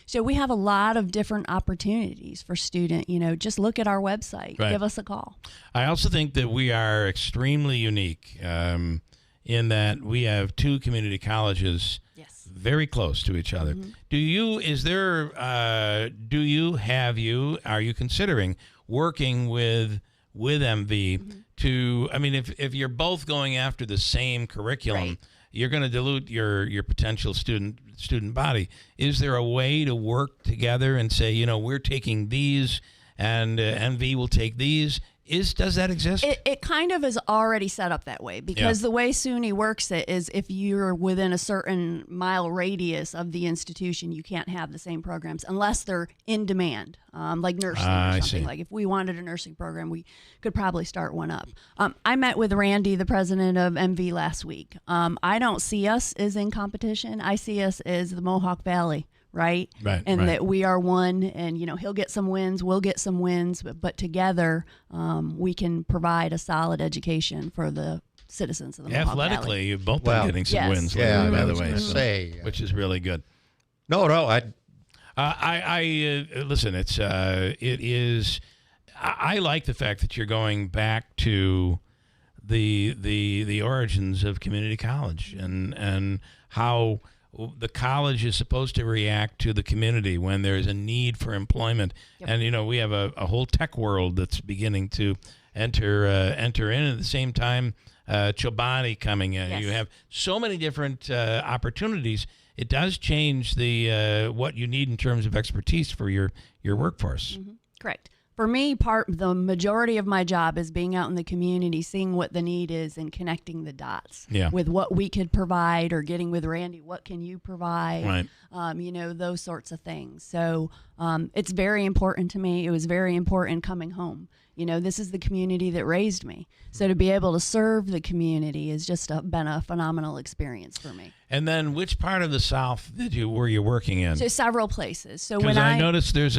So we have a lot of different opportunities for student. Just look at our website. Right. Give us a call. I also think that we are extremely unique in that we have two community colleges very close to each other. Are you considering working with MV to, if you're both going after the same curriculum, you're going to dilute your potential student body. Is there a way to work together and say, we're taking these and MV will take these? Does that exist? It kind of is already set up that way because the way SUNY works it is if you're within a certain mile radius of the institution, you can't have the same programs unless they're in demand, like nursing or something. Like if we wanted a nursing program, we could probably start one up. I met with Randy, the president of MV, last week. I don't see us as in competition. I see us as the Mohawk Valley. Right. That we are one, and he'll get some wins, we'll get some wins, but together we can provide a solid education for the citizens of the Mohawk Valley. Athletically, you've both been getting some wins lately, by the way, which is really good. I listen. It is I like the fact that you're going back to the origins of community college and how the college is supposed to react to the community when there's a need for employment. Yep. And, we have a whole tech world that's beginning to enter in at the same time. Chobani coming in. Yes. You have so many different opportunities. It does change the what you need in terms of expertise for your workforce. Mm-hmm. Correct. For me, the majority of my job is being out in the community, seeing what the need is and connecting the dots with what we could provide, or getting with Randy, what can you provide? Right. Those sorts of things. So it's very important to me. It was very important coming home. This is the community that raised me. So to be able to serve the community has just been a phenomenal experience for me. And then, which part of the South were you working in? So several places. So when I noticed it's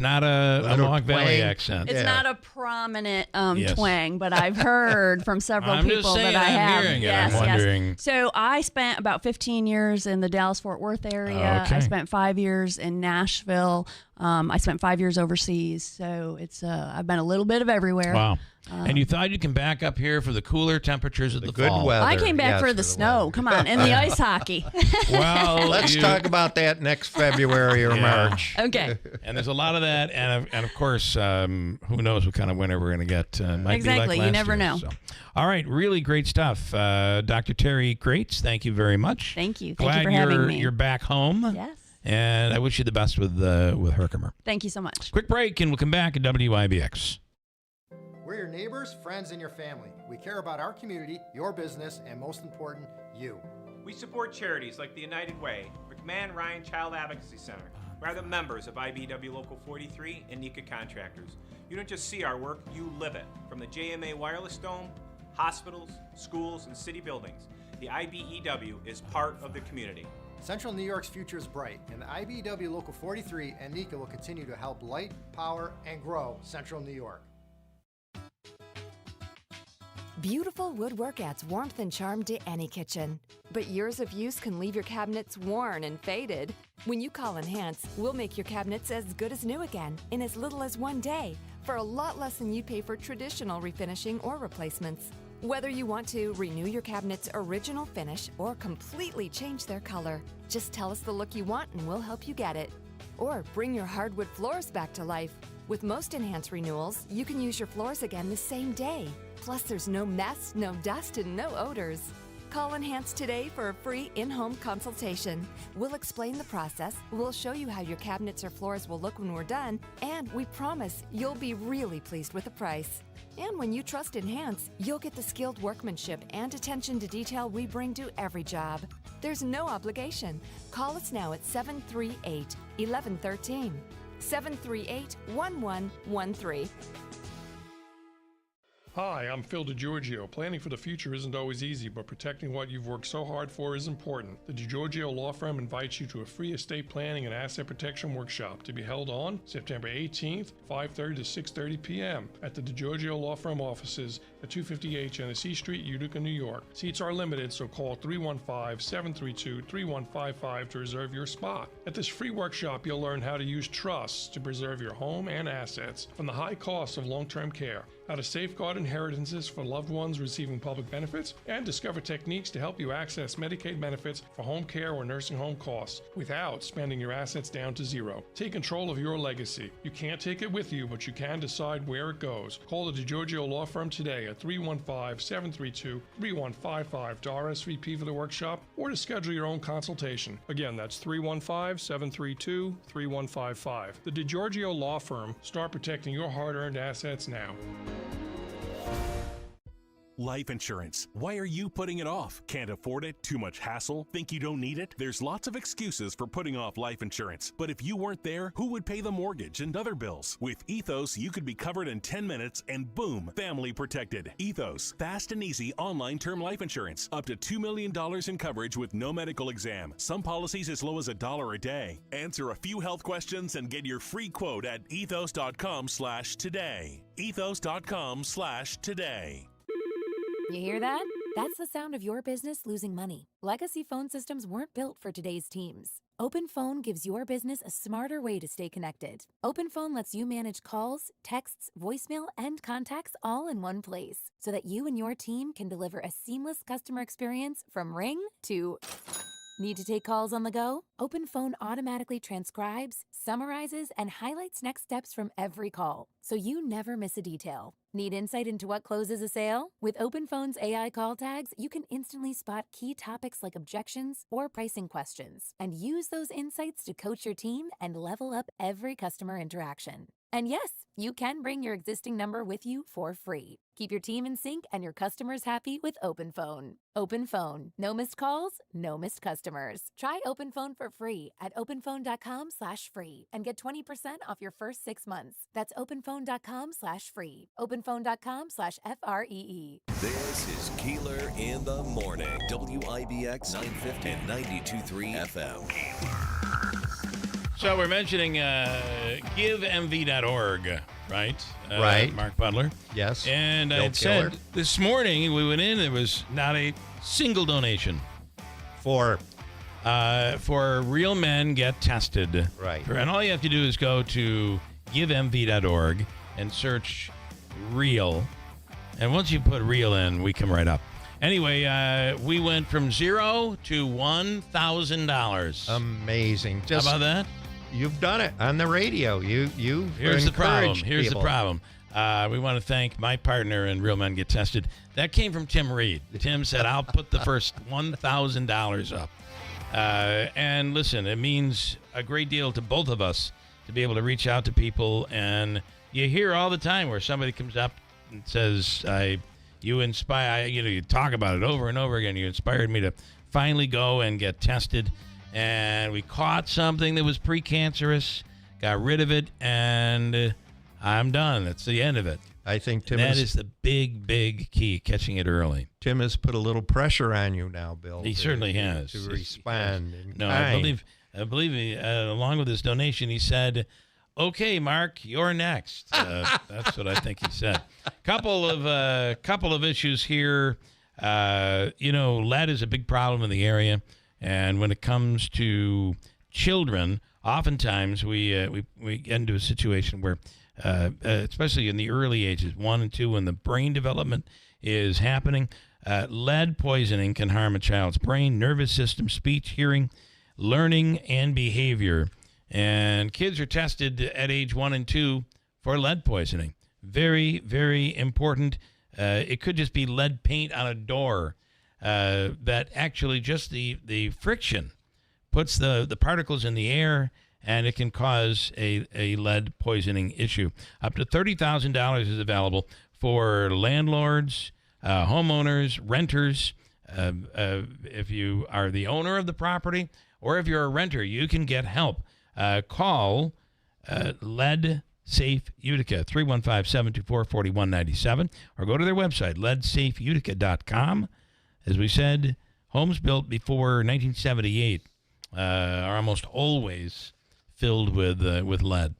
not a Mohawk Valley accent. It's not a prominent twang, but I've heard from several people that I have. Hearing it. I'm wondering. Yes. So I spent about 15 years in the Dallas-Fort Worth area. Okay. I spent 5 years in Nashville. I spent 5 years overseas. So it's I've been a little bit of everywhere. Wow. And you thought you can back up here for the cooler temperatures of the good fall. weather. I came back for the snow. Come on, and the ice hockey. Well, let's talk about that next February or March. Okay. And there's a lot of that, and of course, who knows what kind of winter we're going to get. Might exactly. Be like you never know. So. All right, really great stuff. Dr. Terry Grates, thank you very much. Thank you. Glad Thank you for having me. You're back home. Yes. And I wish you the best with Herkimer. Thank you so much. Quick break, and we'll come back at WIBX. We're your neighbors, friends, and your family. We care about our community, your business, and most important, you. We support charities like the United Way, McMahon Ryan Child Advocacy Center. We are the members of IBEW Local 43 and NECA Contractors. You don't just see our work, you live it. From the JMA Wireless Dome, hospitals, schools, and city buildings, the IBEW is part of the community. Central New York's future is bright, and the IBEW Local 43 and NECA will continue to help light, power, and grow Central New York. Beautiful woodwork adds warmth and charm to any kitchen. But years of use can leave your cabinets worn and faded. When you call Enhance, we'll make your cabinets as good as new again in as little as 1 day for a lot less than you'd pay for traditional refinishing or replacements. Whether you want to renew your cabinet's original finish or completely change their color, just tell us the look you want and we'll help you get it. Or bring your hardwood floors back to life. With most Enhance renewals, you can use your floors again the same day. Plus, there's no mess, no dust, and no odors. Call Enhance today for a free in-home consultation. We'll explain the process, we'll show you how your cabinets or floors will look when we're done, and we promise you'll be really pleased with the price. And when you trust Enhance, you'll get the skilled workmanship and attention to detail we bring to every job. There's no obligation. Call us now at 738-1113. 738-1113. Hi, I'm Phil DiGiorgio. Planning for the future isn't always easy, but protecting what you've worked so hard for is important. The DiGiorgio Law Firm invites you to a free estate planning and asset protection workshop to be held on September 18th, 5:30 to 6:30 p.m. at the DiGiorgio Law Firm offices at 258 Genesee Street, Utica, New York. Seats are limited, so call 315-732-3155 to reserve your spot. At this free workshop, you'll learn how to use trusts to preserve your home and assets from the high costs of long-term care, how to safeguard inheritances for loved ones receiving public benefits, and discover techniques to help you access Medicaid benefits for home care or nursing home costs without spending your assets down to zero. Take control of your legacy. You can't take it with you, but you can decide where it goes. Call the DiGiorgio Law Firm today at 315-732-3155 to RSVP for the workshop or to schedule your own consultation. Again, that's 315-732-3155. The DiGiorgio Law Firm. Start protecting your hard-earned assets now. Life insurance. Why are you putting it off? Can't afford it? Too much hassle? Think you don't need it? There's lots of excuses for putting off life insurance. But if you weren't there, who would pay the mortgage and other bills? With Ethos, you could be covered in 10 minutes and boom, family protected. Ethos, fast and easy online term life insurance. Up to $2 million in coverage with no medical exam. Some policies as low as $1 a day. Answer a few health questions and get your free quote at ethos.com/today. Ethos.com/today. You hear that? That's the sound of your business losing money. Legacy phone systems weren't built for today's teams. Open Phone gives your business a smarter way to stay connected. Open Phone lets you manage calls, texts, voicemail, and contacts all in one place so that you and your team can deliver a seamless customer experience from ring to... Need to take calls on the go? Open Phone automatically transcribes, summarizes, and highlights next steps from every call, so you never miss a detail. Need insight into what closes a sale? With Open Phone's AI call tags, you can instantly spot key topics like objections or pricing questions, and use those insights to coach your team and level up every customer interaction. And yes, you can bring your existing number with you for free. Keep your team in sync and your customers happy with Open Phone. Open Phone. No missed calls, no missed customers. Try Open Phone for free at openphone.com/free and get 20% off your first 6 months. That's openphone.com/free. openphone.com/FREE. This is Keeler in the morning. WIBX 950 and 92.3 FM. So we're mentioning givemv.org, right? Right. Mark Butler. Yes. And I Bill had Keeler. said this morning we went in, there was not a single donation. For Real Men Get Tested. Right. And all you have to do is go to givemv.org and search real. And once you put real in, we come right up. Anyway, we went from $0 to $1,000. Amazing. Just, how about that? You've done it on the radio. Here's the problem. Here's the problem. We want to thank my partner in Real Men Get Tested. That came from Tim Reed. Tim said, I'll put the first $1,000 up. And listen, it means a great deal to both of us to be able to reach out to people. And you hear all the time where somebody comes up and says, you inspire, you talk about it over and over again. You inspired me to finally go and get tested. And we caught something that was precancerous, got rid of it, and I'm done. That's the end of it. I think Tim that is the big, big key, catching it early. Tim has put a little pressure on you now, Bill. He certainly has. To respond. No, I believe he, along with his donation, he said, "Okay, Mark, you're next." That's what I think he said. Couple of issues here. Lead is a big problem in the area, and when it comes to children, oftentimes we get into a situation where, especially in the early ages, 1 and 2, when the brain development is happening, lead poisoning can harm a child's brain, nervous system, speech, hearing, learning, and behavior. And kids are tested at age 1 and 2 for lead poisoning. Very, very important. It could just be lead paint on a door that actually just the friction puts the particles in the air, and it can cause a lead poisoning issue. Up to $30,000 is available for landlords, homeowners, renters. If you are the owner of the property or if you're a renter, you can get help. Call Lead Safe Utica, 315-724-4197, or go to their website, leadsafeutica.com. As we said, homes built before 1978 are almost always filled with lead.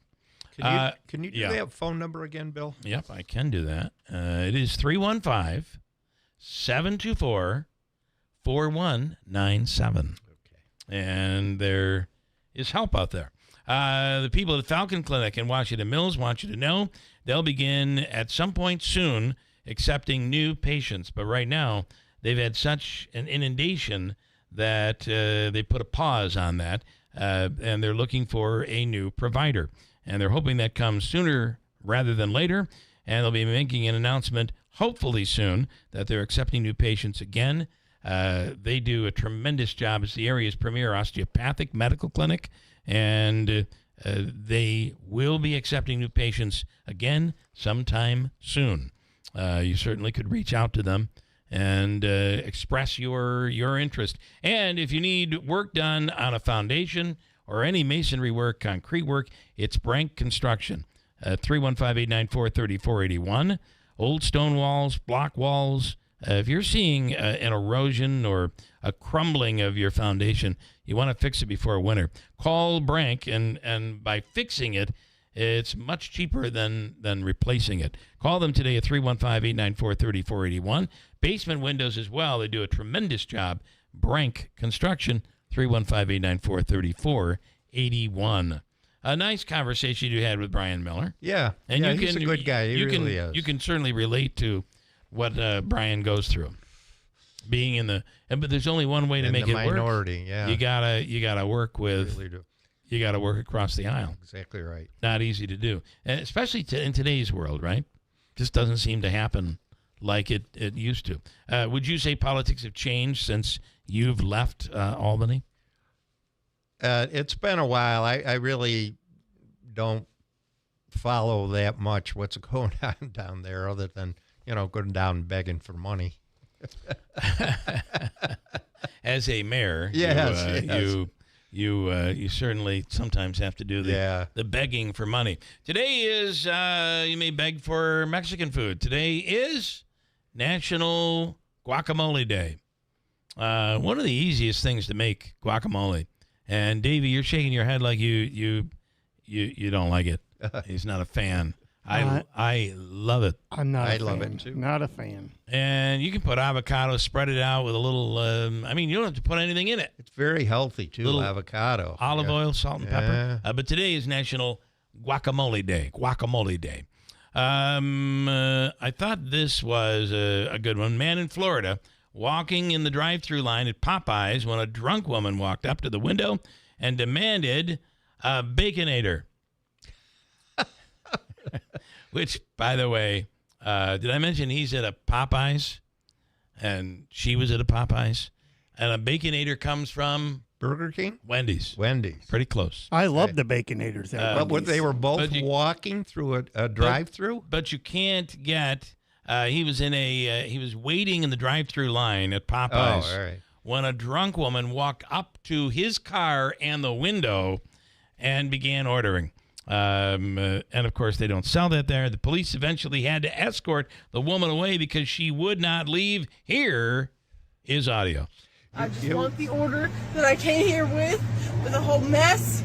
Can you do that phone number again, Bill? Yep, I can do that. It is 315-724-4197. Okay. And there is help out there. The people at Falcon Clinic in Washington Mills want you to know they'll begin at some point soon accepting new patients. But right now, they've had such an inundation that they put a pause on that, and they're looking for a new provider. And they're hoping that comes sooner rather than later, and they'll be making an announcement hopefully soon that they're accepting new patients again. They do a tremendous job as the area's premier osteopathic medical clinic, and they will be accepting new patients again sometime soon. You certainly could reach out to them and express your interest. And if you need work done on a foundation or any masonry work, concrete work, it's Brank Construction. 315-894-3481. Old stone walls, block walls. If you're seeing an erosion or a crumbling of your foundation, you want to fix it before winter. Call Brank, and by fixing it, It's much cheaper than replacing it. Call them today at 315-894-3481. Basement windows as well. They do a tremendous job. Brank Construction, 315-894-3481. A nice conversation you had with Brian Miller. Yeah, and he's a good guy. He really is. You can certainly relate to what Brian goes through. Being in but there's only one way to make it minority, work. Yeah, you gotta work with. Really do. You got to work across the aisle. Exactly right. Not easy to do, and especially in today's world, right? Just doesn't seem to happen like it used to. Would you say politics have changed since you've left Albany? It's been a while. I really don't follow that much what's going on down there, other than going down and begging for money. As a mayor, yes. You certainly sometimes have to do the begging for money. Today is, you may beg for Mexican food. Today is National Guacamole Day. One of the easiest things to make guacamole. And Davey, you're shaking your head like you don't like it. He's not a fan. I love it. I'm not. I love it too. Not a fan. And you can put avocado, spread it out with a little. You don't have to put anything in it. It's very healthy too. Little avocado, olive oil, salt and pepper. But today is National Guacamole Day. Guacamole Day. I thought this was a good one. Man in Florida walking in the drive-through line at Popeyes when a drunk woman walked up to the window and demanded a Baconator. Which, by the way, did I mention he's at a Popeyes and she was at a Popeyes? And a Baconator comes from Burger King? Wendy's. Pretty close. I love the Baconators. But they were both walking through a drive-through? But you can't get... he was waiting in the drive-through line at Popeyes. Oh, all right. When a drunk woman walked up to his car and the window and began ordering. And of course, they don't sell that there. The police eventually had to escort the woman away because she would not leave. Here is audio. I just want the order that I came here with a whole mess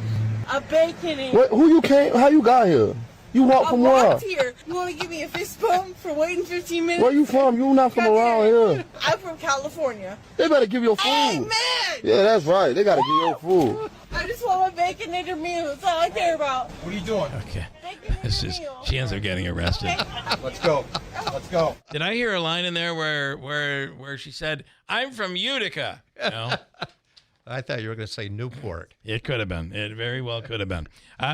of bacon in. Who you came? How you got here? You walked from where? I walked here. You want to give me a fist bump for waiting 15 minutes? Where you from? You not from around here. I'm from California. They better give you food. Amen. Yeah, that's right. They got to give you food. I just want my Baconator meal. That's all I care about. What are you doing? Okay. She ends up getting arrested. Let's go. Let's go. Did I hear a line in there where she said, "I'm from Utica"? No. I thought you were going to say Newport. It could have been. It very well could have been.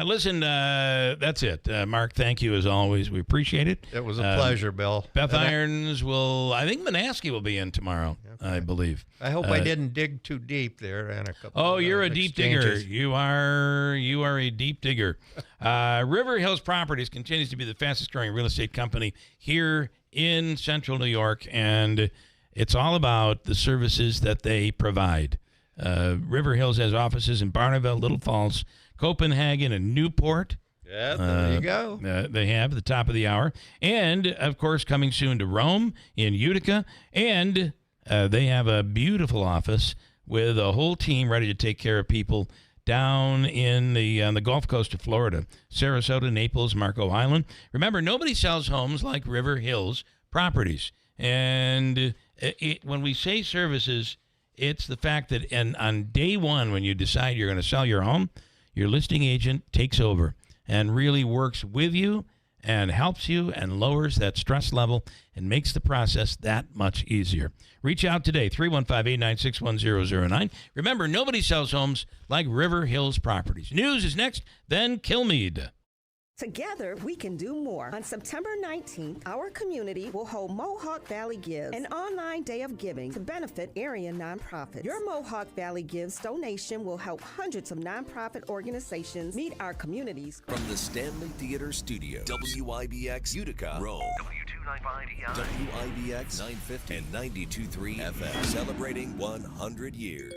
Listen, that's it. Mark, thank you as always. We appreciate it. It was a pleasure, Bill. Beth Irons I think Manaski will be in tomorrow, okay. I believe. I hope I didn't dig too deep there. And a couple. Oh, you're a deep digger. You are a deep digger. River Hills Properties continues to be the fastest growing real estate company here in Central New York, and it's all about the services that they provide. River Hills has offices in Barneveld, Little Falls, Copenhagen, and Newport. Yeah, there you go. They have at the top of the hour. And, of course, coming soon to Rome in Utica. And they have a beautiful office with a whole team ready to take care of people down on the Gulf Coast of Florida, Sarasota, Naples, Marco Island. Remember, nobody sells homes like River Hills Properties. And when we say services, it's the fact that on day one, when you decide you're going to sell your home, your listing agent takes over and really works with you and helps you and lowers that stress level and makes the process that much easier. Reach out today, 315-896-1009. Remember, nobody sells homes like River Hills Properties. News is next, then Kilmeade. Together, we can do more. On September 19th, our community will hold Mohawk Valley Gives, an online day of giving to benefit area nonprofits. Your Mohawk Valley Gives donation will help hundreds of nonprofit organizations meet our communities. From the Stanley Theater Studio, WIBX Utica, Rome. W295EI. WIBX 950 and 92.3 FM. Celebrating 100 years.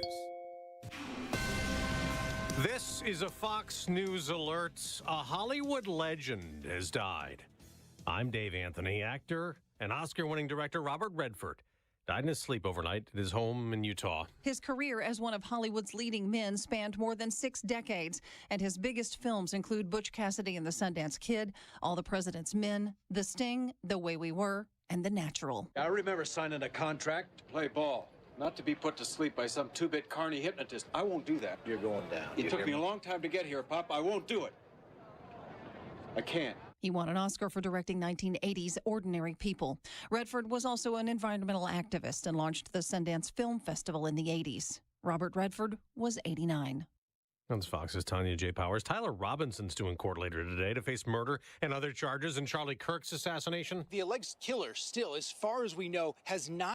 This is a Fox News alert. A Hollywood legend has died. I'm Dave Anthony. Actor and Oscar-winning director Robert Redford died in his sleep overnight at his home in Utah. His career as one of Hollywood's leading men spanned more than 6 decades, and his biggest films include Butch Cassidy and the Sundance Kid, All the President's Men, The Sting, The Way We Were, and The Natural. I remember signing a contract to play ball, not to be put to sleep by some 2-bit carny hypnotist. I won't do that. You're going down. It took me a long time to get here, Pop. I won't do it. I can't. He won an Oscar for directing 1980's Ordinary People. Redford was also an environmental activist and launched the Sundance Film Festival in the 80s. Robert Redford was 89. That's Fox's Tanya J. Powers. Tyler Robinson's due in court later today to face murder and other charges in Charlie Kirk's assassination. The alleged killer still, as far as we know, has not